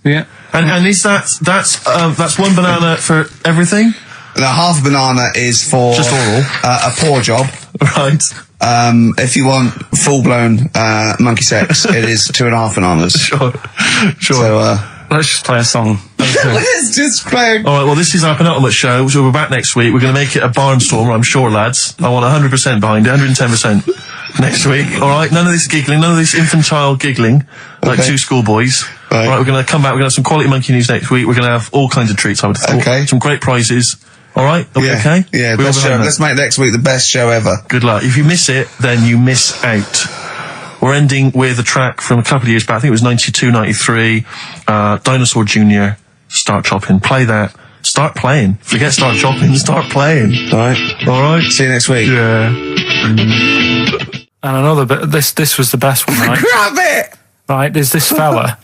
Yeah. And is that's one banana for everything? The half a banana is for... Just oral? a poor job. Right. If you want full-blown monkey sex, it is 2.5 bananas. Sure. So, Let's just play a song. let's just play... All right, well, this is our penultimate show, so we're back next week. We're going to make it a barnstormer, I'm sure, lads. I want 100% behind it, 110% next week. All right, none of this giggling, none of this infantile giggling, like Okay. two schoolboys. Right. All right, we're going to come back, we're going to have some quality monkey news next week. We're going to have all kinds of treats, I would have thought. Okay. Some great prizes. All right, Yeah, okay? yeah, We're all best show. behind that. Let's make next week the best show ever. Good luck. If you miss it, then you miss out. We're ending with a track from a couple of years back. I think it was 92, 93. Dinosaur Jr. Start Chopping. Play that. Start playing. Forget Start Chopping. Start playing. All right. All right. See you next week. Yeah. And another bit. This was the best one, right? Grab it! Right. There's this fella,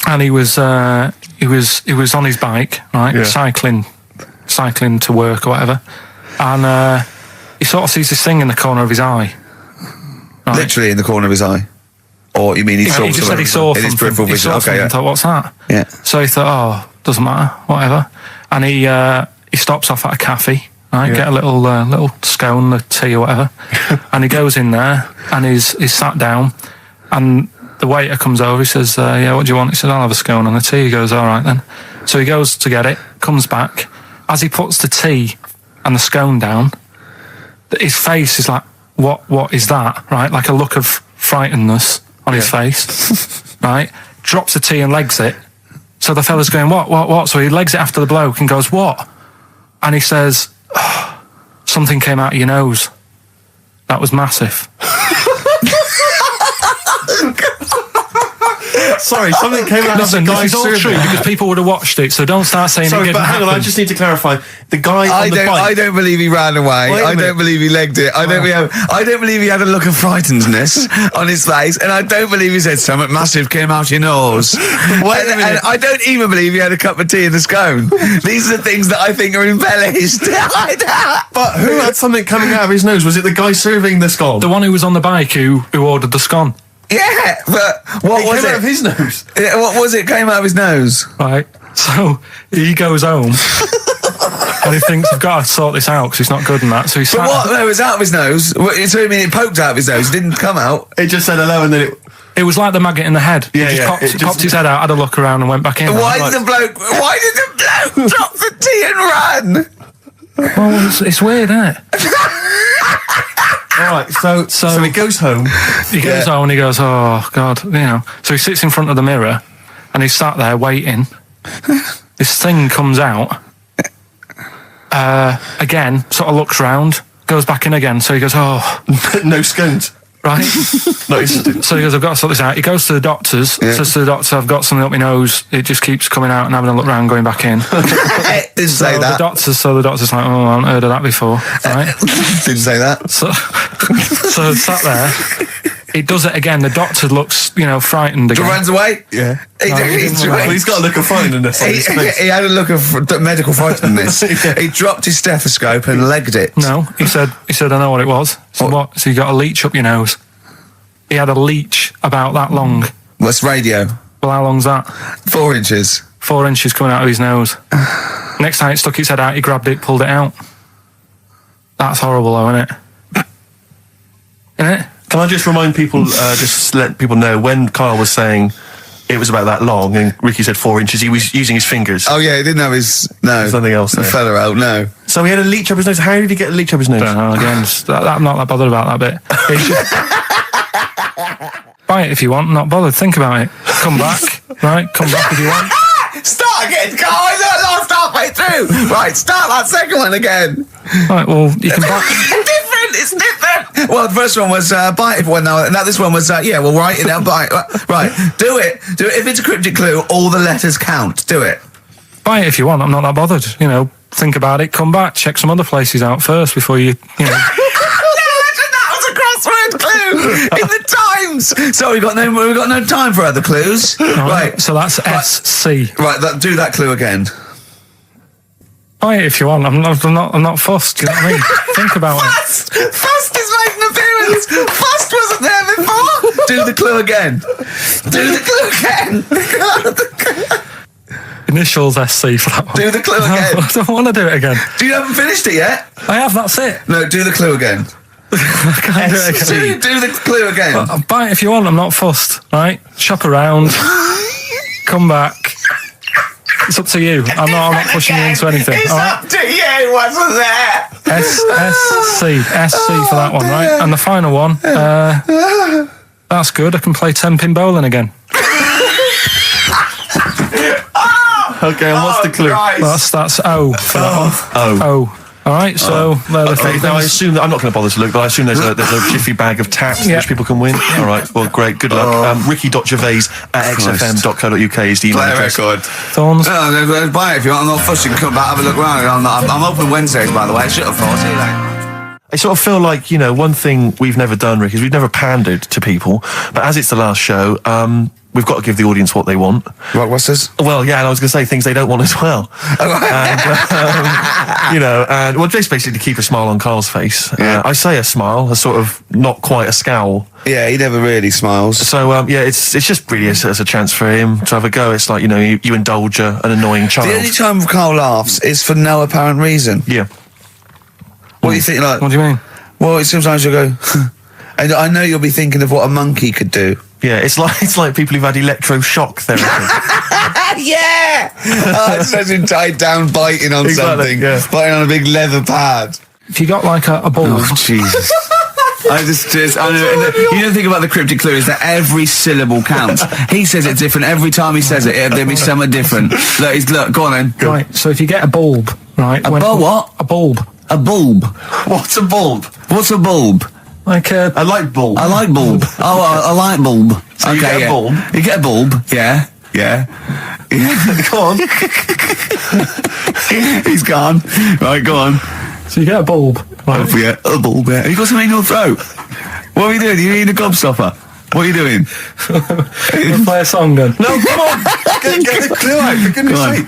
and he was on his bike, right, Yeah. cycling to work or whatever, and he sort of sees this thing in the corner of his eye. Right? Literally in the corner of his eye. Or you mean he saw He just said he saw in his something. peripheral He vision? saw Okay, something yeah. and thought, what's that? Yeah. So he thought, oh, doesn't matter, whatever. And he stops off at a cafe, right? Yeah. Get a little scone, a tea or whatever. And he goes in there and he's sat down, and the waiter comes over. He says, yeah, what do you want? He says, I'll have a scone and a tea. He goes, all right then. So he goes to get it, comes back. As he puts the tea and the scone down, his face is like, what is that? Right? Like a look of frightenedness on his face. Right? Drops the tea and legs it. So the fella's going, what? So he legs it after the bloke and goes, what? And he says, oh, something came out of your nose. That was massive. Sorry, something came out Listen, of the this guy's is all true surgery. because people would have watched it, so don't start saying it Sorry, didn't but hang on, I happen. just need to clarify. The guy on the bike... I don't believe he ran away. Wait a I minute. don't believe he legged it. I don't believe he had a look of frightenedness on his face, and I don't believe he said something massive came out your nose. and I don't even believe he had a cup of tea and a scone. These are the things that I think are embellished. But who had something coming out of his nose? Was it the guy serving the scone? The one who was on the bike who ordered the scone. Yeah, but what It was came out it? of his nose. What was it? Came out of his nose. Right. So he goes home And he thinks, I've got to sort this out because it's not good and that. So he But what? No, it was out of his nose. So you mean it poked out of his nose? It didn't come out. It just said hello and then It was like the maggot in the head. Yeah, He just yeah, popped, it just- popped his head out, had a look around and went back in. Why Like, did the bloke drop the tea and run? well, it's weird, isn't it? Alright, so he goes home. He goes home and he goes, oh, God, you know. So he sits in front of the mirror and he's sat there waiting. This thing comes out. Again, sort of looks round, goes back in again. So he goes, oh. No scones. Right. No, So he goes, I've got to sort this out. He goes to the doctor's, says to the doctor, I've got something up my nose. It just keeps coming out and having a look round, going back in. Didn't say that. The doctor's like, oh, I haven't heard of that before. Right? Didn't say that. So sat there. He does it again. The doctor looks, frightened again. Runs away? Yeah. Well, he's got a look of frightenedness on his face. He had a look of medical frightenness. Yeah. He dropped his stethoscope and legged it. No, he said, I know what it was. So what? So you got a leech up your nose. He had a leech about that long. What's radio? Well, how long's that? 4 inches. 4 inches coming out of his nose. Next time it stuck its head out, he grabbed it, pulled it out. That's horrible, though, isn't it? Isn't it? Can I just remind people, just let people know, when Kyle was saying it was about that long and Ricky said 4 inches, he was using his fingers. Oh yeah, he didn't have his... No. There's nothing else there. Fella out, no. So he had a leech up his nose. How did he get a leech up his nose? I don't know, again, I'm not that bothered about that bit. Buy it if you want, not bothered, think about it. Come back, right? Come back if you want. Start again! Go on, that last halfway through! Right, start that second one again! Right, well, you can buy... It's different! Well, the first one was bite if one now this one was well, write it down, bite. Right, do it. If it's a cryptic clue, all the letters count. Do it. Buy it if you want, I'm not that bothered. Think about it, come back, check some other places out first before you That was a crossword clue in the Times. So we've got no time for other clues. Right. So that's SC. Right, do that clue again. Buy it if you want. I'm not fussed. Do you know what I mean? Think about it. Fust is making an appearance. Fust wasn't there before. Do the clue again. Do the clue again. Initials SC for that one. Do the clue again. I don't want to do it again. You haven't finished it yet? I have. That's it. No, do the clue again. I can't do it again. Do the clue again. Buy it if you want. I'm not fussed. Right? Shop around. Come back. It's up to you. I'm not pushing you into anything. It's all right? up to you. Wasn't there? SC for that one, right? And the final one. That's good. I can play 10-pin bowling again. Okay, and what's the clue? Christ. That's O for that one. O. All right, so they're the three Now I things. assume that I'm not going to bother to look, but I assume there's a jiffy bag of taps Yeah. which people can win. All right, well, great, good luck. Ricky.gervais@xfm.co.uk is the email Play a address. record. Thorns. No, buy it if you want. I'm not fussing. Come back, have a look around. I'm open Wednesdays, by the way. Shut up, for see you later. I sort of feel like, one thing we've never done, Rick, is we've never pandered to people, but as it's the last show, we've got to give the audience what they want. Right, what's this? Well, yeah, and I was going to say things they don't want as well. And well, just basically to keep a smile on Carl's face. Yeah. I say a smile, a sort of not quite a scowl. Yeah, he never really smiles. So, it's just really as a chance for him to have a go. It's like, you indulge an annoying child. The only time Carl laughs is for no apparent reason. Yeah. What do you think? Like, What do you mean? well, sometimes you'll go, and I know you'll be thinking of what a monkey could do. Yeah, it's like people who've had electroshock therapy. Yeah! It's such him tied down, biting on Exactly, something, yeah. biting on a big leather pad. If you got like a bulb, Jesus. I know, you don't think about the cryptic clue is that every syllable counts. He says it different every time he says it. There'll be something different. Look, go on then. right? So if you get a bulb, right? A bulb what? A bulb. A bulb. What's a bulb? What's a bulb? Like a A light bulb. I like bulb. Oh, a light bulb. So you get a bulb? You get a bulb. Yeah. Go on. He's gone. Right, go on. So you get a bulb, right? Oh, yeah, a bulb. Yeah. You got something in your throat. What are you doing? You eating a gobstopper? What are you doing? We'll play a song then. No, come on. Get the clue out, for goodness Go on. sake.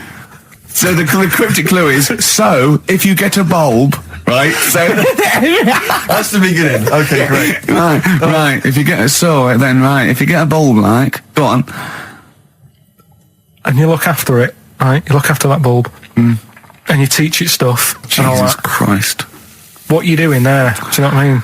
So the cryptic clue is, so if you get a bulb, right? So That's the beginning. Okay, great. right. If you get if you get a bulb, like, go on. And you look after it, right? You look after that bulb. and you teach it stuff and all Jesus that. Christ. What you doing there? Do you know what I mean?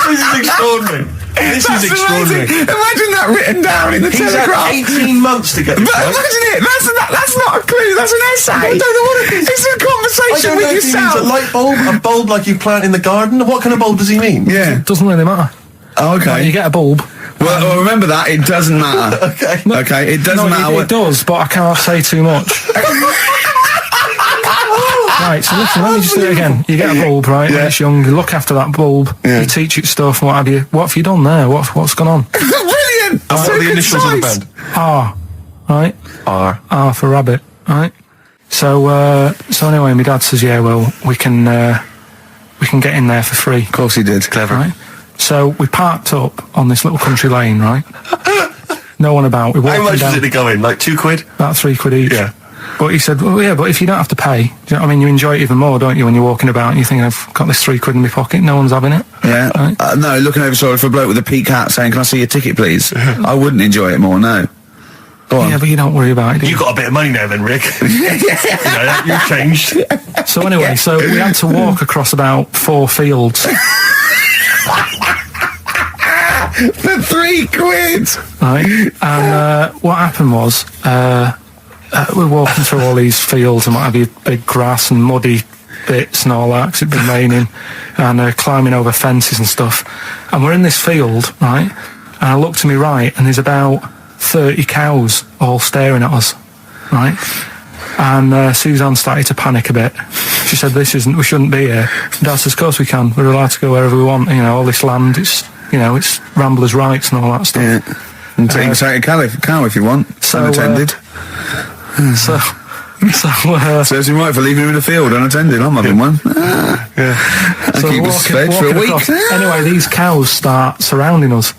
This is extraordinary. This is extraordinary. Imagine that written down in the He's Telegraph. had 18 months to get this But right. imagine it. That's not a clue. That's an essay. I don't know what it is. It's a I conversation don't know with if he means yourself. a light bulb, a bulb like you plant in the garden. What kind of bulb does he mean? Yeah. It doesn't really matter. Oh, Like, you okay. get a bulb. Well, remember that. It doesn't matter. Okay. Okay. It doesn't No, matter it what. does, but I can't say too much. Right, so listen, let me just do it again. You get a bulb, right? When it's young, you look after that bulb, you teach it stuff and what have you. What have you done there? What's gone on? Brilliant. And what are the initials of the band? R, right? R. R for rabbit, right? So anyway, my dad says, yeah, well, we can get in there for free. Of course he did. Clever. Right? So we parked up on this little country lane, right? No one about. We walked How much down was it to go in? Like £2? about £3 each. Yeah. But he said, well, yeah, but if you don't have to pay, do you know what I mean? You enjoy it even more, don't you, when you're walking about and you think, I've got this £3 in my pocket, no one's having it. Yeah. Right? No, looking over shoulder for a bloke with a peak hat saying, "Can I see your ticket, please?" I wouldn't enjoy it more. No. Go on. Yeah, but you don't worry about it, do You you? got a bit of money now then, Rick. You've changed. So anyway, so we had to walk across about 4 fields, For £3. right? And what happened was, we're walking through all these fields and what have you, big grass and muddy bits and all that, 'cause it'd been raining, and climbing over fences and stuff. And we're in this field, right? And I look to my right, and there's about 30 cows all staring at us, right? And Suzanne started to panic a bit. She said, we shouldn't be here. Dad says, of course we can. We're allowed to go wherever we want. You know, all this land, it's ramblers' rights and all that stuff. Yeah. And take a cow if you want. So, Unattended. So Serves him right for leaving him in the field unattended. I'm having one. And so keep us fed for a week. across. Anyway, these cows start surrounding us.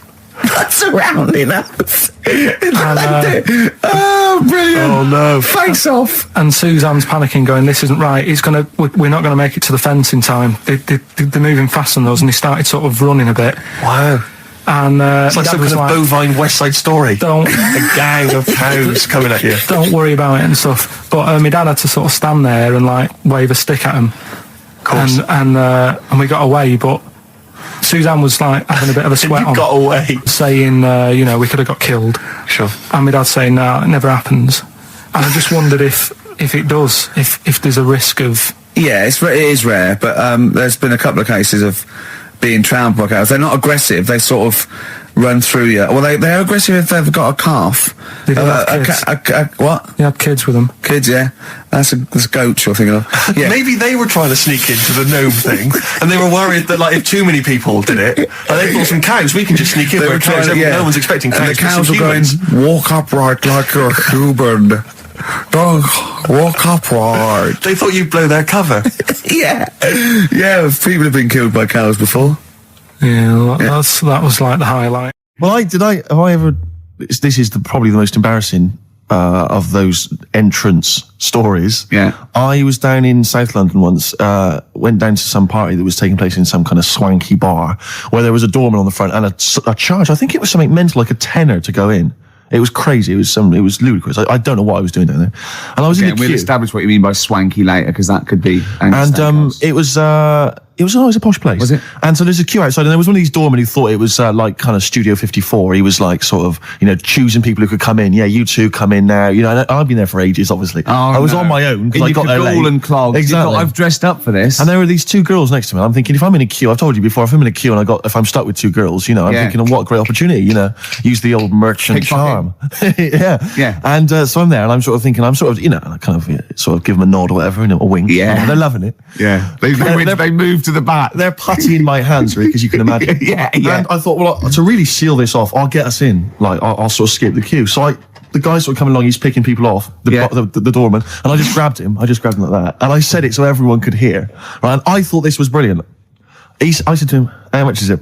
Surrounding us. And, Oh, brilliant. Oh, no. Face off. and Suzanne's panicking, going, "This isn't right. We're not going to make it to the fence in time." They're moving faster than us, and he started sort of running a bit. Wow. And It's like Dad some was kind of bovine West Side Story. Don't A gang of cows coming at you. don't worry about it and stuff. But my dad had to sort of stand there and like wave a stick at him, Of course. and we got away. But Suzanne was like having a bit of a sweat You on, got away. saying, we could have got killed. Sure. And my dad saying, "No, it never happens." And I just wondered if it does, if there's a risk of. Yeah, it is rare, but there's been a couple of cases of being trampled by cows. They're not aggressive. They sort of run through you. Well, they're aggressive if they've got a calf. They don't have kids. What? They had kids with them. Kids, yeah. That's a goat you're thinking of. Yeah. Maybe they were trying to sneak into the gnome thing, and they were worried that, like, if too many people did it, and they thought some cows, we can just sneak in They where were cows, trying to- no one's expecting cows. And the but some cows were going, humans. walk upright like you're a human. Don't walk upright. They thought you'd blow their cover. Yeah. Yeah, people have been killed by cows before. Yeah, that was like the highlight. Well, have I ever? This is probably the most embarrassing of those entrance stories. Yeah. I was down in South London once. Went down to some party that was taking place in some kind of swanky bar where there was a doorman on the front and a charge. I think it was something mental, like a tenner to go in. It was crazy. It was ludicrous. I don't know what I was doing down there. And I was in the We'll queue. establish what you mean by swanky later, because that could be. And it was a posh place. Was it? And so there's a queue outside, and there was one of these doormen who thought it was like kind of Studio 54. He was like sort of, choosing people who could come in. Yeah, you two come in now. And I've been there for ages, obviously. I was on my own because I got there late. and clogged. Exactly. I've dressed up for this. And there were these 2 girls next to me. I'm thinking, if I'm in a queue, I've told you before, if I'm in a queue and if I'm stuck with 2 girls, I'm Yeah. thinking, what a great opportunity, use the old merchant charm. Yeah. And so I'm there, and I'm sort of thinking, I kind of sort of give them a nod or whatever, a wink. Yeah. And they're loving it. Yeah. They moved to the back. They're putty in my hands, Rick, as you can imagine. Yeah. And I thought, well, to really seal this off, I'll get us in. Like, I'll sort of skip the queue. So the guy sort of coming along, he's picking people off, the doorman, and I just grabbed him. I just grabbed him like that. And I said it so everyone could hear. Right? And I thought this was brilliant. I said to him, how much is it?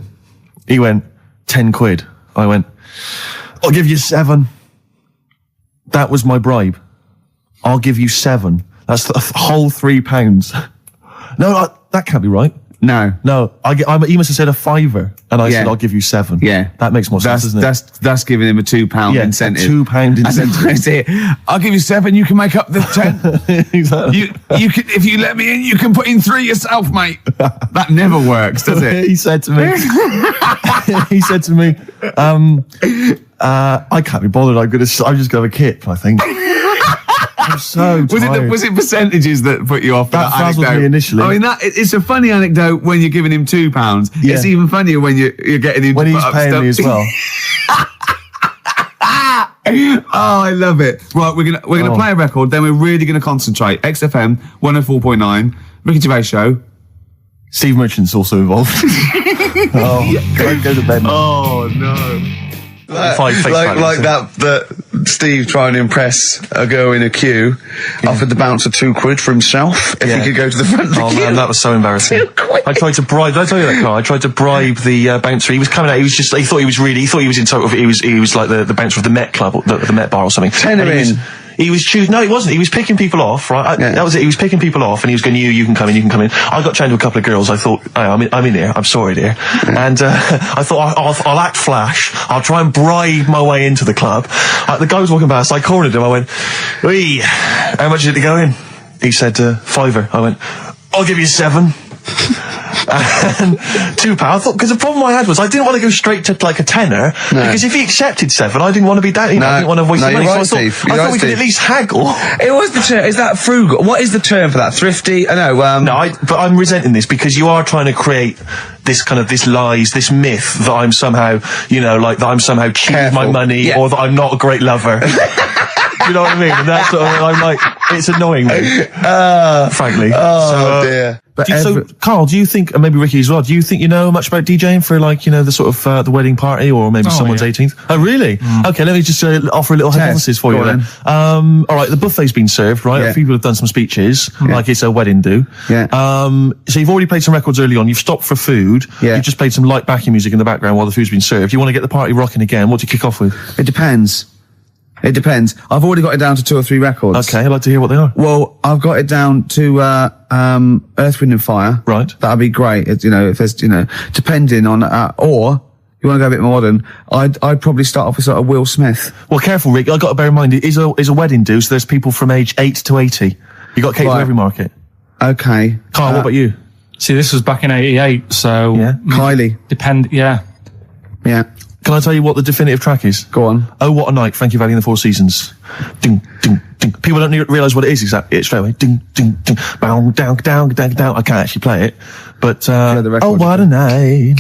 He went, 10 quid. I went, I'll give you 7. That was my bribe. I'll give you 7. That's the whole £3. No, that can't be right. No. No, he must have said a £5, and I said, I'll give you 7. Yeah. That makes more sense, doesn't it? That's giving him a £2 Yeah, incentive. a £2 incentive. That's it. I'll give you 7, you can make up the 10. Exactly. You can, if you let me in, you can put in 3 yourself, mate. That never works, does it? He said to me, I can't be bothered, I'm just gonna have a kip, I think. I'm so tired. Was it percentages that put you off? That frazzled anecdote? me initially. I mean, it's a funny anecdote when you're giving him £2. Yeah. It's even funnier when you're getting him When to he's put up paying stuff. me as well. Oh, I love it. Right, we're gonna play a record, then we're really gonna concentrate. XFM 104.9, Ricky Gervais Show. Steve Merchant's also involved. Go to bed. Oh no. Like that Steve trying to impress a girl in a queue, offered the bouncer £2 for himself if he could go to the front of the queue. Man, that was so embarrassing. I tried to bribe. Did I tell you that, Carl? I tried to bribe the bouncer. He was coming out. He thought he was in total. He was like the bouncer of the Met Club, or the Met Bar or something. Tenner in. He was choosing. No, he wasn't. He was picking people off, right? That was it. He was picking people off, and he was going, you can come in, you can come in. I got chatting to a couple of girls. I thought, I'm in here. I'm sorry, dear. And I thought, I'll act flash. I'll try and bribe my way into the club. The guy was walking past. I cornered him. I went, "Wee, how much is it to go in?" He said, £5. I went, "I'll give you 7." And £2. I thought, because the problem I had was I didn't want to go straight to like a tenner, because if he accepted 7, I didn't want to be down. I didn't want to waste money. Right, so I thought we could at least haggle. It was the term. Is that frugal? What is the term for that? Thrifty? But I'm resenting this because you are trying to create this myth that I'm somehow, that I'm somehow cheating my money, or that I'm not a great lover. You know what I mean? And that's I'm like, it's annoying me, frankly. Oh dear. So, Carl, do you think, and maybe Ricky as well, do you think you know much about DJing for the sort of the wedding party, or maybe someone's 18th? Oh, really? Okay, let me just offer a little hypothesis for you then. All right, the buffet's been served, right? A few people have done some speeches, like it's a wedding do. Yeah. So you've already played some records early on, you've stopped for food, you've just played some light backing music in the background while the food's been served. You want to get the party rocking again, what do you kick off with? It depends. I've already got it down to 2 or 3 records. Okay, I'd like to hear what they are. Well, I've got it down to Earth, Wind and Fire. Right. That'd be great. If there's, depending on, or you want to go a bit more modern, I'd probably start off with sort of Will Smith. Well, careful, Rick. I've got to bear in mind, it is a wedding do, so there's people from age 8 to 80. You got cake for every market. Okay. Carl, what about you? See, this was back in '88, so Kylie. Yeah. Can I tell you what the definitive track is? Go on. Oh, What a Night, Frankie Valli and the Four Seasons. Ding, ding, ding. People don't realise what it is exactly. It's straight away. Ding, ding, ding. Bow, down, down, down, down. I can't actually play it. But, oh, what a night.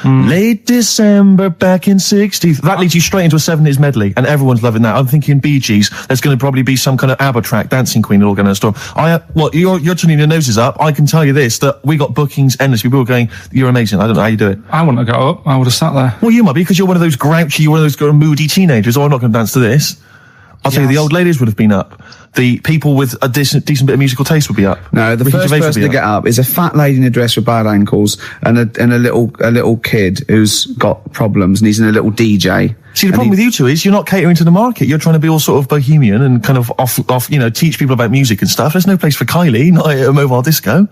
Late December back in 60. That leads you straight into a 7 medley, and everyone's loving that. I'm thinking Bee Gees. There's going to probably be some kind of ABBA track, Dancing Queen, all going to storm. You're turning your noses up. I can tell you this, that we got bookings endlessly. People were going, "You're amazing." I don't know how you do it. I wouldn't have got up. I would have sat there. Well, you might be, because you're one of those grouchy, you're one of those moody teenagers. Oh, I'm not going to dance to this. I'll tell you, the old ladies would have been up. The people with a decent bit of musical taste would be up. No, the Ricky first Gervais person to get up is a fat lady in a dress with bad ankles, and a little kid who's got problems, and he's in a little DJ. See, the problem with you two is you're not catering to the market. You're trying to be all sort of bohemian and kind of off, teach people about music and stuff. There's no place for Kylie, not at a mobile disco.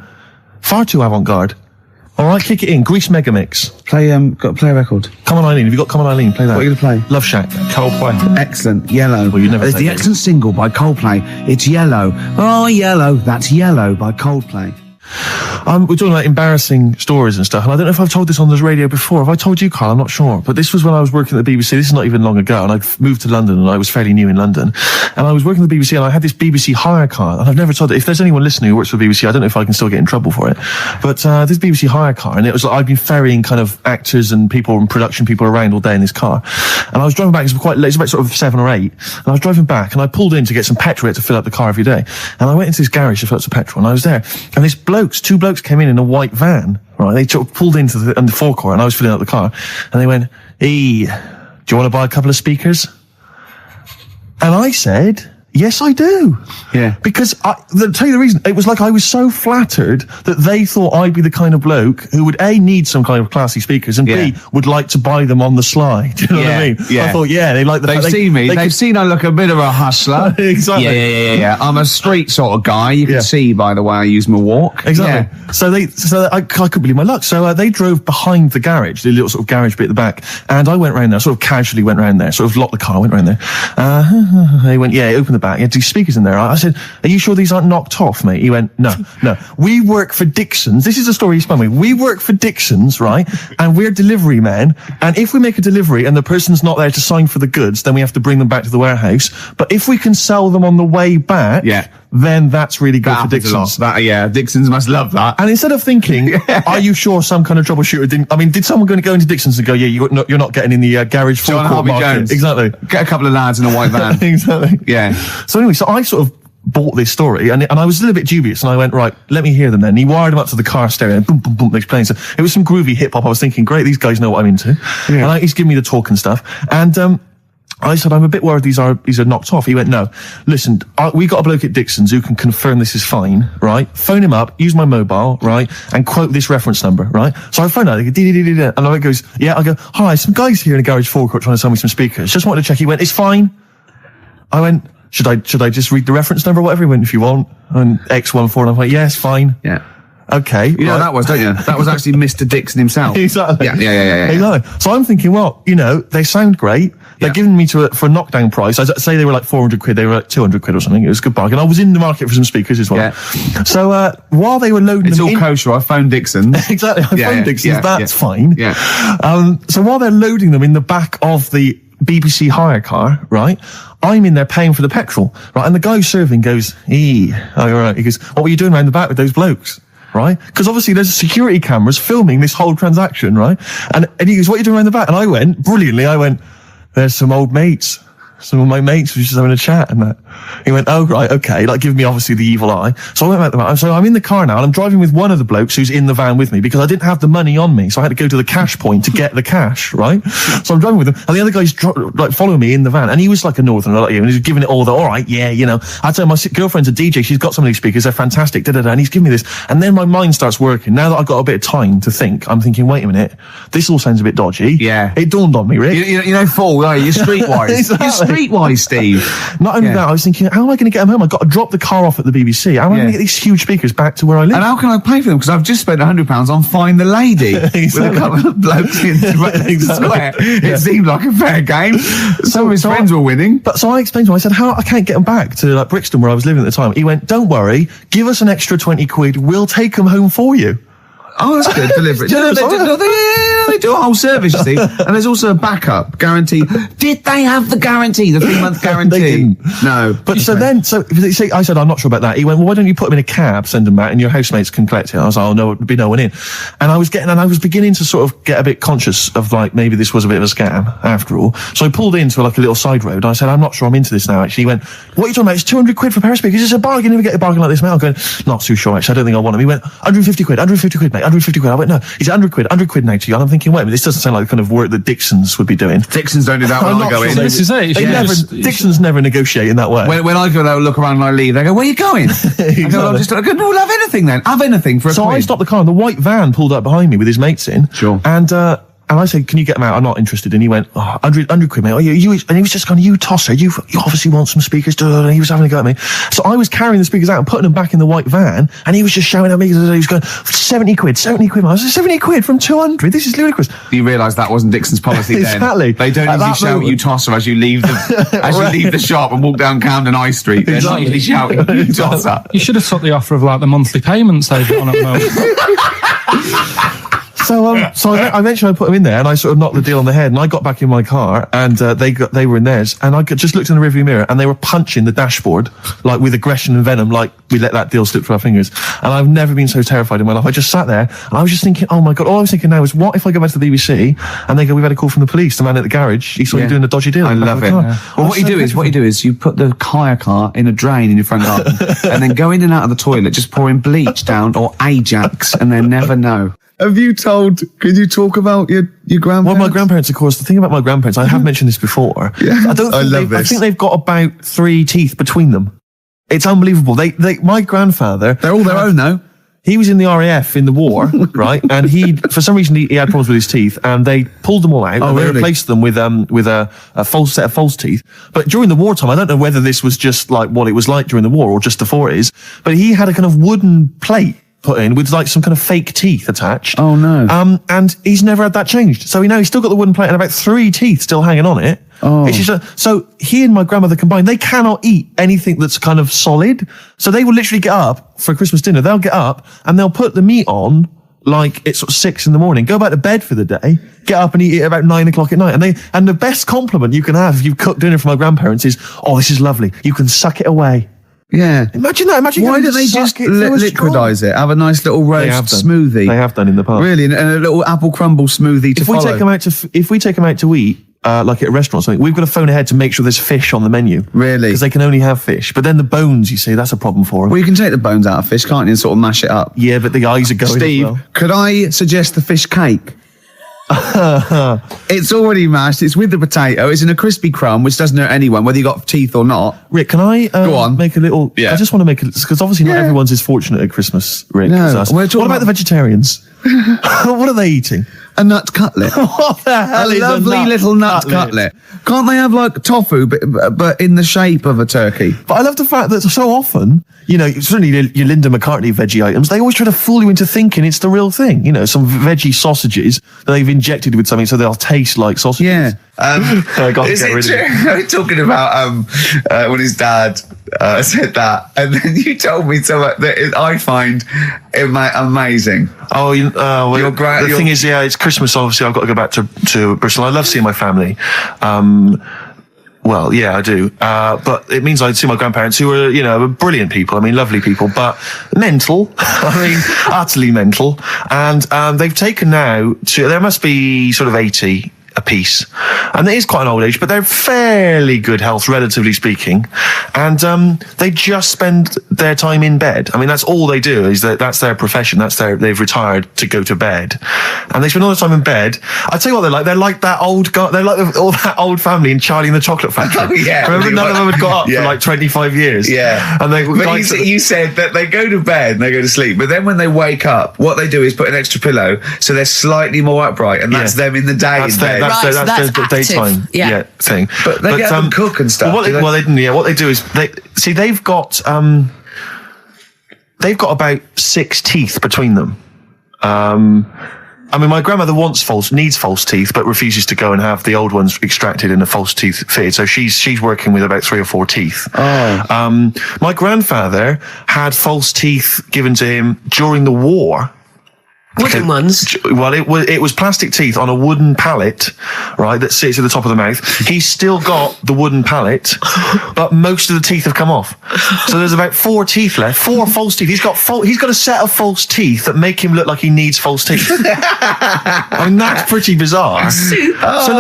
Far too avant-garde. All right, kick it in. Grease Megamix. Play a record. Come On Eileen. Have you got Come On Eileen? Play that. What are you going to play? Love Shack. Coldplay. Excellent. Yellow. Well, you never It's played the that. excellent single by Coldplay. It's Yellow. Oh, Yellow. That's Yellow by Coldplay. We're talking about embarrassing stories and stuff, and I don't know if I've told this on the radio before. Have I told you, Carl? I'm not sure. But this was when I was working at the BBC. This is not even long ago, and I moved to London, and I was fairly new in London. And I was working at the BBC, and I had this BBC hire car, and I've never told it. If there's anyone listening who works for the BBC, I don't know if I can still get in trouble for it. But this BBC hire car, and it was like I've been ferrying kind of actors and people and production people around all day in this car. And I was driving back, it was quite late, it was about sort of 7 or 8, and I was driving back, and I pulled in to get some petrol to fill up the car every day. And I went into this garage to fill up some petrol, and I was there, and two blokes came in a white van, right? They pulled into the forecourt, and I was filling up the car, and they went, "Hey, do you want to buy a couple of speakers?" And I said, Yes, I do. Yeah. Because, I'll tell you the reason, it was like I was so flattered that they thought I'd be the kind of bloke who would, A, need some kind of classy speakers, and B, would like to buy them on the sly. Do you know what I mean? Yeah. I thought, they like the They've fact seen me. They've seen I look a bit of a hustler. Exactly. Yeah. I'm a street sort of guy. You can see by the way I use my walk. Exactly. Yeah. So I couldn't believe my luck. So they drove behind the garage, the little sort of garage bit at the back, and I went round there, sort of casually went round there, sort of locked the car, went round there. They went, open the back. You had these speakers in there. I said, are you sure these aren't knocked off, mate? He went, no. We work for Dixon's. This is a story he spun me. We work for Dixon's, right? And we're delivery men. And if we make a delivery and the person's not there to sign for the goods, then we have to bring them back to the warehouse. But if we can sell them on the way back, then that's really good for Dixon's. Dixon's must love that. And instead of thinking, are you sure some kind of troubleshooter did someone going to go into Dixon's and go, you're not getting in the garage forecourt market? Jones. Exactly. Get a couple of lads in a white van. Exactly. Yeah. So anyway, I sort of bought this story, and I was a little bit dubious, and I went, right, let me hear them then. And he wired them up to the car stereo, and boom, boom, boom, they're playing. So it was some groovy hip-hop. I was thinking, great, these guys know what I'm into. Yeah. And he's giving me the talk and stuff. And, I said, I'm a bit worried these are knocked off. He went, no, listen, we got a bloke at Dixon's who can confirm this is fine, right? Phone him up, use my mobile, right? And quote this reference number, right? So I phone out, they go, and I goes, I go, hi, some guys here in the garage forecourt trying to sell me some speakers. Just wanted to check. He went, it's fine. I went, should I just read the reference number or whatever? He went, if you want. And X14, and I'm like, it's fine. Yeah. Okay. You know that was, don't you? That was actually Mr. Dixon himself. Exactly. Yeah. Exactly. So I'm thinking, well, they sound great. They're giving me for a knockdown price. I say they were like 400 quid. They were like 200 quid or something. It was a good bargain. I was in the market for some speakers as well. Yeah. So, while they were loading it's all kosher. I phoned Dixon. Exactly. I phoned Dixon. That's fine. Yeah. So while they're loading them in the back of the BBC hire car, right? I'm in there paying for the petrol, right? And the guy who's serving goes, right. He goes, what were you doing around the back with those blokes? Right? Because obviously there's security cameras filming this whole transaction, right? And he goes, what are you doing around the back? And I went, brilliantly, there's some old mates. Some of my mates were just having a chat and that. He went, oh, right, okay, like giving me obviously the evil eye. So I went back to the van. So I'm in the car now and I'm driving with one of the blokes who's in the van with me because I didn't have the money on me. So I had to go to the cash point to get the cash, right? So I'm driving with him and the other guy's following me in the van and he was like a northerner like you and he was giving it all the, all right, I tell him my girlfriend's a DJ. She's got some of these speakers. They're fantastic. And he's giving me this. And then my mind starts working. Now that I've got a bit of time to think, I'm thinking, wait a minute, this all sounds a bit dodgy. Yeah. It dawned on me, Rick. You fool, are you? You're streetwise. Exactly. You're streetwise, Steve. Not only that, I was thinking, how am I going to get them home? I've got to drop the car off at the BBC. How am I going to get these huge speakers back to where I live? And how can I pay for them? Because I've just spent £100 on Find the Lady with a couple of blokes in the square. It seemed like a fair game. Some of his friends were winning. So I explained to him, I said, I can't get them back to Brixton where I was living at the time. He went, don't worry, give us an extra 20 quid, we'll take them home for you. Oh, that's good. Delivery. They do a whole service, you see. And there's also a backup guarantee. Did they have the guarantee, the 3-month guarantee? They didn't. No. But I said, I'm not sure about that. He went, well, why don't you put them in a cab, send them back, and your housemates can collect it? I was like, oh, no, there'd be no one in. And I was beginning to sort of get a bit conscious of maybe this was a bit of a scam after all. So I pulled into a little side road. I said, I'm not sure I'm into this now, actually. He went, what are you talking about? It's 200 quid for a pair of speakers. It's a bargain. You never get a bargain like this, mate. I'm going, not too sure, actually. I don't think I want them. He went, 150 quid, mate. 150 quid. I went, no, he's 100 quid now to you. And I'm thinking, wait a minute, this doesn't sound like the kind of work that Dixon's would be doing. Dixon's don't do that when I go in. This is it. Dixon's never negotiate in that way. When I go there, look around and I leave, they go, where are you going? Exactly. I go, no, we'll have anything then. Have anything for a So quid. I stopped the car and the white van pulled up behind me with his mates in. Sure. And I said, can you get them out? I'm not interested. And he went, 100 quid, mate. And he was just going, you tosser, you obviously want some speakers. And he was having a go at me. So I was carrying the speakers out and putting them back in the white van. And he was just shouting at me. He was going, 70 quid. I was like, 70 quid from 200? This is ludicrous. You realise that wasn't Dixon's policy then. Exactly. They don't usually shout, you tosser, as you leave the, leave the shop and walk down Camden High Street. They're not usually shouting, you tosser. You should have took the offer of the monthly payments they've got on at the moment. So I eventually put them in there and I sort of knocked the deal on the head and I got back in my car and they were in theirs and I just looked in the rearview mirror and they were punching the dashboard with aggression and venom like we let that deal slip through our fingers. And I've never been so terrified in my life. I just sat there and I was just thinking, oh my God, all I was thinking now is what if I go back to the BBC and they go, we've had a call from the police, the man at the garage, he saw you doing a dodgy deal. I love it. Well, what you do is you put the hire car in a drain in your front garden and then go in and out of the toilet just pouring bleach down or Ajax and then never know. Have you told? Can you talk about your grandparents? Well, my grandparents, of course. The thing about my grandparents, I have mentioned this before. Yeah. I don't. I Think love I this. think they've got about 3 teeth between them. It's unbelievable. My grandfather. They're all their own, though. He was in the RAF in the war, right? And for some reason, he had problems with his teeth, and they pulled them all out, and they really? replaced them with a false set of false teeth. But during the wartime, I don't know whether this was just like what it was like during the war or just the 40s, but he had a kind of wooden plate put in with like some kind of fake teeth attached. Oh, no. And he's never had that changed. So he's still got the wooden plate and about 3 teeth still hanging on it. Oh. It's just so he and my grandmother combined, they cannot eat anything that's kind of solid. So they will literally get up for Christmas dinner. They'll get up and they'll put the meat on like it's sort of 6 a.m, go back to bed for the day, get up and eat it about 9 o'clock at night. And the best compliment you can have if you've cooked dinner for my grandparents is, "Oh, this is lovely. You can suck it away." Yeah. Imagine that. Imagine Why having don't to they suck just it through a straw. liquidize it? Have a nice little They roast have done. smoothie. They have done in the past. Really, and a little apple crumble smoothie to If we follow. take them out to eat, like at a restaurant or something, we've got to phone ahead to make sure there's fish on the menu. Really? Because they can only have fish. But then the bones, you see, that's a problem for them. Well, you can take the bones out of fish, can't you, and sort of mash it up. Yeah, but the eyes are going Steve, as well. could I suggest the fish cake? It's already mashed. It's with the potato. It's in a crispy crumb, which doesn't hurt anyone, whether you got teeth or not. Rick, can I Go on. make a little... Yeah. I just want to make it... Because obviously not Yeah. everyone's as fortunate at Christmas, Rick, No, as us. we're What talking about about- the vegetarians? What are they eating? A nut cutlet. What the hell A is lovely little nut cutlet. Can't they have like tofu, but in the shape of a turkey? But I love the fact that so often, certainly your Linda McCartney veggie items, they always try to fool you into thinking it's the real thing. Some veggie sausages that they've injected with something so they'll taste like sausages. Yeah. I got to Is get it rid of it. true? We're talking about when his dad said that, and then you told me something that I find amazing. Oh, Your the thing is, it's Christmas. Obviously, I've got to go back to Bristol. I love seeing my family. Well, yeah, I do. But it means I see my grandparents, who are, brilliant people. I mean, lovely people, but mental. I mean, utterly mental. And they've taken now there must be sort of 80 a piece, and it is quite an old age, but they're fairly good health, relatively speaking, and they just spend their time in bed. I mean, that's all they do. That's their profession. They've retired to go to bed, and they spend all the time in bed. I tell you what, they're like that old guy. They're like all that old family in Charlie and the Chocolate Factory. Oh, yeah. Remember, none of them had got up for like 25 years. Yeah. And they But you said that they go to bed and they go to sleep, but then when they wake up, what they do is put an extra pillow so they're slightly more upright, and that's them in the day in bed. That's Right, so their that's active. daytime Yeah. thing. But they get up and cook and stuff. Well, what they do is they've got about 6 teeth between them. I mean, my grandmother needs false teeth, but refuses to go and have the old ones extracted and the false teeth fitted. So she's working with about 3 or 4 teeth. Oh. My grandfather had false teeth given to him during the war. Wooden ones? Well, it was plastic teeth on a wooden pallet, right, that sits at the top of the mouth. He's still got the wooden pallet, but most of the teeth have come off. So there's about 4 teeth left, 4 false teeth. He's got a set of false teeth that make him look like he needs false teeth. I mean, that's pretty bizarre. So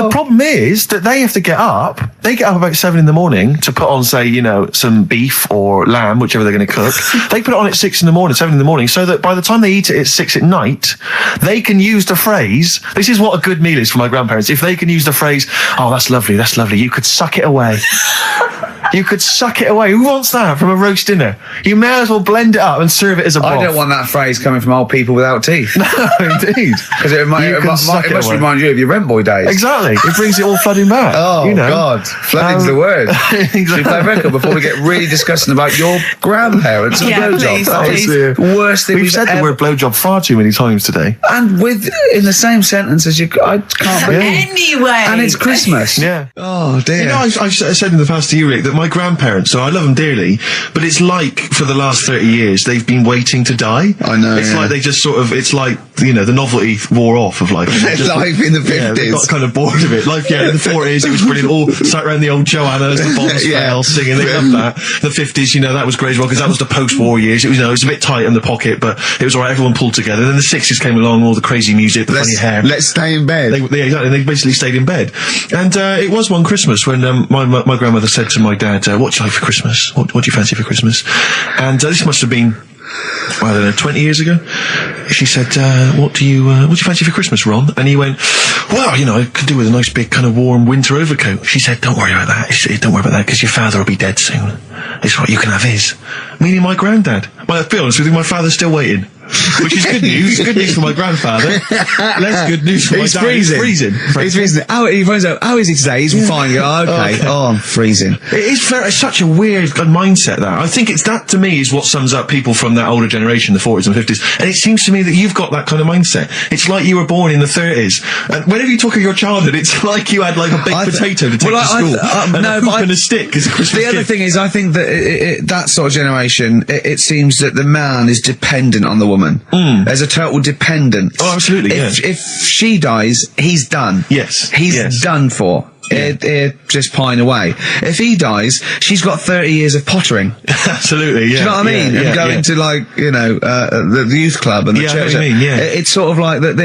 the problem is that they have to get up. They get up about 7 a.m. to put on, say, some beef or lamb, whichever they're going to cook. They put it on at 6 a.m, 7 a.m, so that by the time they eat it at 6 at night, they can use the phrase, this is what a good meal is for my grandparents, if they can use the phrase, "Oh, that's lovely, you could suck it away." You could suck it away. Who wants that from a roast dinner? You may as well blend it up and serve it as a broth. I don't want that phrase coming from old people without teeth. No, indeed. Because it must remind you of your rent boy days. Exactly. It brings it all flooding back. Oh, God. Flooding's the word. Exactly. Should we play a record before we get really discussing about your grandparents and Yeah, blowjob? please, That was please. the worst thing We've said the word blowjob far too many times today. And in the same sentence as I can't believe. Anyway. And it's Christmas. Yeah. Oh, dear. I've said in the past to you, Rick, that my grandparents, so I love them dearly, but it's like for the last 30 years they've been waiting to die. I know, It's yeah. like they just it's like, the novelty wore off of life. Life in the 50s. Yeah, they got kind of bored of it. Life, in the 40s, it was brilliant. All sat around the old Joannas, the bombs fell, singing. They loved that. The 50s, that was great as well, because that was the post-war years. It was, it was a bit tight in the pocket, but it was alright. Everyone pulled together. Then the 60s came along, all the crazy music, the funny hair. Let's stay in bed. Exactly. They basically stayed in bed. And it was one Christmas when my grandmother said to my dad, "What do you like for Christmas? What do you fancy for Christmas?" And this must have been I don't know, 20 years ago. She said, what do you fancy for Christmas, Ron? And he went, well, you know, I could do with a nice big kind of warm winter overcoat. She said, don't worry about that. She said, don't worry about that, because your father will be dead soon. It's right, you can have his. Meaning my granddad. Well, to be honest with you, my father's still waiting. Which is good news. Good news for my grandfather. Less good news for my dad. He's freezing. He's freezing. He finds out, how is he today? He's fine. Oh, okay. Oh, I'm freezing. It's such a weird mindset, that. I think it's that, to me, is what sums up people from that older generation, the 40s and 50s. And it seems to me that you've got that kind of mindset. It's like you were born in the 30s. And whenever you talk of your childhood, it's like you had like a baked potato to take to school. And a hoop and a stick as a Christmas The other thing is, I think that that sort of generation, it seems that the man is dependent on the woman. There's a total dependence. Oh, absolutely, If she dies, he's done. Yes. He's done for. He'd just pine away. If he dies, she's got 30 years of pottering. Absolutely, yeah. Do you know what I mean? And going to, like, you know, the youth club and the church. I know what you mean, It's sort of like that.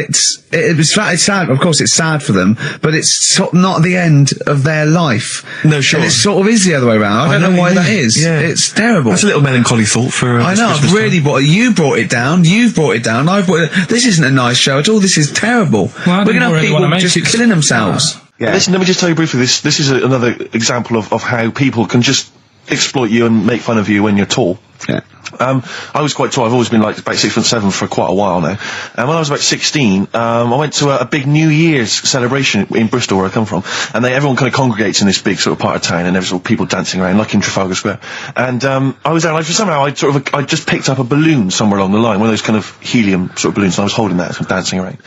It's sad. Of course, it's sad for them, but it's sort of not the end of their life. No, sure. And it sort of is the other way around. I don't know why that is. Yeah. It's terrible. That's a little melancholy thought for. I know. I've really you brought it down. You've brought it down. I've brought it. This isn't a nice show at all. This is terrible. Well, we're going to have people just killing themselves. Yeah. Listen, let me just tell you briefly, this is another example of how people can just exploit you and make fun of you when you're tall. Yeah. I was quite tall. I've always been like about 6'7" for quite a while now. And when I was about 16, I went to a big New Year's celebration in Bristol, where I come from. And everyone kind of congregates in this big sort of part of town, and there's sort of people dancing around, like in Trafalgar Square. And I was there, like, somehow I just picked up a balloon somewhere along the line, one of those kind of helium sort of balloons, and I was holding that, sort of dancing around.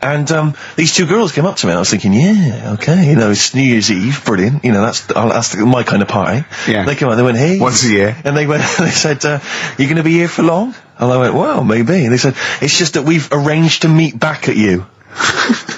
And these two girls came up to me, and I was thinking, yeah, okay, you know, it's New Year's Eve, brilliant, you know, that's my kind of party. Yeah. They came up, they went, hey. Once a year. And they said, you going to be here for long? And I went, well, maybe. And they said, it's just that we've arranged to meet back at you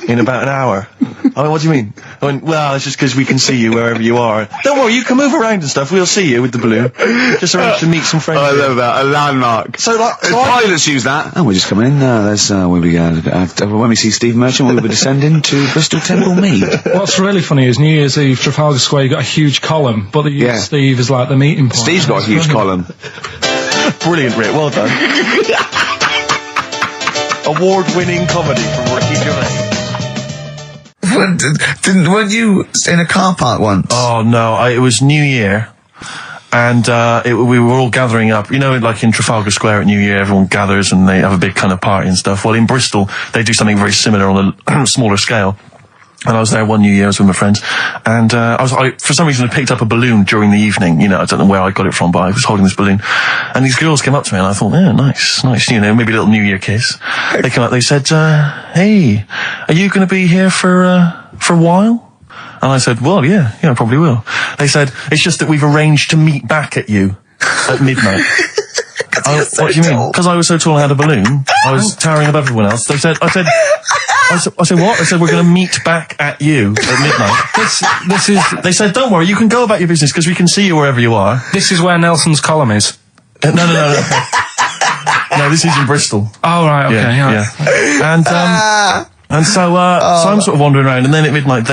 in about an hour. I went, what do you mean? I went, well, it's just because we can see you wherever you are. Don't worry, you can move around and stuff. We'll see you with the balloon. Just arranged to meet some friends. I love that. A landmark. So, like, pilots use that. Oh, we're just coming in. There's when we see Steve Merchant, we'll be descending to Bristol Temple Mead. What's really funny is New Year's Eve, Trafalgar Square, you got a huge column, but they use Steve as like the meeting point. Steve's got a huge column. Brilliant, Rick. Well done. Award-winning comedy from Ricky Gervais. Weren't you in a car park once? Oh no, it was New Year, and we were all gathering up. You know, like in Trafalgar Square at New Year, everyone gathers and they have a big kind of party and stuff. Well, in Bristol, they do something very similar on a smaller scale. And I was there one New Year, I was with my friends, and I for some reason I picked up a balloon during the evening. You know, I don't know where I got it from, but I was holding this balloon, and these girls came up to me, and I thought, yeah, nice, you know, maybe a little New Year kiss. They came up, they said, hey, are you going to be here for a while? And I said, well, yeah, I probably will. They said, it's just that we've arranged to meet back at you at midnight. What do you mean? Because I was so tall and had a balloon, I was towering above everyone else. I said, what? I said, we're going to meet back at you at midnight. They said, don't worry, you can go about your business because we can see you wherever you are. This is where Nelson's column is. No. No, this is in Bristol. Oh, right, okay, yeah. And so I'm sort of wandering around, and then at midnight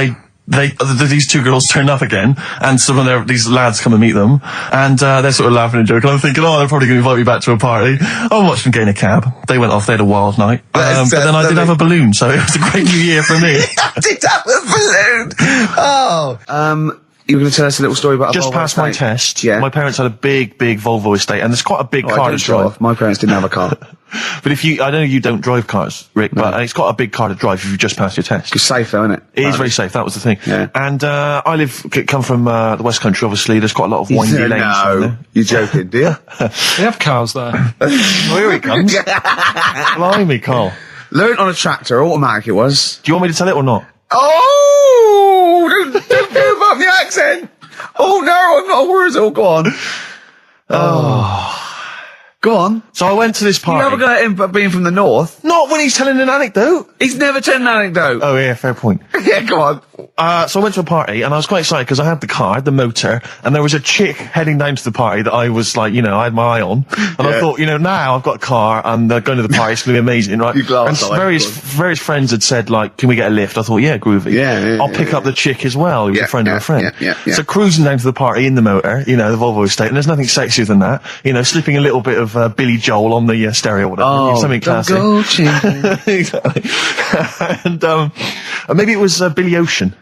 these two girls turn up again, and some of these lads come and meet them, and they're sort of laughing and joking. I'm thinking, they're probably going to invite me back to a party. I watched them get in a cab. They went off. They had a wild night. But then I did have a balloon, so it was a great New Year for me. I did have a balloon. Oh. You were going to tell us a little story about just a Volvo past my estate. test. Yeah. My parents had a big Volvo estate, and there's quite a big car to drive. My parents didn't have a car. But I know you don't drive cars, Rick, but it's got a big car to drive if you just passed your test. It's safe though, isn't it? It is very safe, that was the thing. Yeah. And come from the West Country, obviously. There's quite a lot of windy lanes. No, you're joking, do you? They have cars there. Oh, here he comes. Blimey, Carl. Learned on a tractor, automatic it was. Do you want me to tell it or not? Oh! Don't give up the accent! Oh no, I'm not a Wurzel, go on. Go on. So I went to this party. You never got him being from the north. Not when he's telling an anecdote. He's never told an anecdote. Oh yeah, fair point. Yeah, go on. So I went to a party, and I was quite excited because I had the car, the motor, and there was a chick heading down to the party that I was like, I had my eye on. And I thought, now I've got a car, and going to the party, it's going to be amazing, right? And various friends had said, like, can we get a lift? I thought, yeah, groovy. Yeah, I'll pick up the chick as well, who's a friend of a friend. Yeah. So cruising down to the party in the motor, the Volvo estate, and there's nothing sexier than that. Slipping a little bit of have Billy Joel on the stereo or whatever. Something classic. Exactly. And maybe it was Billy Ocean.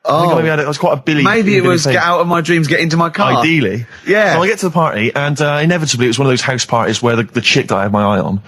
I think maybe I was quite a Billy. Maybe it was Get Out of My Dreams, Get Into My Car. Ideally. Yeah. So I get to the party, and inevitably it was one of those house parties where the chick that I had my eye on,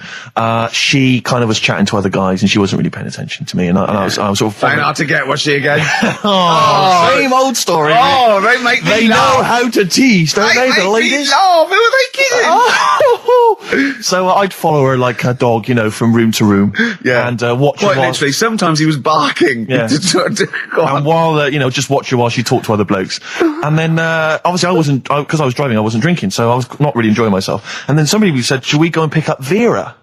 she kind of was chatting to other guys, and she wasn't really paying attention to me, and I was sort of... Trying hard to get, was she again? Same old story. Oh, they make me They laugh. know how to tease, don't they, the ladies? Laugh. Who are they kidding? So I'd follow her like a dog, from room to room. Yeah. And watch her Quite while... literally, sometimes he was barking. Yeah. And while, just watch her while she talked to other blokes. And then, obviously because I was driving, I wasn't drinking, so I was not really enjoying myself. And then somebody said, should we go and pick up Vera?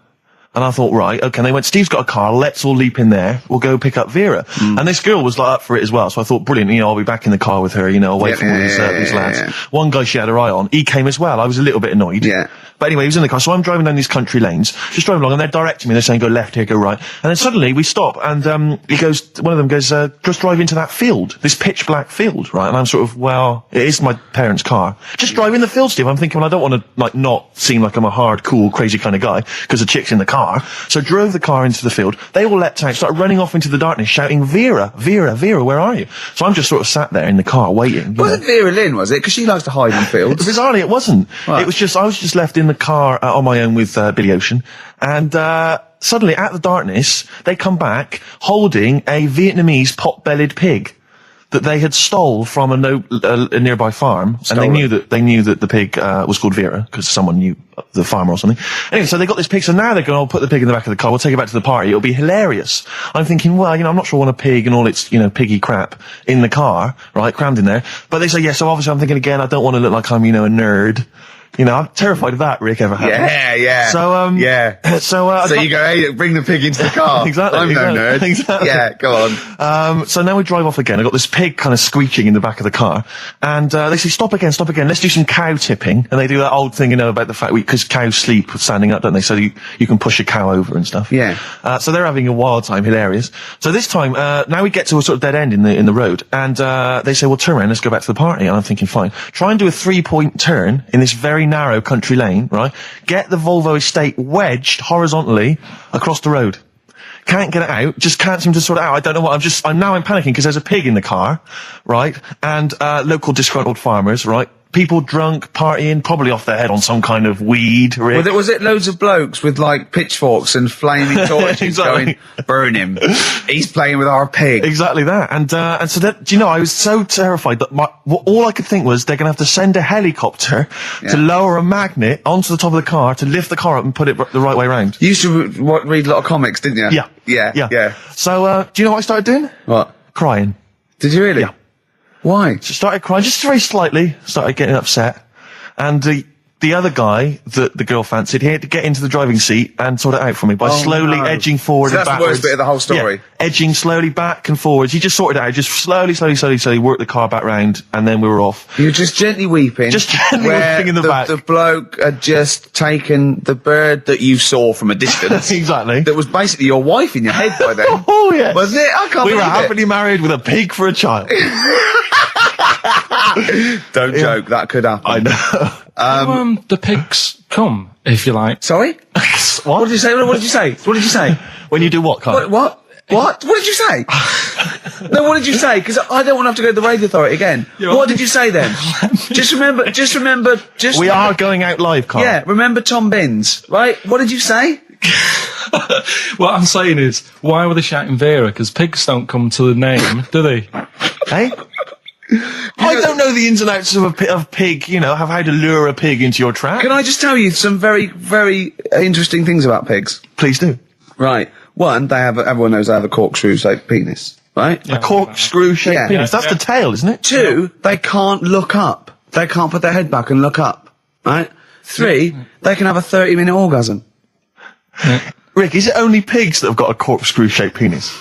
And I thought, right, okay. And they went, Steve's got a car, let's all leap in there, we'll go pick up Vera. And this girl was like up for it as well, so I thought, brilliant, I'll be back in the car with her, away from all these lads. Yeah. One guy she had her eye on, he came as well, I was a little bit annoyed. Yeah. But anyway, he was in the car, so I'm driving down these country lanes, just driving along, and they're directing me, they're saying, go left here, go right. And then suddenly we stop, and one of them goes, just drive into that field, this pitch black field, right? And I'm sort of, well, it is my parents' car. Just drive in the field, Steve. I'm thinking, well, I don't want to, not seem like I'm a hard, cool, crazy kind of guy, because the chick's in the car. So drove the car into the field. They all leapt out, started running off into the darkness, shouting, Vera, Vera, Vera, where are you? So I'm just sort of sat there in the car waiting. Wasn't Vera Lynn, was it? Because she likes to hide in fields. Bizarrely, it wasn't. Right. It was just, I was just left in the car on my own with Billy Ocean, and suddenly, at the darkness, they come back holding a Vietnamese pot-bellied pig that they had stole from a nearby farm, and they knew that the pig was called Vera because someone knew the farmer or something. Anyway, so they got this pig. So now they're going, I'll put the pig in the back of the car. We'll take it back to the party. It'll be hilarious. I'm thinking, well, I'm not sure I want a pig and all its piggy crap in the car, right, crammed in there. But they say yes. So obviously, I'm thinking again, I don't want to look like I'm a nerd. I'm terrified of that, Rick, ever happened. Yeah. So, So you go, hey, bring the pig into the car. Exactly. I'm no nerd. Exactly. Yeah, go on. So now we drive off again. I got this pig kind of screeching in the back of the car. And, they say, stop again. Let's do some cow tipping. And they do that old thing, about the fact because cows sleep standing up, don't they? So you can push a cow over and stuff. Yeah. So they're having a wild time, hilarious. So this time, now we get to a sort of dead end in the road. And, they say, well, turn around, let's go back to the party. And I'm thinking, fine. Try and do a 3-point turn in this very narrow country lane, right? Get the Volvo estate wedged horizontally across the road. Can't get it out, just can't seem to sort it out. I don't know what, I'm panicking because there's a pig in the car, right? And, local disgruntled farmers, right? People drunk, partying, probably off their head on some kind of weed. Rick. Was it loads of blokes with pitchforks and flaming torches Exactly. going, burn him. He's playing with our pig. Exactly that. And so that, I was so terrified that all I could think was they're gonna have to send a helicopter to lower a magnet onto the top of the car to lift the car up and put it the right way around. You used to read a lot of comics, didn't you? Yeah. So, do you know what I started doing? What? Crying. Did you really? Yeah. Why? So started crying, just very slightly, started getting upset. And the other guy that the girl fancied, he had to get into the driving seat and sort it out for me by slowly edging forward So and that's backwards. the worst bit of the whole story. Yeah, edging slowly back and forwards. He just sorted it out, just slowly worked the car back round, and then we were off. You were just gently weeping. Just gently where weeping in the back. The bloke had just taken the bird that you saw from a distance. Exactly. That was basically your wife in your head by then. Oh, yes. Was it? I can't We were believe it. happily married with a pig for a child. Don't joke, that could happen. I know. The pigs come, if you like. Sorry? What did you say? What did you say? What did you say? When you do what, Carl? What? What did you say? No, what did you say? Because I don't want to have to go to the radio authority again. What did you say then? Just remember. We are going out live, Carl. Yeah, remember Tom Binns, right? What did you say? What I'm saying is, why were they shouting Vera? Because pigs don't come to the name, do they? Hey? I don't know the ins and outs of pig, have how to lure a pig into your trap. Can I just tell you some very, very interesting things about pigs? Please do. Right. One, everyone knows they have a corkscrew-shaped penis, right? A corkscrew-shaped penis. That's the tail, isn't it? Two, they can't look up. They can't put their head back and look up, right? Three, they can have a 30-minute orgasm. Rick, is it only pigs that have got a corkscrew-shaped penis?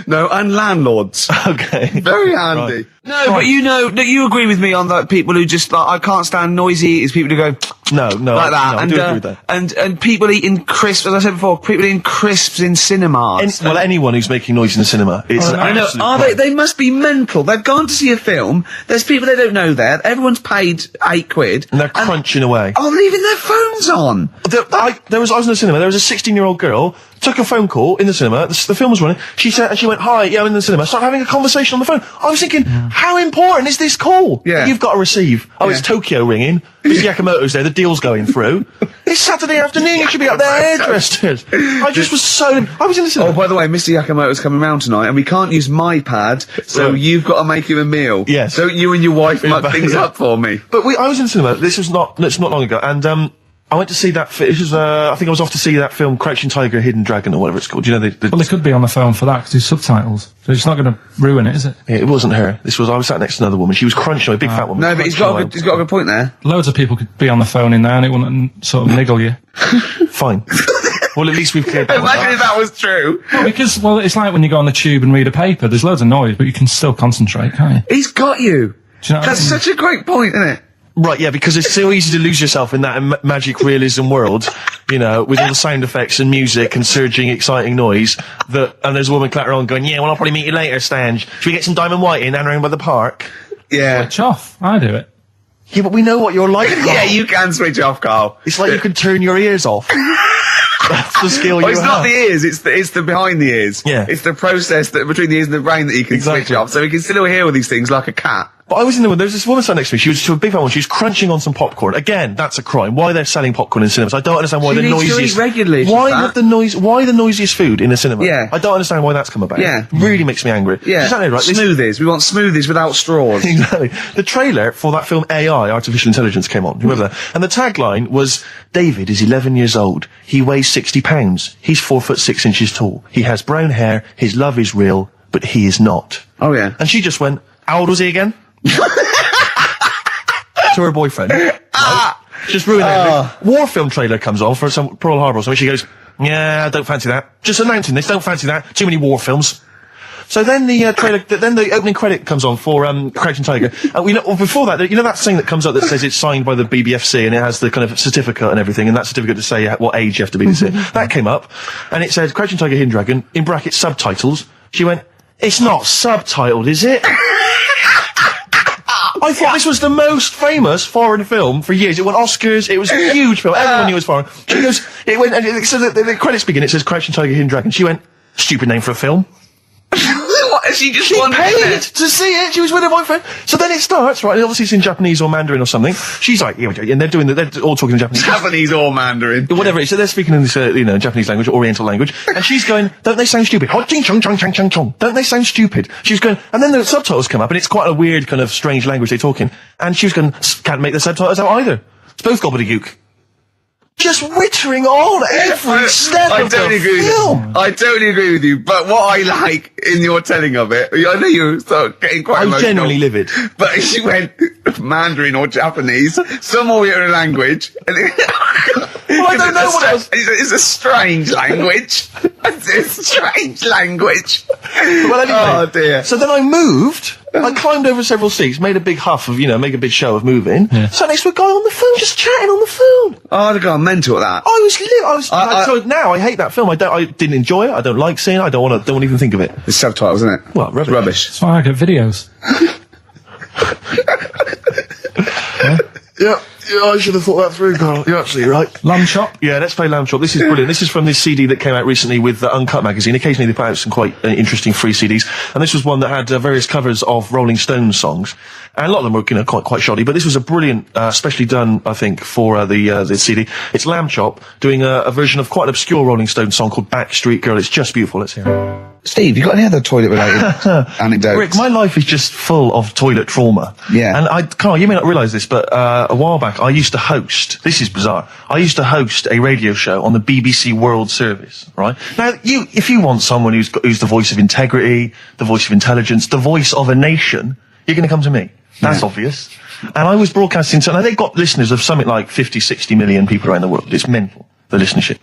No, and landlords. Okay. Very handy. No, but you agree with me on that. People who just like, I can't stand noisy eaters. People who go No, like that, I do agree with that. and people eating crisps. As I said before, people eating crisps in cinemas. Well, anyone who's making noise in the cinema, it's an I know. absolute Are crime. they must be mental. They've gone to see a film. There's people they don't know there. Everyone's paid £8. And they're crunching away. Oh, leaving their phones on. I was in the cinema. There was a 16-year-old girl took a phone call in the cinema. The film was running. She went, "Hi, yeah, I'm in the cinema." Started having a conversation on the phone. I was thinking, how important is this call? Yeah. That you've got to receive. Oh, it's Tokyo ringing. Mr. Yakamoto's there. The deal's going through. It's Saturday afternoon. You should be up there hairdressers. I was in the cinema. Oh, by the way, Mr. Yakamoto's coming round tonight, and we can't use my pad, so you've got to make him a meal. Yes. Don't you and your wife mug things up for me? But I was in the cinema. It's not long ago, and I went to see that. This was, I think I was off to see that film, Crouching Tiger, Hidden Dragon, or whatever it's called. Do you know Well, they could be on the phone for that because there's subtitles. So it's not going to ruin it, is it? Yeah, it wasn't her. I was sat next to another woman. She was crunching, a big fat woman. No, but he's got a good point there. Loads of people could be on the phone in there and it wouldn't sort of niggle you. Fine. Well, at least we've cleared that. Imagine if that was true. Because, well, it's like when you go on the tube and read a paper. There's loads of noise, but you can still concentrate, can't you? He's got you. Do you know what I That's mean? such a great point, isn't it? Right, yeah, because it's so easy to lose yourself in that magic realism world, you know, with all the sound effects and music and surging, exciting noise, and there's a woman clattering on going, "Yeah, well, I'll probably meet you later, Stange. Should we get some Diamond White in and around by the park?" Yeah. Switch off. I do it. Yeah, but we know what you're like. Yeah, you can switch off, Carl. It's like you can turn your ears off. That's the skill you It's have. not the ears, it's the behind the ears. Yeah. It's the process that between the ears and the brain that you can switch off, so we can still hear all these things like a cat. But I was in the room, there was this woman sat next to me, she was a big fat one, she was crunching on some popcorn. Again, that's a crime. Why they're selling popcorn in cinemas? I don't understand why She the needs to noisiest... eat regularly, she's Why fat. the noisiest food in a cinema? Yeah. I don't understand why that's come about. Yeah. Really makes me angry. Yeah. Exactly right. This- Smoothies. We want smoothies without straws. Exactly. The trailer for that film AI, Artificial Intelligence, came on. Remember that? And the tagline was, "David is 11 years old. He weighs 60 pounds. He's 4'6" tall. He has brown hair. His love is real, but he is not." Oh, yeah. And she just went, "How old was he again?" To her boyfriend. Right? Just ruined everything. War film trailer comes on for some Pearl Harbor or something. She goes, "Yeah, I don't fancy that. Just announcing this, don't fancy that. Too many war films." So then the trailer, then the opening credit comes on for Crouching Tiger. Before that, you know that thing that comes up that says it's signed by the BBFC and it has the kind of certificate and everying, and that certificate to say what age you have to be to see it. That came up, and it said Crouching Tiger, Hidden Dragon in brackets subtitles. She went, "It's not subtitled, is it?" I thought this was the most famous foreign film for years. It won Oscars. It was a huge film. Everyone knew it was foreign. She goes, it went, and so the credits begin. It says Crouching Tiger, Hidden Dragon. She went, "Stupid name for a film." What? She just She wanted paid it. to see it. She was with her boyfriend. So then it starts, right? And obviously it's in Japanese or Mandarin or something. She's like, yeah, and they're all talking in Japanese. Japanese or Mandarin. Whatever it is. So they're speaking in this, Japanese language, Oriental language. And she's going, "Don't they sound stupid? Hot ching chong chong chong chong chong. Don't they sound stupid?" She's going, and then the subtitles come up, and it's quite a weird kind of strange language they're talking. And she was going, "Can't make the subtitles out either. It's both gobbledygook." Just wittering on every step of the film. I totally agree with you, but what I like in your telling of it, I know you start getting quite I was emotional. genuinely livid. But she went Mandarin or Japanese, some Oriental language. And Well, I don't know what else. It's a strange language. It's a strange language. Well, anyway, Oh dear. so then I moved. I climbed over several seats, made a big huff of, make a big show of moving. Yeah. Sat next to a guy on the phone, just chatting on the phone. Oh, I'd have gone mental at that. I was lit. So now I hate that film. I didn't enjoy it. I don't like seeing it. I don't want to even think of it. It's subtitles, isn't it? Well, rubbish. That's why I get videos. Yeah, I should have thought that through, Carl. You're absolutely right. Lamb chop. Yeah, let's play Lamb Chop. This is brilliant. This is from this CD that came out recently with Uncut magazine. Occasionally they put out some quite interesting free CDs, and this was one that had various covers of Rolling Stones songs, and a lot of them were quite shoddy. But this was a brilliant, specially done, I think, for the CD. It's Lamb Chop doing a version of quite an obscure Rolling Stones song called Backstreet Girl. It's just beautiful. Let's hear it. Steve, you got any other toilet-related anecdotes? Rick, my life is just full of toilet trauma. Yeah. And Carl, you may not realise this, but a while back I used to host, this is bizarre, I used to host a radio show on the BBC World Service, right? Now, if you want someone who's the voice of integrity, the voice of intelligence, the voice of a nation, you're going to come to me. That's obvious. And I was broadcasting, so now they've got listeners of something like 50, 60 million people around the world. It's mental, the listenership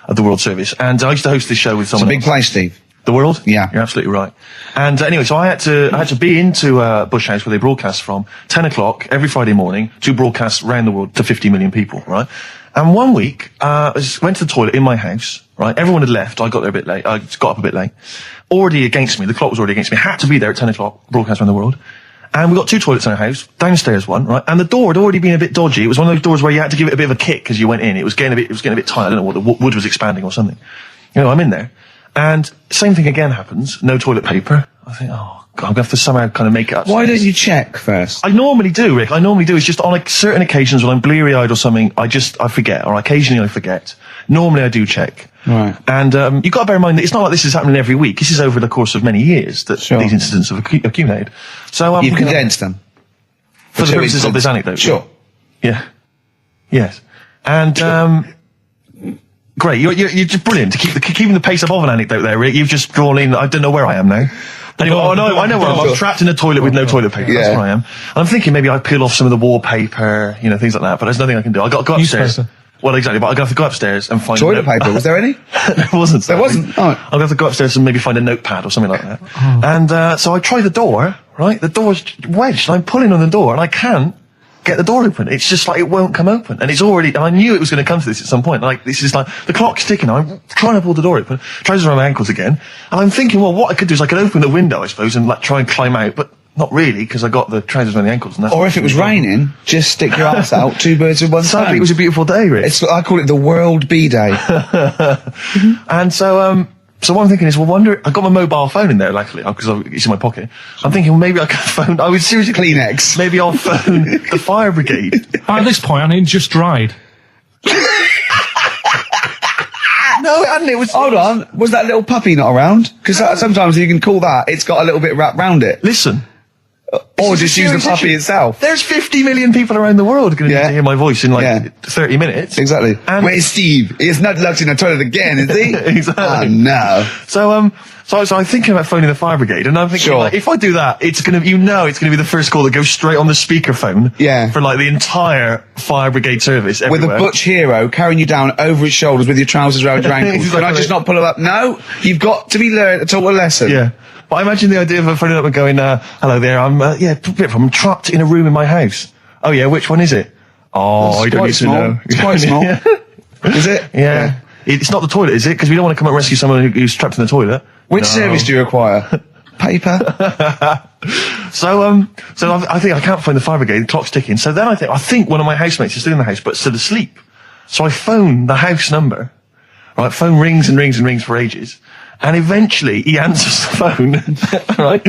of the World Service. And I used to host this show with someone It's a big place, Steve. The World? Yeah. You're absolutely right. And anyway, so I had to be into Bush House where they broadcast from 10 o'clock every Friday morning to broadcast around the world to 50 million people, right? And one week, I went to the toilet in my house, right? Everyone had left. I got there a bit late. I got up a bit late. Already against me. The clock was already against me. Had to be there at 10 o'clock, broadcast around the world. And we got 2 toilets in our house, downstairs one, right? And the door had already been a bit dodgy. It was one of those doors where you had to give it a bit of a kick as you went in. It was getting a bit tight. I don't know what the wood was expanding or something. You know, I'm in there. And same thing again happens. No toilet paper. I think, oh, God, I'm going to have to somehow kind of make it up. Why don't you check first? I normally do, Rick. I normally do. It's just on like certain occasions when I'm bleary-eyed or something, I forget. Or occasionally I forget. Normally I do check. Right. And you've got to bear in mind that it's not like this is happening every week. This is over the course of many years that these incidents have accumulated. So You've condensed them. For the purposes of this anecdote. Sure. Yeah. Yes. And great. You're just brilliant to keeping the pace up of an anecdote there, Rick. You've just drawn in. I don't know where I am now. Anyway, I know where I am. I'm trapped in a toilet with no toilet paper. Yeah. That's where I am. And I'm thinking maybe I peel off some of the wallpaper, you know, things like that. But there's nothing I can do. I got to go upstairs. Well, exactly. But I'm going to have to go upstairs and find toilet paper. Was there any? There wasn't. There wasn't. Oh. I'm going to have to go upstairs and maybe find a notepad or something like that. Oh. And so I try the door. Right, the door's wedged. I'm pulling on the door, and I can't get the door open. It's just like it won't come open, and it's already. And I knew it was going to come to this at some point. Like this is like the clock's ticking. I'm trying to pull the door open, trousers around my ankles again, and I'm thinking, well, what I could do is I could open the window, I suppose, and like try and climb out, but not really because I got the trousers around the ankles. And that's or if it was raining, just stick your ass out. 2 birds with one stone. Sadly, it was a beautiful day, Rich. I call it the World Bee Day. And so what I'm thinking is, well, I got my mobile phone in there, luckily, because it's in my pocket. I'm thinking, well, maybe I can phone, I would seriously... Kleenex. Maybe I'll phone the fire brigade. At this point, I mean, just dried. No, it hadn't, it was... Hold on, was that little puppy not around? Because sometimes you can call that, it's got a little bit wrapped round it. Listen. Or just use the puppy itself. There's 50 million people around the world going to hear my voice in 30 minutes. Exactly. And where's Steve? He's not locked in the toilet again, is he? Exactly. Oh, no. So I'm thinking about phoning the fire brigade, and I'm thinking, like, if I do that, it's going to be the first call that goes straight on the speakerphone. Yeah. For like the entire fire brigade service everywhere. With a butch hero carrying you down over his shoulders with your trousers around your ankles. Exactly. Can I just not pull him up? No, you've got to be taught a lesson. Yeah. But I imagine the idea of phoning up and going, hello there, I'm trapped in a room in my house. Oh yeah, which one is it? Oh, I don't need to know. It's quite small. Is it? Yeah. It's not the toilet, is it? Because we don't want to come and rescue someone who's trapped in the toilet. Which service do you require? Paper? So I think I can't find the fire brigade, the clock's ticking. So then I think one of my housemates is still in the house, but still asleep. So I phone the house number. Right, phone rings and rings and rings for ages. And eventually he answers the phone, right?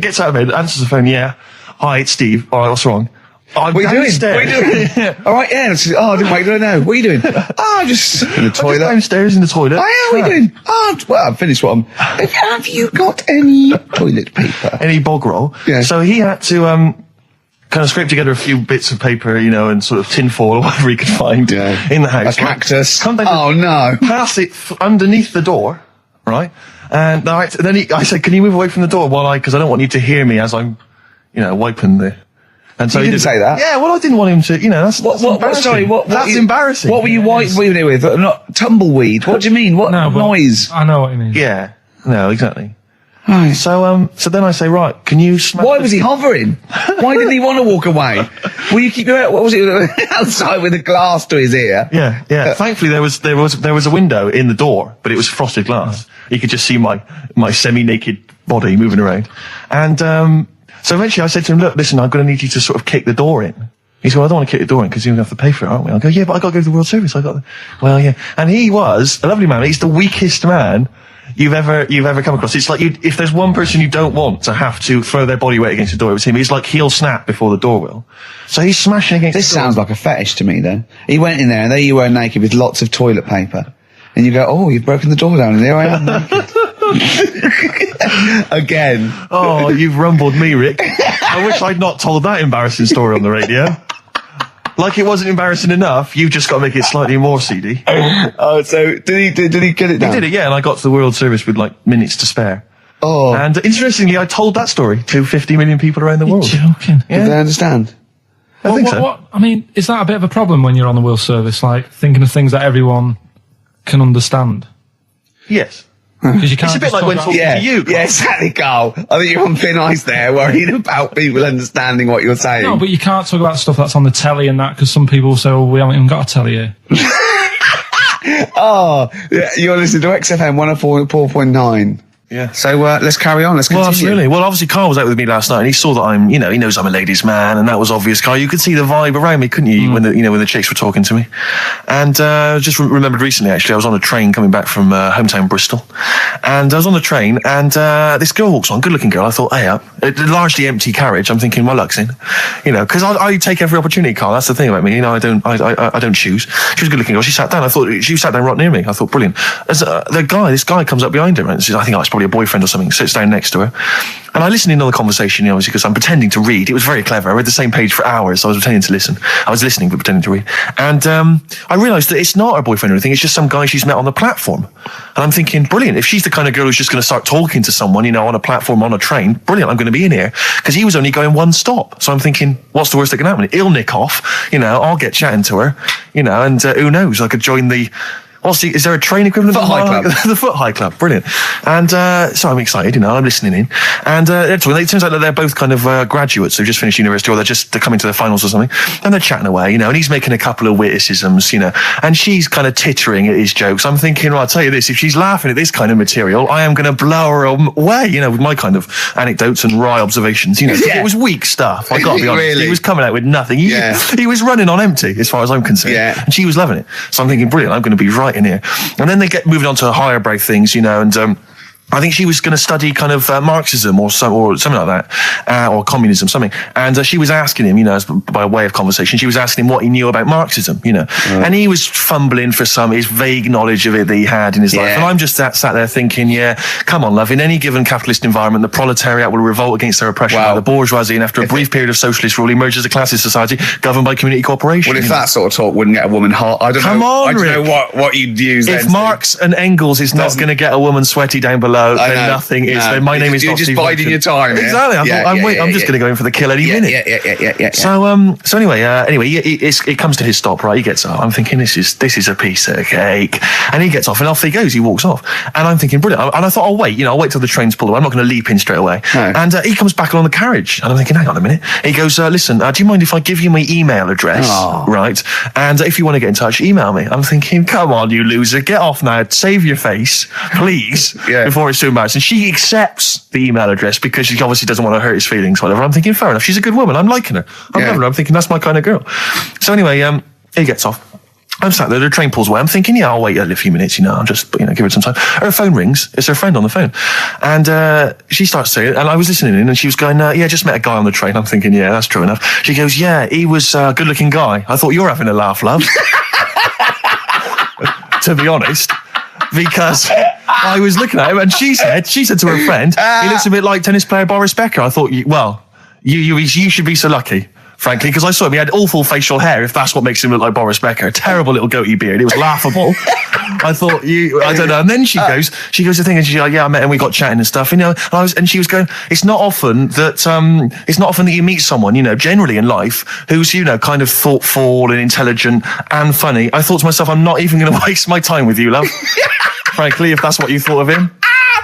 Gets out of bed, answers the phone, yeah. Hi, it's Steve. All right, what's wrong? What are you doing? What are you doing? All right, yeah. I didn't wait. I know. What are you doing? Just in the toilet. Just downstairs in the toilet. Oh, yeah, what are you doing? Well, I've finished what I'm... Have you got any toilet paper? Any bog roll? Yeah. So he had to, kind of scrape together a few bits of paper, you know, and sort of tinfoil or whatever he could find in the house. A cactus. Oh, no. Pass it underneath the door. Right, and then I said, "Can you move away from the door because I don't want you to hear me as I'm, you know, wiping the." And so he didn't say that. Yeah, well, I didn't want him to. You know, that's embarrassing. Sorry, that's embarrassing. What were you wiping it with? Not tumbleweed. What do you mean? What noise? I know what you mean. Yeah, no, exactly. Right. So then I say, right, can you smash... Why was he hovering? Why didn't he want to walk away? Will you keep your... What was it? Outside with a glass to his ear? Yeah. Thankfully, there was a window in the door, but it was frosted glass. You could just see my semi-naked body moving around. And so eventually I said to him, look, listen, I'm going to need you to sort of kick the door in. He said, well, I don't want to kick the door in because you're going to have to pay for it, aren't we? I go, yeah, but I got to go to the World Service. Well, yeah. And he was a lovely man. He's the weakest man you've ever come across. It's like if there's one person you don't want to have to throw their body weight against the door, it was him. He's like he'll snap before the door will. So he's smashing against This the door. sounds like a fetish to me, then. He went in there and there you were naked with lots of toilet paper. And you go, oh, you've broken the door down and there I am naked. Again. Oh, you've rumbled me, Rick. I wish I'd not told that embarrassing story on the radio. Like it wasn't embarrassing enough, you've just got to make it slightly more seedy. Oh, so did he get it down? He did it, yeah, and I got to the World Service with like minutes to spare. Oh. And interestingly, I told that story to 50 million people around the world. You're joking. Yeah. Did they understand? I think so. I mean, is that a bit of a problem when you're on the World Service, like thinking of things that everyone can understand? Yes. Because you can't. It's a bit just like talk when about- talking to you. Yeah, exactly, Carl. I think you're on thin ice there, worrying about people understanding what you're saying. No, but you can't talk about stuff that's on the telly and that, because some people say, well, we haven't even got a telly here. Oh, yeah, you're listening to XFM 104.9. Yeah. So let's carry on. Let's continue. Well, absolutely. Well, obviously, Carl was out with me last night, and he saw that I'm, he knows I'm a ladies' man, and that was obvious. Carl, you could see the vibe around me, couldn't you? When the chicks were talking to me, and just remembered recently, actually, I was on a train coming back from hometown Bristol, and I was on the train, and this girl walks on, good-looking girl. I thought, hey, up, a largely empty carriage. I'm thinking, my luck's in, because I take every opportunity, Carl. That's the thing about me, I don't choose. She was a good-looking girl. She sat down. I thought she sat down right near me. I thought, brilliant. As this guy comes up behind her, and says, I think it's probably a boyfriend or something, sits down next to her, and I listened in on the conversation, obviously, because I'm pretending to read. It was very clever. I read the same page for hours, so I was pretending to listen. I was listening but pretending to read, and I realised that it's not her boyfriend or anything. It's just some guy she's met on the platform, and I'm thinking, brilliant. If she's the kind of girl who's just going to start talking to someone, on a platform on a train, brilliant. I'm going to be in here, because he was only going one stop. So I'm thinking, what's the worst that can happen? He'll nick off, I'll get chatting to her, and who knows? I could join the. Is there a train equivalent? Foot High Club. The Foot High Club, brilliant. And so I'm excited, I'm listening in. And it turns out that they're both kind of graduates who've just finished university, or they're coming to their finals or something. And they're chatting away, and he's making a couple of witticisms, and she's kind of tittering at his jokes. I'm thinking, well, I'll tell you this, if she's laughing at this kind of material, I am going to blow her away, with my kind of anecdotes and wry observations. It was weak stuff, I got to be honest. Really? He was coming out with nothing. He was running on empty, as far as I'm concerned. Yeah. And she was loving it. So I'm thinking, brilliant, I'm going to be right in here. And then they get moving on to higher brow things, and I think she was going to study kind of Marxism or something like that, or communism, something. And she was asking him, by way of conversation, she was asking him what he knew about Marxism, and he was fumbling for his vague knowledge of it that he had in his life. And I'm just sat there thinking, come on, love, in any given capitalist environment, the proletariat will revolt against their oppression by the bourgeoisie, and after a brief period of socialist rule, emerges a classist society governed by community cooperation. Well, if that sort of talk wouldn't get a woman hot, I don't know what you'd use. If Marx and Engels is not going to get a woman sweaty down below, then nothing is. Then my name is You're not just Steve biding your time. Exactly. I'm just going to go in for the kill any minute. Yeah. So anyway, it comes to his stop. Right, he gets up. I'm thinking this is a piece of cake, and he gets off, and off he goes. He walks off, and I'm thinking brilliant. And I thought, I'll wait. I'll wait till the train's pulled away. I'm not going to leap in straight away. No. And he comes back along the carriage, and I'm thinking, hang on a minute. He goes, listen, do you mind if I give you my email address? Oh. Right, and if you want to get in touch, email me. I'm thinking, come on, you loser, get off now. Save your face, please, before it's too embarrassing. And she accepts the email address because she obviously doesn't want to hurt his feelings, whatever. I'm thinking, fair enough. She's a good woman. I'm liking her. I'm loving her. I'm thinking that's my kind of girl. So anyway, he gets off. I'm sat there, the train pulls away. I'm thinking, I'll wait a few minutes, I'll just, give it some time. Her phone rings. It's her friend on the phone. And she starts saying, and I was listening in, and she was going, just met a guy on the train. I'm thinking, that's true enough. She goes, he was a good-looking guy. I thought, you're having a laugh, love. To be honest. Because I was looking at him, and she said to her friend, he looks a bit like tennis player Boris Becker. I thought, you should be so lucky, frankly, because I saw him. He had awful facial hair, if that's what makes him look like Boris Becker. Terrible little goatee beard. It was laughable. I thought, I don't know. And then she goes the thing, and she's like, I met him, we got chatting and stuff, and she was going, it's not often that you meet someone, generally in life, who's, kind of thoughtful and intelligent and funny. I thought to myself, I'm not even going to waste my time with you, love. Frankly, if that's what you thought of him.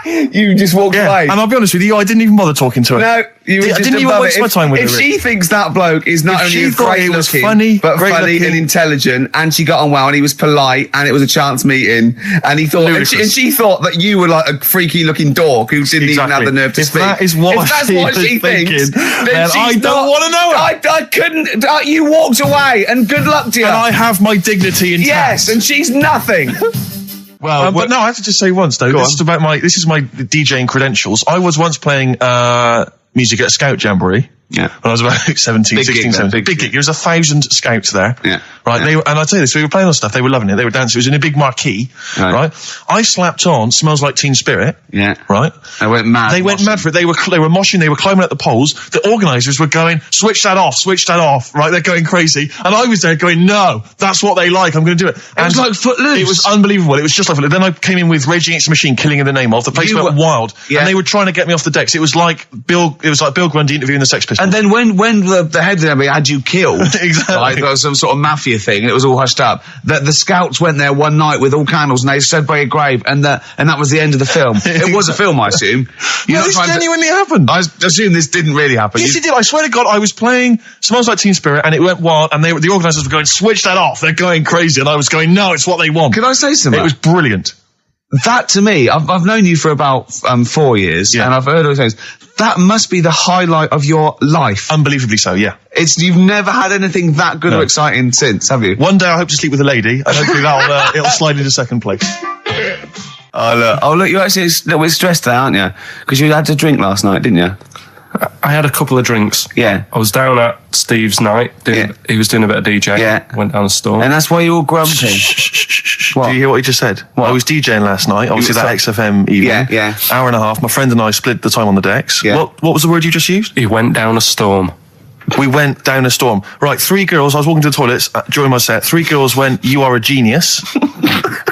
You just walked away. And I'll be honest with you, I didn't even bother talking to her. No, you were I just didn't even waste my time with her. If she thinks that bloke is not only great looking, funny, but funny and intelligent, and she got on well, and he was polite, and it was a chance meeting, and he thought, and she thought that you were like a freaky looking dork who didn't even have the nerve to speak. That is what if that's what she thinks, then I don't want to know her. I couldn't. You walked away, and good luck to you. And I have my dignity intact. Yes, and she's nothing. Well, but no, I have to just say once though. This is my DJing credentials. I was once playing music at a Scout Jamboree. Yeah. When I was about 17, 16, 17. Big gig. There was 1,000 scouts there. Yeah. Right. Yeah. And I tell you this, we were playing on stuff. They were loving it. They were dancing. It was in a big marquee. Right. I slapped on Smells Like Teen Spirit. Yeah. Right. They went mad. They went mad for it. They were moshing. They were climbing up the poles. The organisers were going, switch that off. Right. They're going crazy. And I was there going, no, that's what they like. I'm going to do it. And it was like Footloose. It was unbelievable. It was just like Footloose. Then I came in with Rage Against the Machine, Killing in the Name of. The place went wild. Yeah. And they were trying to get me off the decks. It was like Bill Grundy interviewing the Sex Pistols. impossible. And then when the head of the army had you killed, Exactly. right, there was some sort of mafia thing, and it was all hushed up. The scouts went there one night with all candles, and they stood by a grave, and that was the end of the film. It was a film, I assume. No, this genuinely happened. I assume this didn't really happen. Yes, it did. I swear to God, I was playing Smells Like Teen Spirit, and it went wild, and the organisers were going, switch that off. They're going crazy, and I was going, no, it's what they want. Can I say something? It was brilliant. That to me, I've known you for about 4 years, and I've heard all things. That must be the highlight of your life. Unbelievably so, yeah. You've never had anything that good or exciting since, have you? One day I hope to sleep with a lady, and hopefully it'll slide into second place. Oh look, you're actually a little bit stressed there, aren't you? Because you had to drink last night, didn't you? I had a couple of drinks. Yeah. I was down at Steve's night. He was doing a bit of DJ. Yeah. Went down a store. And that's why you're all grumpy. What? Do you hear what he just said? What? I was DJing last night, obviously that XFM evening. Yeah. Hour and a half. My friend and I split the time on the decks. Yeah. What was the word you just used? He went down a storm. We went down a storm. Right, 3 girls, I was walking to the toilets during my set. 3 girls went, you are a genius.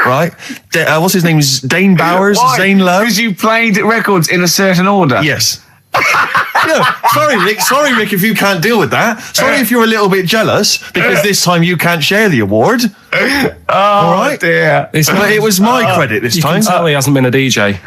Right? What's his name? Dane Bowers? Why? Zane Lowe? Because you played records in a certain order. Yes. No, sorry, Rick, if you can't deal with that. Sorry if you're a little bit jealous, because this time you can't share the award. All right? Dear. But it was my credit this You time. can tell he hasn't been a DJ.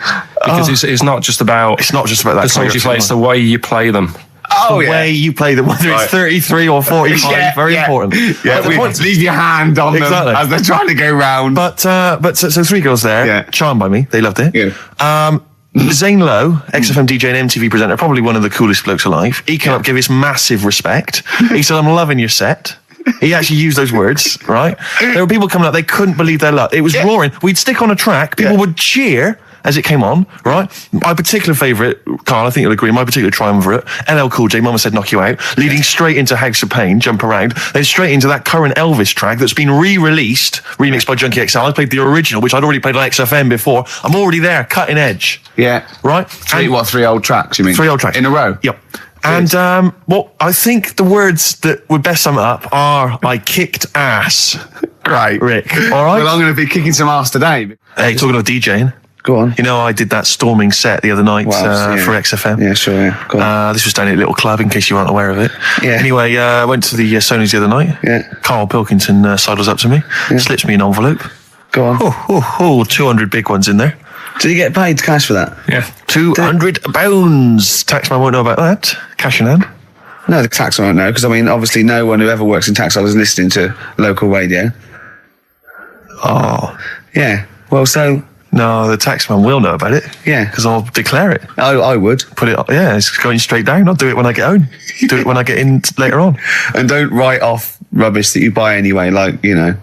Because it's not just about... It's not just about that. the songs you play, it's the way you play them. Oh, the way you play them, whether it's 33 or 45, very important. Yeah, leave your hand on them as they're trying to go round. But so 3 girls there, charmed by me, they loved it. Yeah. Zane Lowe, XFM DJ and MTV presenter, probably one of the coolest blokes alive. He came up, gave us massive respect. He said, I'm loving your set. He actually used those words, right? There were people coming up, they couldn't believe their luck. It was roaring. We'd stick on a track, people would cheer as it came on, right? My particular favourite, Carl, I think you'll agree, my particular triumvirate, LL Cool J, Mama Said Knock You Out, leading straight into House of Pain, Jump Around, then straight into that current Elvis track that's been re-released, remixed by Junkie XL. I played the original, which I'd already played on XFM before. I'm already there, cutting edge. Yeah. Right? 3 old tracks, you mean? 3 old tracks. In a row? Yep. And I think the words that would best sum it up are, I kicked ass. Great. Rick. All right? Well, I'm going to be kicking some ass today. Hey, talking of DJing. Go on. You know, I did that storming set the other night for XFM. Yeah, sure, yeah. Go on. This was down at a little club, in case you weren't aware of it. Yeah. Anyway, I went to the Sony's the other night. Yeah. Karl Pilkington sidles up to me, slips me an envelope. Go on. 200 big ones in there. Did you get paid cash for that? Yeah. £200. Taxman won't know about that. Cash in hand. No, the tax won't know, because, I mean, obviously no one who ever works in tax is listening to local radio. Oh. Yeah. Well, so... No, the taxman will know about it. Yeah. Because I'll declare it. I would. Put it, it's going straight down. I'll do it when I get home. Do it when I get in later on. And don't write off rubbish that you buy anyway, like, you know.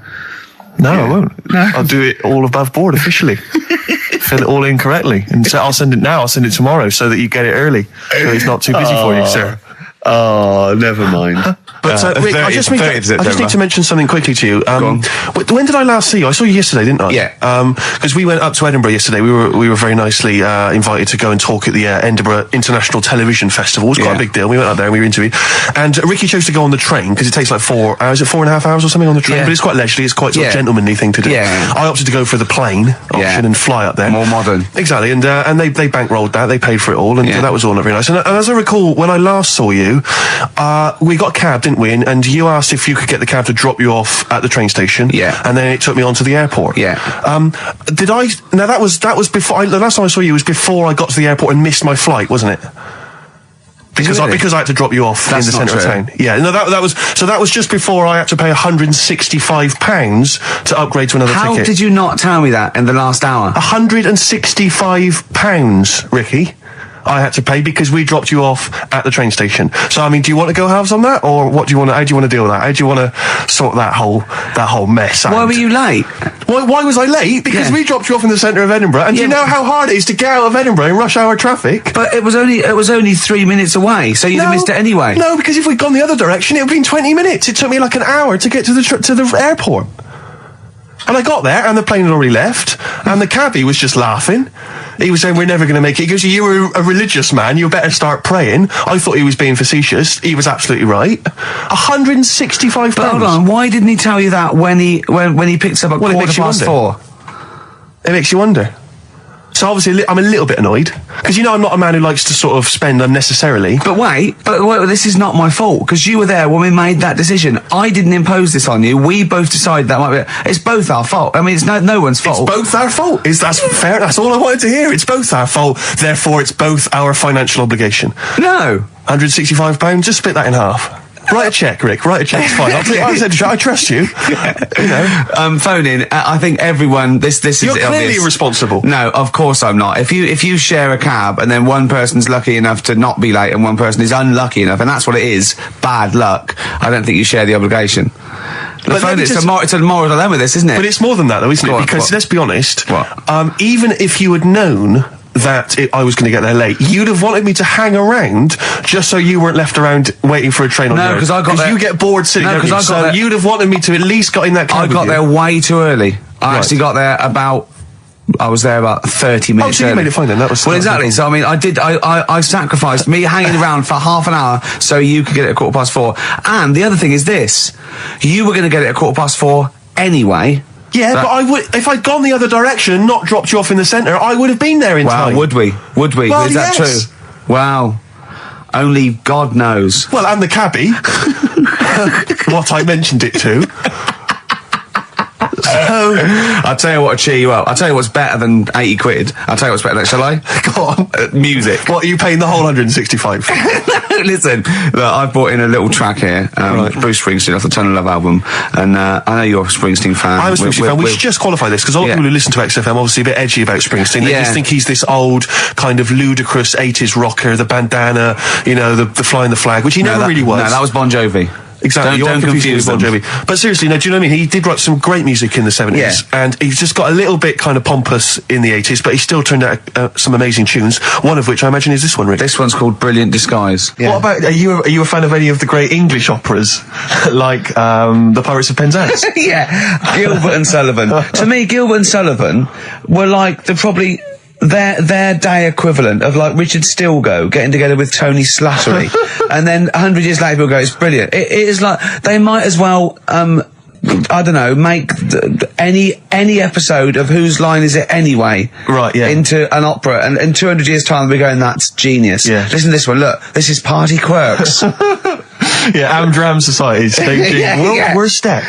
No, I won't. No. I'll do it all above board officially. Fill it all in correctly. And so I'll send it now, I'll send it tomorrow so that you get it early. So it's not too busy for you, sir. Oh, never mind. But Rick, I just need to mention something quickly to you. When did I last see you? I saw you yesterday, didn't I? Yeah. Because we went up to Edinburgh yesterday. We were very nicely invited to go and talk at the Edinburgh International Television Festival. It was quite a big deal. We went up there and we were interviewed. And Ricky chose to go on the train because it takes like 4 hours. Is it 4.5 hours or something on the train? Yeah. But it's quite leisurely. It's quite sort of gentlemanly thing to do. Yeah. I opted to go for the plane option and fly up there. More modern. Exactly. And they bankrolled that. They paid for it all, and that was all very nice. And as I recall, when I last saw you, we got a cab, didn't we? And you asked if you could get the cab to drop you off at the train station. Yeah. And then it took me on to the airport. Yeah. Did I? Now that was before. The last time I saw you was before I got to the airport and missed my flight, wasn't it? Because I had to drop you off in the centre of town. Yeah. No, that was just before I had to pay £165 to upgrade to another ticket. How did you not tell me that in the last hour? £165, Ricky. I had to pay because we dropped you off at the train station. So I mean, do you want to go halves on that, or what do you want? How do you want to deal with that? How do you want to sort that whole mess out? Why were you late? Why was I late? Because we dropped you off in the centre of Edinburgh, and do you know how hard it is to get out of Edinburgh in rush hour traffic? But it was only 3 minutes away, so you'd have missed it anyway. No, because if we'd gone the other direction, it would have been 20 minutes. It took me like an hour to get to the airport. And I got there, and the plane had already left, and the cabbie was just laughing. He was saying, we're never going to make it. He goes, you were a religious man, you better start praying. I thought he was being facetious. He was absolutely right. £165. But hold on, why didn't he tell you that when he picked up at 4:15? It makes you wonder. So obviously I'm a little bit annoyed because I'm not a man who likes to sort of spend unnecessarily. But wait, this is not my fault because you were there when we made that decision. I didn't impose this on you. We both decided that might be. It's both our fault. I mean, it's no one's fault. It's both our fault. That's fair? That's all I wanted to hear. It's both our fault. Therefore, it's both our financial obligation. No. £165. Just split that in half. Write a check, Rick. Write a check. It's fine. I trust you. Phone in. I think everyone. This is. You're clearly obvious. irresponsible. No, of course I'm not. If you share a cab and then one person's lucky enough to not be late and one person is unlucky enough, and that's what it is, bad luck. I don't think you share the obligation. It's a moral dilemma, this, isn't it? But it's more than that, though, isn't it? Because let's be honest. Even if you had known that I was going to get there late, you'd have wanted me to hang around just so you weren't left around waiting for a train on your own. No, because I got there. You get bored sitting there. So you'd have wanted me to at least got in that cab. I got there way too early. I actually got there I was there about 30 minutes so you made it fine then. That was exactly. So I mean, I sacrificed me hanging around for half an hour so you could get it at 4:15. And the other thing is this: you were going to get it at 4:15 anyway. Yeah, but I would, if I'd gone the other direction and not dropped you off in the centre, I would have been there in time. Would we? Well, is that true? Wow. Only God knows. Well, and the cabbie. What I mentioned it to. So, I'll tell you what will cheer you up. I'll tell you what's better than 80 quid. I'll tell you what's better than, shall I? Go on. Music. What, are you paying the whole 165? Listen, look, I've brought in a little track here. Bruce Springsteen off the Tunnel Love album. And I know you're a Springsteen fan. I'm a Springsteen fan. We should just qualify this, because a lot of people who listen to XFM obviously a bit edgy about Springsteen. They just think he's this old, kind of ludicrous 80s rocker, the bandana, the flying the flag, which he never really was. No, that was Bon Jovi. Exactly. Don't confuse Bon Jovi. But seriously, no, do you know what I mean? He did write some great music in the 70s, and he's just got a little bit kind of pompous in the 80s, but he still turned out some amazing tunes, one of which I imagine is this one, Rick. This one's called Brilliant Disguise. Yeah. What about, are you a fan of any of the great English operas, like The Pirates of Penzance? Yeah, Gilbert and Sullivan. To me, Gilbert and Sullivan were like their day equivalent of like Richard Stilgoe getting together with Tony Slattery, and then 100 years later people go, it's brilliant. It is like they might as well I don't know, make any episode of Whose Line Is It Anyway into an opera, and in 200 years time we're going, that's genius. Listen to this one, look, this is Party Quirks. Amdram Society's we're step.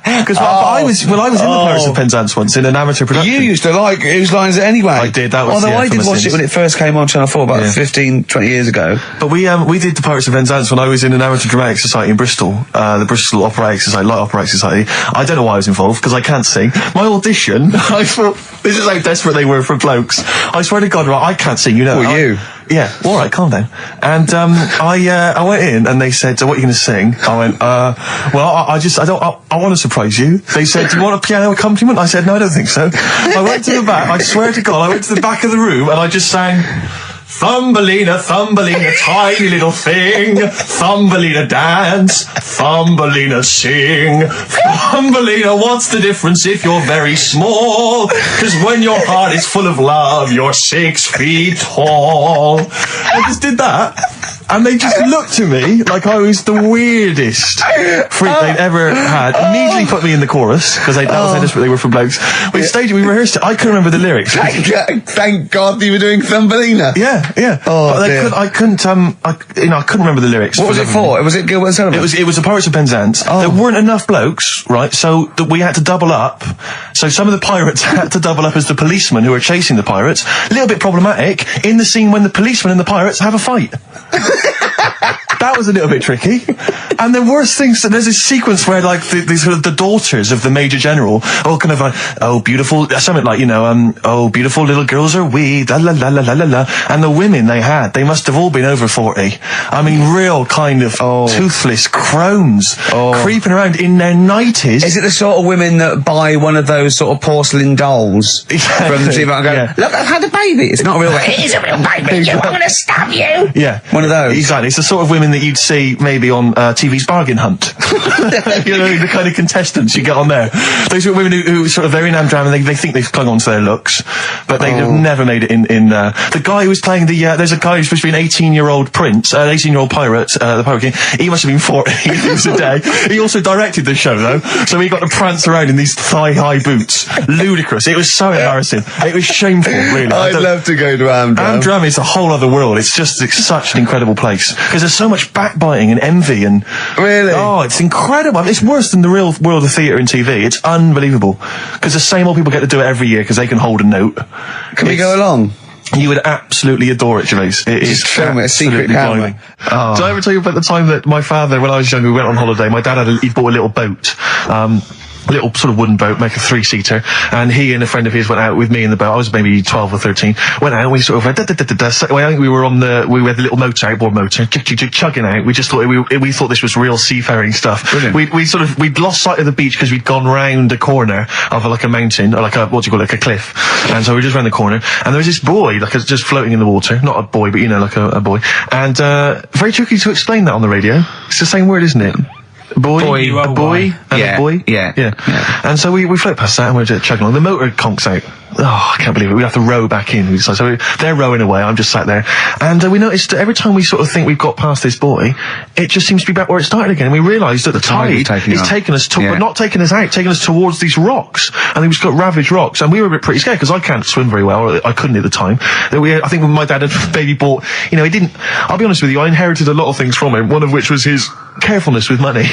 Because I was in the Pirates of Penzance once in an amateur production. You used to like Whose Line Is It Anyway? I did. That was although I did watch it when it first came on Channel 4 about 15, 20 years ago. But we did the Pirates of Penzance when I was in an amateur dramatic society in Bristol, the Bristol Operatic Society, Light Operatic Society. I don't know why I was involved because I can't sing. My audition, I thought, this is how desperate they were for blokes. I swear to God, I can't sing. You? Yeah, all right, calm down. And I went in and they said, "What are you going to sing?" I went, "Well, I want to surprise you." They said, "Do you want a piano accompaniment?" I said, "No, I don't think so." I went to the back. I swear to God, I went to the back of the room and I just sang, "Thumbelina, Thumbelina, tiny little thing. Thumbelina dance, Thumbelina sing. Thumbelina, what's the difference if you're very small? 'Cause when your heart is full of love, you're 6 feet tall." I just did that. And they just looked at me like I was the weirdest freak they'd ever had. Immediately put me in the chorus, because that was how desperate they were for blokes. We staged it, we rehearsed it. I couldn't remember the lyrics. Thank God you were doing Thumbelina. Yeah. Oh, dear. I couldn't remember the lyrics. What was it for? Was it Gilbert and Sullivan? It was the Pirates of Penzance. There weren't enough blokes, right? So we had to double up. So some of the pirates had to double up as the policemen who were chasing the pirates. A little bit problematic in the scene when the policemen and the pirates have a fight. That was a little bit tricky. And the worst things, there's this sequence where like the daughters of the Major General all kind of oh beautiful, something like, oh beautiful little girls are we, la la la la la la. And the women they must have all been over 40. I mean, real kind of toothless crones creeping around in their 90s. Is it the sort of women that buy one of those sort of porcelain dolls from the TV and go, look, I've had a baby. It's not a real baby. It is a real baby. I'm going to stab you. Yeah. One of those. Exactly. It's the sort of women that you'd see maybe on TV ITV's Bargain Hunt. You know, the kind of contestants you get on there. Those are women who sort of, they're in Amdram and they think they've clung on to their looks, but they have never made it in the guy who was playing there's a guy who's supposed to be an 18-year-old prince, an 18-year-old pirate, the Pirate King. He must have been 40 years a day. He also directed the show, though, so he got to prance around in these thigh-high boots. Ludicrous. It was so embarrassing. It was shameful, really. I'd love to go to Amdram. Amdram is a whole other world. It's such an incredible place. Because there's so much backbiting and envy and... Really? Oh, it's incredible. I mean, it's worse than the real world of theatre and TV. It's unbelievable. Because the same old people get to do it every year because they can hold a note. Can we go along? You would absolutely adore it, Gervais. It is film it, a secret camera. Oh. Did I ever tell you about the time that my father, when I was younger, we went on holiday, my dad he bought a little boat. Little sort of wooden boat, make a 3-seater, and he and a friend of his went out with me in the boat. I was maybe 12 or 13. Went out and we sort of went, I think we were we had the little motor, outboard motor, chugging out. We just thought, we thought this was real seafaring stuff. Brilliant. We'd lost sight of the beach because we'd gone round a corner of like a mountain, or like a, what do you call it, like a cliff. And so we just round the corner, and there was this boy, just floating in the water. Not a boy, but you know, like a boy. And, very tricky to explain that on the radio. It's the same word, isn't it? Boy, a boy, and a boy. Yeah. And so we float past that and we're just chugging along. The motor conks out. Oh, I can't believe it. We have to row back in. So they're rowing away. I'm just sat there. And we noticed that every time we sort of think we've got past this buoy, it just seems to be back where it started again. And we realised that the tide is taking us to, but not taking us out, taking us towards these rocks. And we've got ravaged rocks. And we were a bit pretty scared because I can't swim very well, or I couldn't at the time. I think when my dad had maybe bought, you know, I'll be honest with you, I inherited a lot of things from him, one of which was his carefulness with money.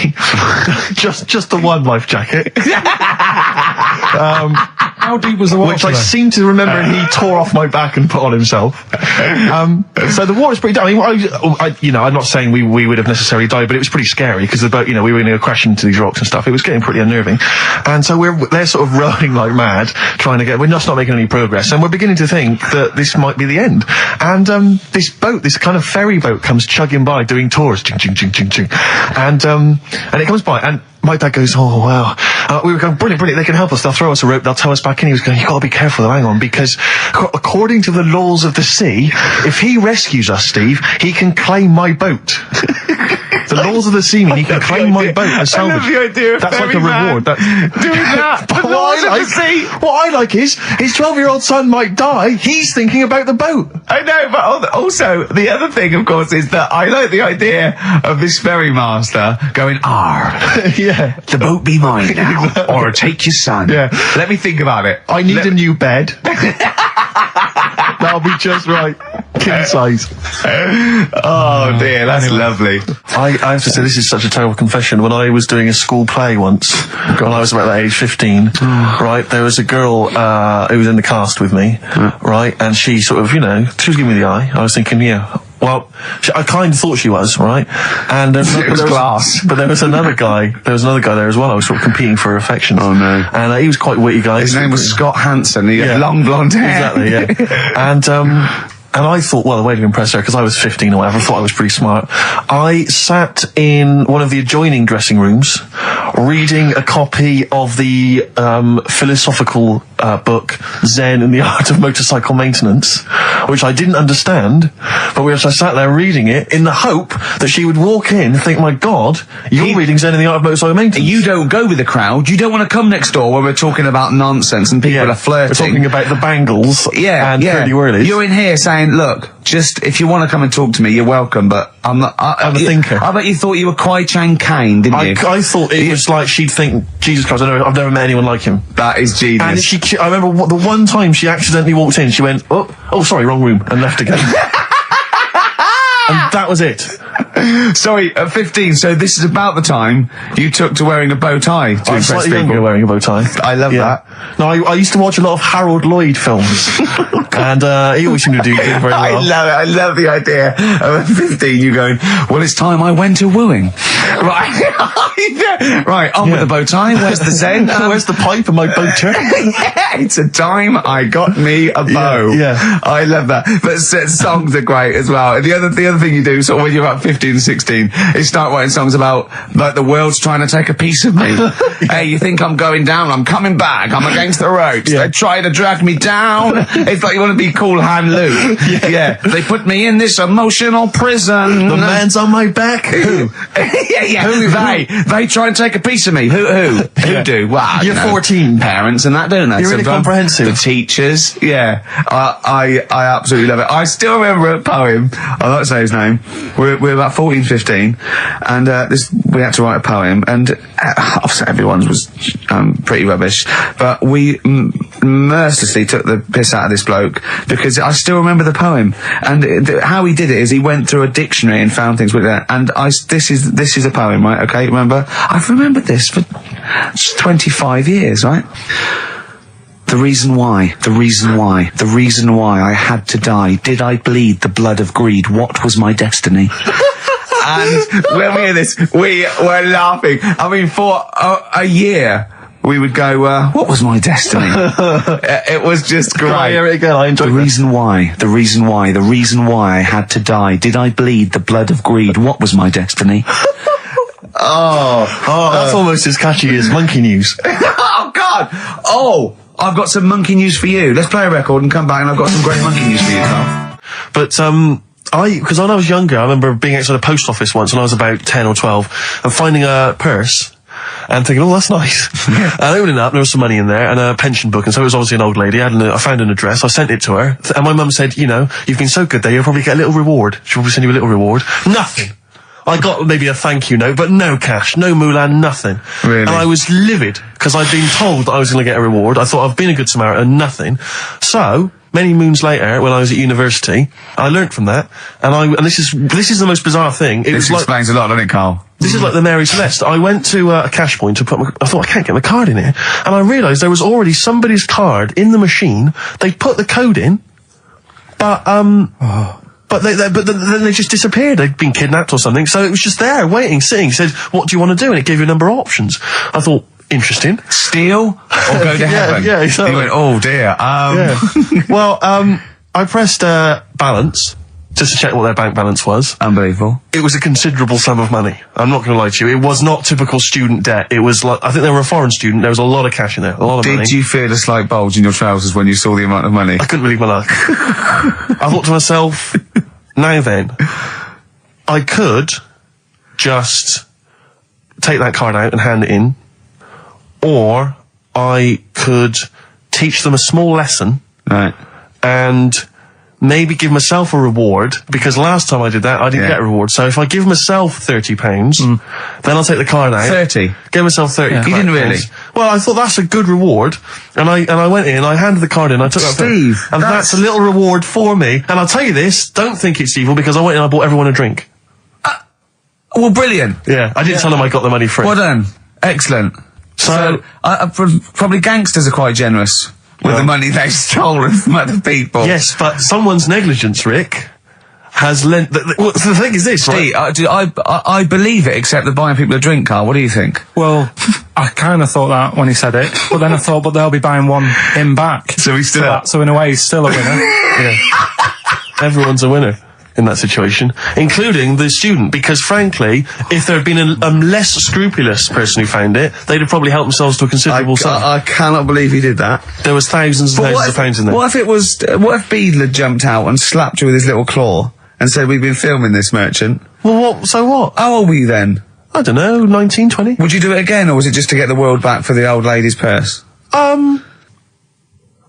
just the one life jacket. How deep was the water? Which I seem to remember he tore off my back and put on himself. So the water's pretty down. I'm not saying we would have necessarily died, but it was pretty scary because the boat, we were going to crash into these rocks and stuff. It was getting pretty unnerving. And so they're sort of rowing like mad, we're just not making any progress. And we're beginning to think that this might be the end. And this boat, this kind of ferry boat, comes chugging by doing tours. Ching, ching, ching, ching, ching. And it comes by and my dad goes, oh, wow. We were going, brilliant, they can help us. They'll throw us a rope, they'll tow us back in. He was going, you've got to be careful though, hang on, because according to the laws of the sea, if he rescues us, Steve, he can claim my boat. The laws of the sea mean he can claim my boat as salvage. I love the idea of that's like a reward. Doing that. But what I like is, his 12-year-old son might die, he's thinking about the boat. I know, but also, the other thing, of course, is that I like the idea of this ferry master going, Yeah. The boat be mine now, or take your son. Yeah. let me think about it. I need a new bed. That'll be just right. King size. Oh dear, that's lovely. I have to say, this is such a terrible confession. When I was doing a school play once, when I was about that age, 15, right, there was a girl who was in the cast with me, right, and she sort of, she was giving me the eye. I was thinking, well, I kind of thought she was, right? And it was class. But there was another guy. There was another guy there as well. I was sort of competing for her affections. Oh no! And he was quite witty guy. His name was Scott Hansen. He had long blonde hair. Exactly. Yeah. And I thought, well, the way to impress her, because I was 15 or whatever, I thought I was pretty smart. I sat in one of the adjoining dressing rooms, reading a copy of the philosophical book Zen and the Art of Motorcycle Maintenance, which I didn't understand, but I sat there reading it in the hope that she would walk in and think, my God, you're reading Zen and the Art of Motorcycle Maintenance. You don't go with the crowd. You don't want to come next door when we're talking about nonsense and people are flirting. We're talking about the bangles and curly whirlies. You're in here saying, look, just if you want to come and talk to me, you're welcome, but I'm not. I'm a thinker. I bet you thought you were Kwai Chang Kane, didn't you? I thought it was like she'd think, Jesus Christ, I've never met anyone like him. That is genius. And I remember the one time she accidentally walked in, she went, oh, sorry, wrong room, and left again. And that was it. Sorry, at 15, so this is about the time you took to wearing a bow tie to impress slightly people. younger wearing a bow tie. I love that. No, I used to watch a lot of Harold Lloyd films. And he always seemed to do very well. I love it. I love the idea of at 15 you going, well, it's time I went to wooing. Right, on with the bow tie. Where's the Zen? Where's the pipe and my boater? It's a time I got me a bow. Yeah. I love that. But songs are great as well. And the other thing you do, sort of when you're about 15 15, 16, he start writing songs about, like, the world's trying to take a piece of me. Hey, you think I'm going down? I'm coming back. I'm against the ropes. They try to drag me down. It's like you want to be Cool Hand Luke. Yeah. They put me in this emotional prison. The man's on my back. Who? They try and take a piece of me. Who do? Well, You're 14. Parents and that, don't they? You're really comprehensive. The teachers. Yeah. I absolutely love it. I still remember a poem. I'll not say his name. We're about 14, 15, and we had to write a poem, and obviously everyone's was pretty rubbish, but we mercilessly took the piss out of this bloke because I still remember the poem, and how he did it is he went through a dictionary and found things with that, and this is a poem, right? Okay, remember? I've remembered this for 25 years, right? The reason why I had to die. Did I bleed the blood of greed? What was my destiny? And when we hear this, we were laughing. I mean, for a year, we would go, what was my destiny? It was just great. I hear it again, I enjoyed the reason why I had to die. Did I bleed the blood of greed? What was my destiny? That's almost as catchy as Monkey News. Oh, God! Oh! I've got some monkey news for you. Let's play a record and come back, and I've got some great monkey news for you, Carl. But, because when I was younger, I remember being outside the post office once when I was about 10 or 12 and finding a purse and thinking, oh, that's nice. And opening it up, there was some money in there and a pension book, and so it was obviously an old lady. I found an address, I sent it to her, and my mum said, you know, you've been so good there, you'll probably get a little reward. She'll probably send you a little reward. Nothing. I got maybe a thank you note, but no cash, no moolah, nothing. Really? And I was livid, because I'd been told that I was going to get a reward. I thought I've been a good Samaritan, nothing. So, many moons later, when I was at university, I learnt from that, and this is the most bizarre thing. This explains a lot, doesn't it, Carl? This is like the Mary Celeste. I went to a cash point to I thought, I can't get my card in here. And I realised there was already somebody's card in the machine. They put the code in, but then they just disappeared. They'd been kidnapped or something. So it was just there, waiting, sitting. It said, what do you want to do? And it gave you a number of options. I thought, interesting. Steal or go to heaven? Yeah, exactly. You went, oh dear. Well, I pressed balance just to check what their bank balance was. Unbelievable. It was a considerable sum of money. I'm not going to lie to you. It was not typical student debt. It was like, I think they were a foreign student. There was a lot of cash in there. A lot of money. Did you feel a slight bulge in your trousers when you saw the amount of money? I couldn't believe my luck. I thought to myself, now then, I could just take that card out and hand it in, or I could teach them a small lesson. Right. And maybe give myself a reward, because last time I did that, I didn't get a reward. So if I give myself £30, then I'll take the card out. 30? Give myself 30. Yeah. You didn't really? Well, I thought that's a good reward, and I went in, I handed the card in, I took that Steve, and that's a little reward for me. And I'll tell you this, don't think it's evil, because I went in and I bought everyone a drink. Well, brilliant. Yeah, I didn't tell them I got the money free. Well done. Excellent. So probably gangsters are quite generous with the money they've stolen from other people. Yes, but someone's negligence, Rick, has lent... the thing is this, Steve, right? I believe it, except that buying people a drink, Carl. What do you think? Well, I kind of thought that when he said it, but then I thought, but they'll be buying him back. So he's still up. So in a way, he's still a winner. Yeah. Everyone's a winner in that situation, including the student, because frankly, if there had been a less scrupulous person who found it, they'd have probably helped themselves to a considerable sum. I cannot believe he did that. There was thousands and thousands of pounds in there. What if Beadle had jumped out and slapped you with his little claw and said, we've been filming this, merchant? Well, so what? How old were you then? I don't know, 19, 20. Would you do it again, or was it just to get the world back for the old lady's purse?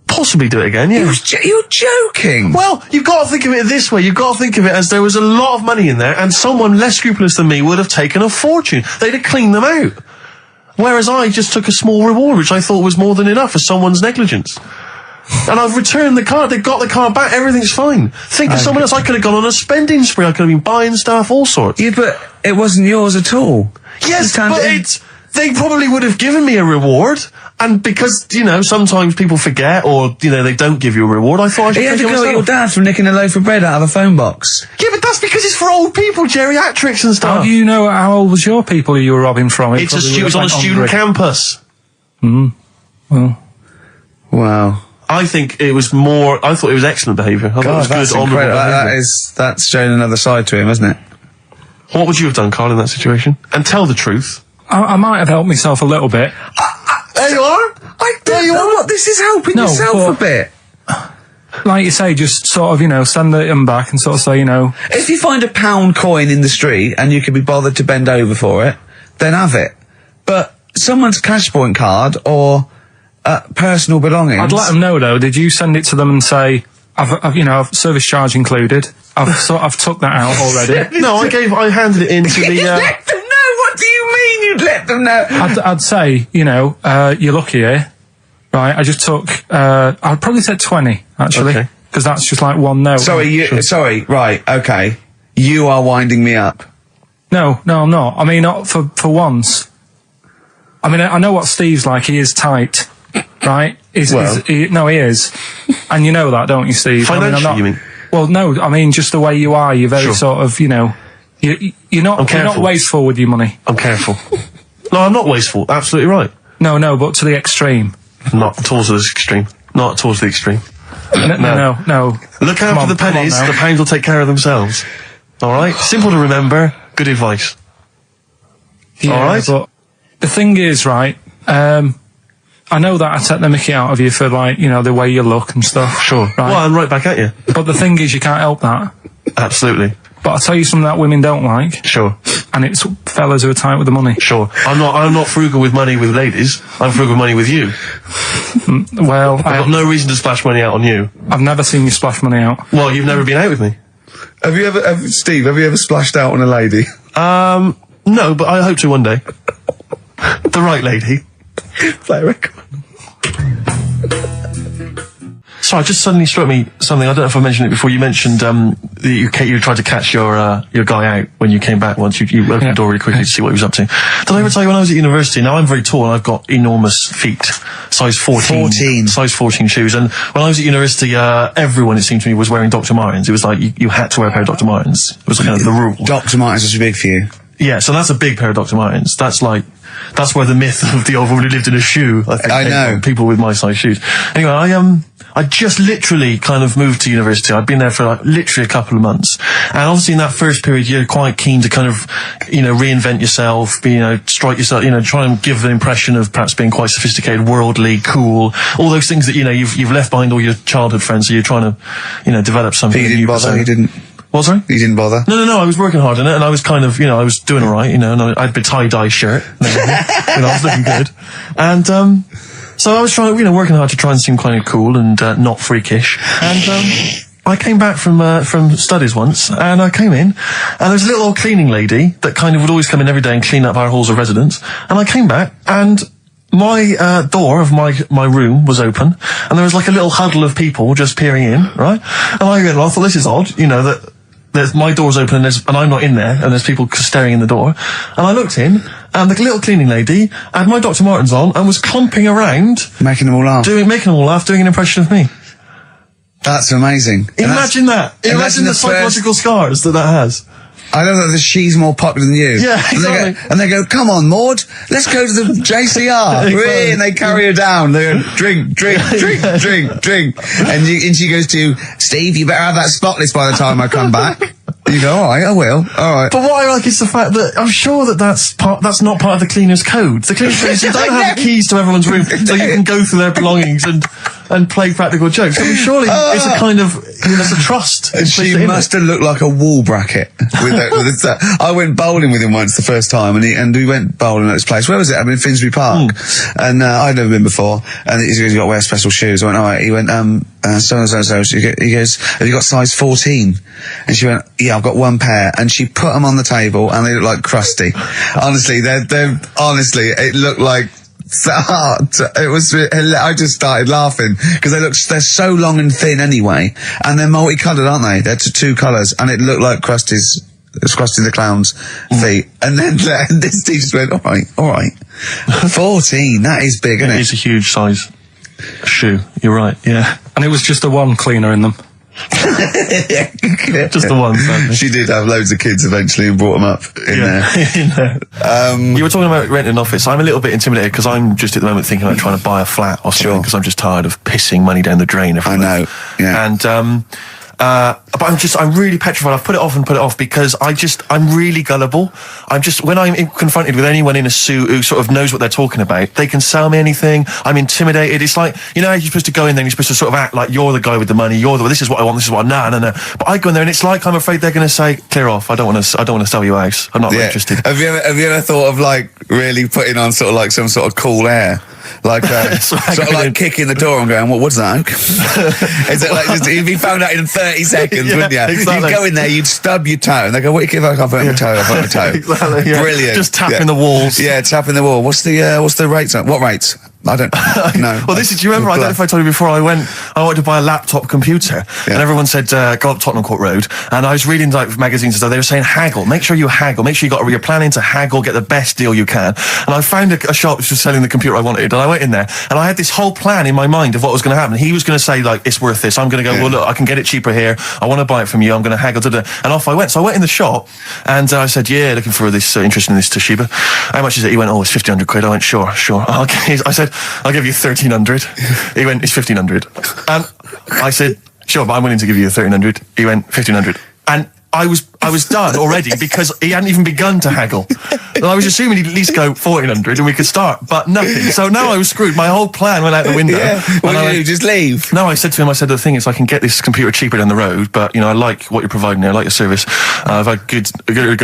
Possibly do it again, yeah. You're joking! Well, you've got to think of it this way. You've got to think of it as there was a lot of money in there, and someone less scrupulous than me would have taken a fortune. They'd have cleaned them out. Whereas I just took a small reward, which I thought was more than enough for someone's negligence. And I've returned the card. They've got the card back. Everything's fine. Think of someone else. I could have gone on a spending spree. I could have been buying stuff, all sorts. Yeah, but it wasn't yours at all. Yes, but they probably would have given me a reward. And because, sometimes people forget, or, they don't give you a reward, I thought I should You had to take it go at myself. your dad for nicking a loaf of bread out of a phone box. Yeah, but that's because it's for old people, geriatrics and stuff. How do you know how old was your people who you were robbing from? It was on a student campus. Well. Wow. I thought it was excellent behaviour. I thought it was that's good, honourable incredible. behaviour. That's showing another side to him, isn't it? What would you have done, Carl, in that situation? And tell the truth. I might have helped myself a little bit. There you are. I don't know what this is helping No, yourself a bit. Like you say, just sort of, send them back and sort of say, If you find a £1 coin in the street and you can be bothered to bend over for it, then have it. But someone's cash point card or personal belongings... I'd let them know, though. Did you send it to them and say, I've service charge included. I've took that out already. No, I handed it in to the... Let them know? What do you mean you'd let them know? I'd say, you're lucky here. Right, I just took, I'd probably say 20, actually. Okay. Because that's just like one note. Sorry, right, okay. You are winding me up. No, I'm not. I mean, not for once. I mean, I know what Steve's like. He is tight, right? He is. And you know that, don't you, Steve? Financially, you mean? Well, no, I mean, just the way you are. You're very sort of, you're not wasteful with your money. I'm careful. No, I'm not wasteful. Absolutely right. No, but to the extreme. Not towards the extreme. Not towards the extreme. No. Look after the pennies. The pounds will take care of themselves. All right? Simple to remember. Good advice. Yeah, all right? But the thing is, right, I know that I take the mickey out of you for, like, the way you look and stuff. Sure. Right? Well, I'm right back at you. But the thing is, you can't help that. Absolutely. But I'll tell you something that women don't like. Sure. And it's fellas who are tight with the money. Sure. I'm not frugal with money with ladies. I'm frugal with money with you. Well, I've got no reason to splash money out on you. I've never seen you splash money out. Well, you've never been out with me. Steve, have you ever splashed out on a lady? No, but I hope to one day. The right lady. Play a record. Sorry, just suddenly struck me something. I don't know if I mentioned it before. You mentioned that you tried to catch your guy out when you came back once. You opened the door really quickly to see what he was up to. Did I ever tell you when I was at university? Now, I'm very tall and I've got enormous feet. Size 14. Size 14 shoes. And when I was at university, everyone, it seemed to me, was wearing Dr. Martens. It was like you had to wear a pair of Dr. Martens. It was kind of the rule. Dr. Martens was big for you. Yeah, so that's a big pair of Dr. Martens. That's where the myth of the old woman who lived in a shoe, I think, came from. People with my size shoes. Anyway, I just literally kind of moved to university. I'd been there for literally a couple of months. And obviously in that first period, you're quite keen to kind of, reinvent yourself, strike yourself, try and give an impression of perhaps being quite sophisticated, worldly, cool, all those things that, you've left behind all your childhood friends, so you're trying to, develop something. But you didn't bother, you didn't? What, sorry? You didn't bother? No, I was working hard on it, and I was kind of, I was doing alright, and I had a tie-dye shirt, I was looking good. And, so I was trying, working hard to try and seem kind of cool and, not freakish. And, I came back from studies once, and I came in, and there was a little old cleaning lady that kind of would always come in every day and clean up our halls of residence. And I came back, and my door of my room was open, and there was like a little huddle of people just peering in, right? And I thought, this is odd, that my door's open and I'm not in there, and there's people staring in the door. And I looked in, and the little cleaning lady had my Dr. Martens on and was clomping around, making them all laugh, doing an impression of me. That's amazing. Imagine that. Imagine the psychological scars that has. I don't know that she's more popular than you. Yeah, exactly. And they go, come on, Maud, let's go to the JCR. Exactly. And they carry her down. They go, drink. And she goes to, Steve, you better have that spotless by the time I come back. You go, all right, I will. All right. But what I like is the fact that I'm sure that's not part of the cleaner's code. The cleaner's code is you don't have the keys to everyone's room so you can go through their belongings and play practical jokes. I mean, surely it's a kind of, there's a trust. And she must have looked like a wall bracket with I went bowling with him once the first time, and we went bowling at this place. Where was it? I mean, Finsbury Park. And I'd never been before. And he goes, you got to wear special shoes. I went, all right. He went, so. He goes, have you got size 14? And she went, yeah, I've got one pair. And she put them on the table, and they look like crusty. Honestly, honestly, it looked like. It was. I just started laughing because they're so long and thin anyway, and they're multicoloured, aren't they? They're two colours, and it looked like Krusty the Clown's feet. And then this teacher went, all right, 14. That is big, isn't it? It's a huge size shoe. You're right. Yeah, and it was just the one cleaner in them. Just the one, sadly. She did have loads of kids eventually and brought them up in there. You were talking about renting an office. I'm a little bit intimidated because I'm just at the moment thinking about trying to buy a flat or something because I'm just tired of pissing money down the drain every month. I know, yeah. And But I'm really petrified. I've put it off because I'm really gullible. When I'm confronted with anyone in a suit who sort of knows what they're talking about, they can sell me anything. I'm intimidated. It's like, you know, you're supposed to go in there and you're supposed to sort of act like you're the guy with the money. This is what I want. This is what no. But I go in there and it's like I'm afraid they're going to say, clear off. I don't want to sell you a house. I'm not really interested. Have you ever thought of like really putting on sort of like some sort of cool air? Like sort of like kicking the door and going, what's that? Is it like you'd be found out in 30 seconds, wouldn't you? Exactly. You'd go in there, you'd stub your toe, and they go, what if I can't put my toe? I'll put my toe. Exactly, yeah. Brilliant. Just tapping the walls. Yeah, tapping the wall. What's the rates? What rates? I don't know. Well, do you remember, I don't know if I told you before, I wanted to buy a laptop computer, and everyone said, go up Tottenham Court Road, and I was reading like magazines and stuff, they were saying haggle, make sure you haggle, make sure you're planning to haggle, get the best deal you can. And I found a shop which was selling the computer I wanted, and I went in there, and I had this whole plan in my mind of what was going to happen. He was going to say, like, it's worth this. I'm going to go, well, look, I can get it cheaper here, I want to buy it from you, I'm going to haggle, and off I went. So I went in the shop, and I said, looking for this, interested in this Toshiba. How much is it? He went, it's 1,500 quid. I went, sure. Okay. I said, I'll give you 1,300. He went, it's 1,500. And I said, sure, but I'm willing to give you 1,300. He went, 1,500. And I was done already because he hadn't even begun to haggle. And I was assuming he'd at least go 1,400 and we could start, but nothing. So now I was screwed. My whole plan went out the window. Yeah. What did you do? Just leave? No, I said to him, the thing is I can get this computer cheaper down the road, but, you know, I like what you're providing here. I like your service. I've had good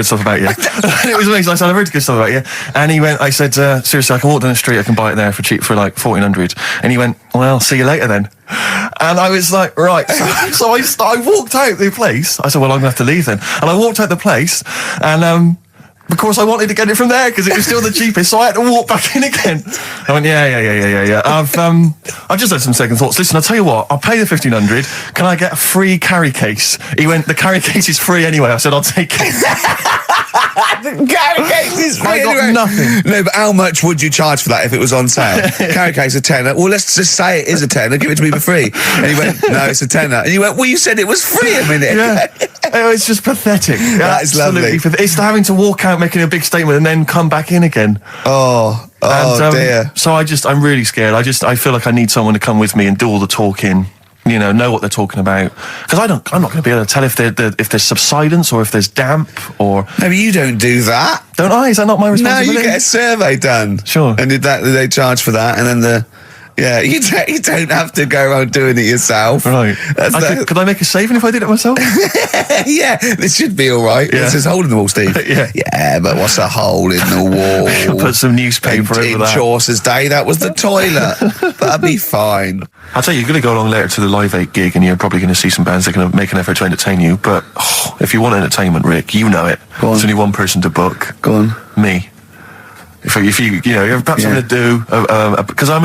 stuff about you. And it was amazing. I said, I've heard good stuff about you. And he went, I said, seriously, I can walk down the street, I can buy it there for cheap for like 1,400. And he went, well, see you later then. And I was like, right. So I walked out the place. I said, well, I'm going to have to leave then. And I walked out the place, and of course I wanted to get it from there because it was still the cheapest, so I had to walk back in again. I went, yeah. I've just had some second thoughts. Listen, I'll tell you what, I'll pay the 1,500. Can I get a free carry case? He went, the carry case is free anyway. I said, I'll take it. The carry case is free. I got nothing. No, but how much would you charge for that if it was on sale? Carry case a tenner. Well, let's just say it is a tenner. Give it to me for free. And he went, no, it's a tenner. And you went, well, you said it was free a minute. Yeah. It's just pathetic. That is lovely. It's having to walk out making a big statement and then come back in again. Oh dear. So I'm really scared. I feel like I need someone to come with me and do all the talking. You know what they're talking about, because I'm not going to be able to tell if there's subsidence or if there's damp or. No, but you don't do that, don't I? Is that not my responsibility? No, you get a survey done. Sure. And they charge for that, and then you don't have to go around doing it yourself. Right. Could I make a saving if I did it myself? Yeah, this should be all right. Yeah. This is a hole in the wall, Steve. Yeah, but what's a hole in the wall? Put some newspaper over that. Chaucer's day, that was the toilet. That'd be fine. I'll tell you, you're going to go along later to the Live 8 gig and you're probably going to see some bands that are going to make an effort to entertain you, but if you want entertainment, Rick, you know it. There's only one person to book. Go on. Me. If you perhaps something to do, because I'm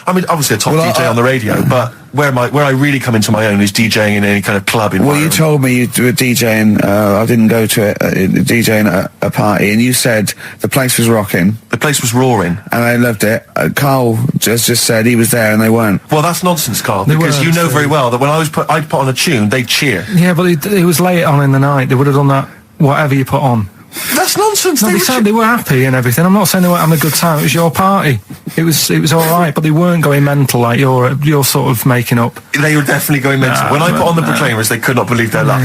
obviously a top DJ on the radio, but where I really come into my own is DJing in any kind of club environment. Well, you told me you were DJing, I didn't go to it, DJing at a party, and you said the place was rocking. The place was roaring. And I loved it. Carl just said he was there and they weren't. Well, that's nonsense, Carl, because you know very well that when I'd put on a tune, they'd cheer. Yeah, but it was late on in the night. They would have done that, whatever you put on. That's nonsense. No, they were happy and everything. I'm not saying they weren't having a good time. It was your party. It was all right, but they weren't going mental like you're sort of making up. They were definitely going mental. When I put on the Proclaimers, they could not believe their luck.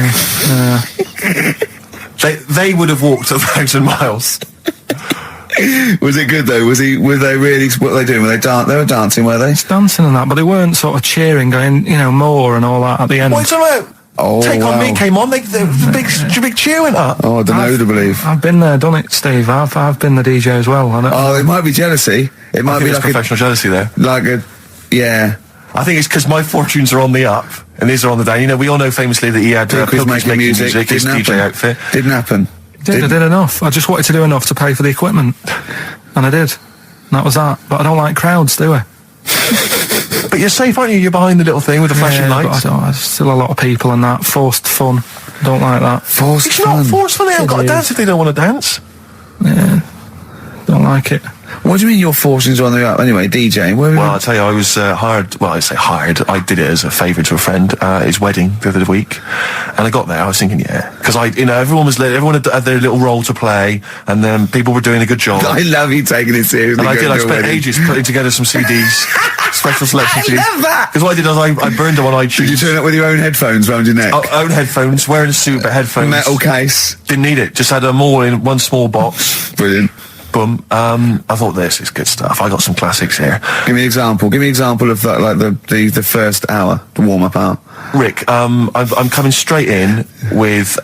They would have walked 1,000 miles. Was it good though? Were they really? What were they doing? Were they were dancing? Were they? Dancing and that, but they weren't sort of cheering, going, more and all that at the end. What are you talking about? Take On Me came on, the big cheer went up. Oh, I don't know to believe. I've been there, done it, Steve. I've been the DJ as well. It might be jealousy. It might be like professional jealousy there. Yeah. I think it's because my fortunes are on the up and these are on the down. You know, we all know famously that he had Pilkington making music, his DJ outfit. Didn't happen. I did enough. I just wanted to do enough to pay for the equipment, and I did. And that was that. But I don't like crowds, do I? But you're safe, aren't you? You're behind the little thing with the flashing lights. But there's still a lot of people and that. Forced fun. Don't like that. Forced fun? It's not forced fun. They haven't got to dance if they don't want to dance. Yeah. Don't like it. What do you mean you're forcing to on the up? Anyway, DJ. Well, I'll tell you, I was hired. Well, I say hired. I did it as a favour to a friend. His wedding the other week, and I got there. I was thinking, because everyone had their little role to play, and then people were doing a good job. I love you taking it seriously. And I did. I spent ages putting together some CDs, special selection CDs. I love that. Because what I did was I burned them on iTunes. Did you turn up with your own headphones round your neck? Own headphones, wearing a suit, but headphones. Metal case. Didn't need it. Just had them all in one small box. Brilliant. Boom. I thought this is good stuff. I got some classics here. Give me an example. Give me an example of the first hour, the warm-up hour. Rick, I'm coming straight in with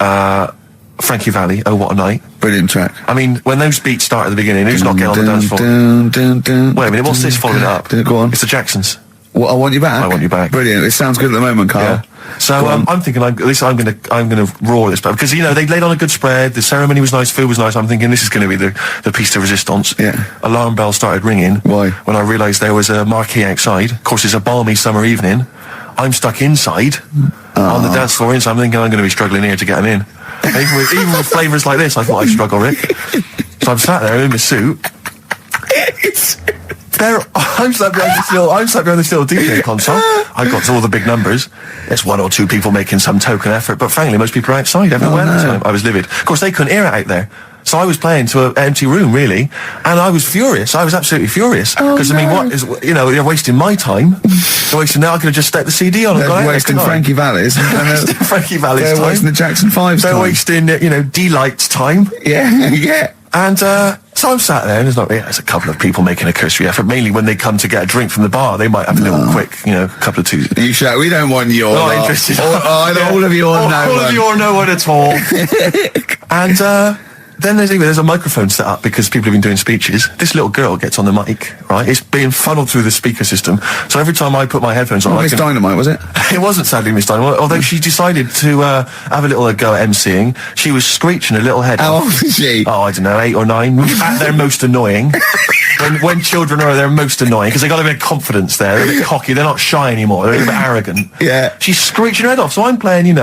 Frankie Valli, Oh What a Night. Brilliant track. I mean, when those beats start at the beginning, who's not getting on the dance floor? Wait a minute, what's this following it up? Go on. It's the Jacksons. What, I Want You Back? I Want You Back. Brilliant. It sounds good at the moment, Carl. Yeah. So I'm thinking, I'm gonna roar this back because they laid on a good spread. The ceremony was nice, food was nice. I'm thinking this is going to be the piece de resistance. Yeah. Alarm bell started ringing. Why? When I realised there was a marquee outside. Of course, it's a balmy summer evening. I'm stuck inside on the dance floor, so I'm thinking I'm going to be struggling here to get them in. Even with flavours like this, I thought I'd struggle, Rick. So I'm sat there in my suit. I'm sat behind this little DJ console. I got to all the big numbers. There's one or two people making some token effort, but frankly, most people are outside everywhere. I was livid. Of course, they couldn't hear it out there. So I was playing to an empty room, really, and I was furious. I was absolutely furious. Because, I mean, what is, they're wasting my time. They're wasting now. I could have just stuck the CD on and gone out. They're wasting Frankie Valli's. Frankie Valli's time. They're wasting the Jackson 5's time. They're wasting, D-Light's time. Yeah, yeah. And, so I'm sat there, and there's a couple of people making a cursory effort. Mainly when they come to get a drink from the bar, they might have a little quick, couple of twos. You shout, we don't want your not interested. All of you or no one. All of you or no one at all. And, then there's a microphone set up because people have been doing speeches. This little girl gets on the mic, right? It's being funneled through the speaker system. So every time I put my headphones on... Miss Dynamite, was it? It wasn't, sadly, Miss Dynamite. Although she decided to have a little go at MCing. She was screeching a little head How off. old is she? Oh, I don't know, 8 or 9. At their most annoying. When children are their most annoying, because they got a bit of confidence there. They're a bit cocky. They're not shy anymore. They're a bit arrogant. Yeah. She's screeching her head off. So I'm playing, and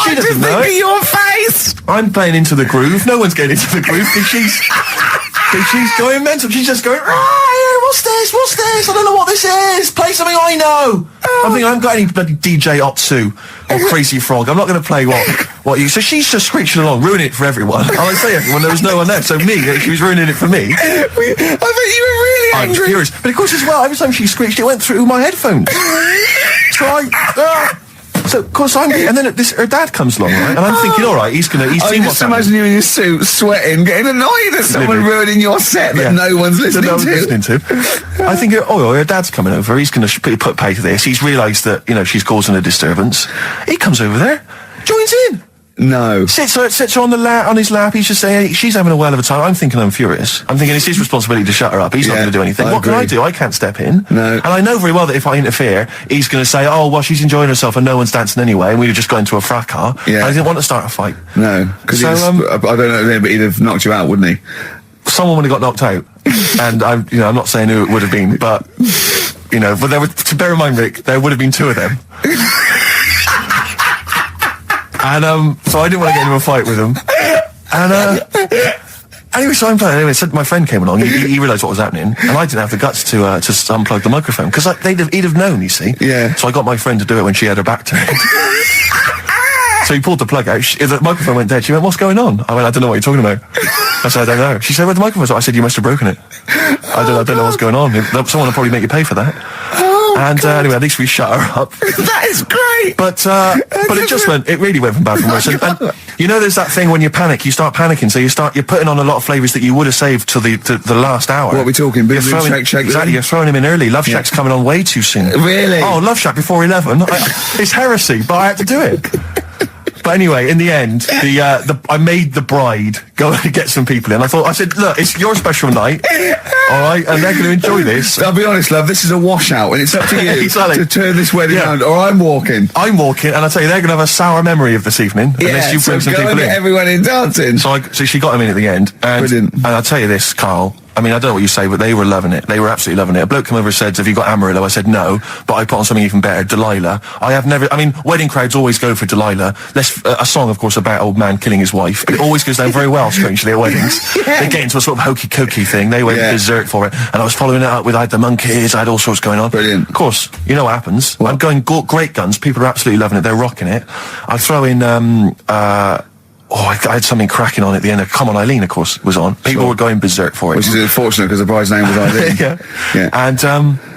she doesn't know it. Your face! I'm playing into the groove. No one's getting into the groove because she's going mental. She's just going, what's this? I don't know what this is. Play something I know. I'm thinking I haven't got any bloody DJ Otsu or Crazy Frog. I'm not going to play what you... So she's just screeching along, ruining it for everyone. I say everyone, there was no one there. So she was ruining it for me. I bet you were really I'm angry. furious. But of course as well, every time she screeched, it went through my headphones. So of course and then her dad comes along, right? And I'm thinking, all right, he's seen what's happening. Just imagine you in your suit, sweating, getting annoyed at someone ruining your set that no one's listening to. I think, her dad's coming over. He's going to put pay to this. He's realised that she's causing a disturbance. He comes over there, joins in. No. Sits her on his lap. He's just saying she's having a whale of a time. I'm thinking I'm furious. I'm thinking it's his responsibility to shut her up. He's not going to do anything. What can I do? I can't step in. No. And I know very well that if I interfere, he's going to say, oh, well, she's enjoying herself and no one's dancing anyway, and we were just going to a fracas. Yeah. I didn't want to start a fight. No. Because So, I don't know, but he'd have knocked you out, wouldn't he? Someone would have got knocked out. And I'm not saying who it would have been, but but there were, to bear in mind, Rick, there would have been 2 of them. And so I didn't want to get into a fight with them. And anyway, so I'm playing. Anyway, so my friend came along. He realised what was happening, and I didn't have the guts to unplug the microphone because he'd have known. You see. Yeah. So I got my friend to do it when she had her back turned. So he pulled the plug out. The microphone went dead. She went, "What's going on?" I went, "I don't know what you're talking about." I said, "I don't know." She said, "Where's the microphone?" I said, "You must have broken it." I don't know what's going on. Someone will probably make you pay for that. Anyway, at least we shut her up. That is great. But it really went from bad from worse. And there's that thing when you panic, you start panicking, so you're putting on a lot of flavours that you would have saved till the last hour. What are we talking? Boom, boom, shake, shake. Exactly, you're throwing him in early. Love Shack's coming on way too soon. Really? Oh, Love Shack before 11. It's heresy, but I had to do it. But anyway, in the end, I made the bride go and get some people in. I said, look, it's your special night, all right, and they're going to enjoy this. I'll be honest, love, this is a washout, and it's up to you Exactly. to turn this wedding around, or I'm walking. And I tell you, they're going to have a sour memory of this evening unless you bring some people in. Everyone in dancing. So she got him in at the end, and Brilliant. And I'll tell you this, Carl, I mean, I don't know what you say, but they were loving it. They were absolutely loving it. A bloke came over and said, have you got Amarillo? I said, no, but I put on something even better, Delilah. Wedding crowds always go for Delilah. A song, of course, about old man killing his wife. It always goes down very well, strangely, at weddings. They get into a sort of hokey-cokey thing. They went berserk for it. And I was following it up with, I had the Monkeys, I had all sorts going on. Brilliant. Of course, you know what happens. What? I'm going great guns. People are absolutely loving it. They're rocking it. I throw in, I had something cracking on at the end. Come On Eileen, of course, was on. People were going berserk for it. Which is unfortunate because the bride's name was Eileen. Yeah. And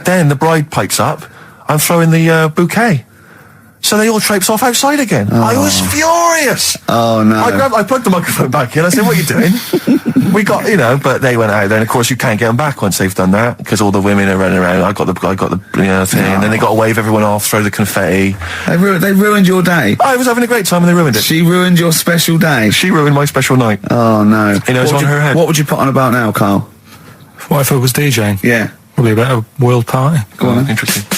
then the bride pipes up. I'm throwing the bouquet. So they all traipse off outside again. I was furious. Oh, no. I plugged the microphone back in. I said, what are you doing? We got, but they went out there. And, of course, you can't get them back once they've done that because all the women are running around. I got the thing. And then they got to wave everyone off, throw the confetti. They ruined your day. I was having a great time and they ruined it. She ruined your special day. She ruined my special night. Oh, no. It's on her head. What would you put on about now, Carl? What if I was DJing? Yeah. Probably a better world party. Go on, then. Interesting.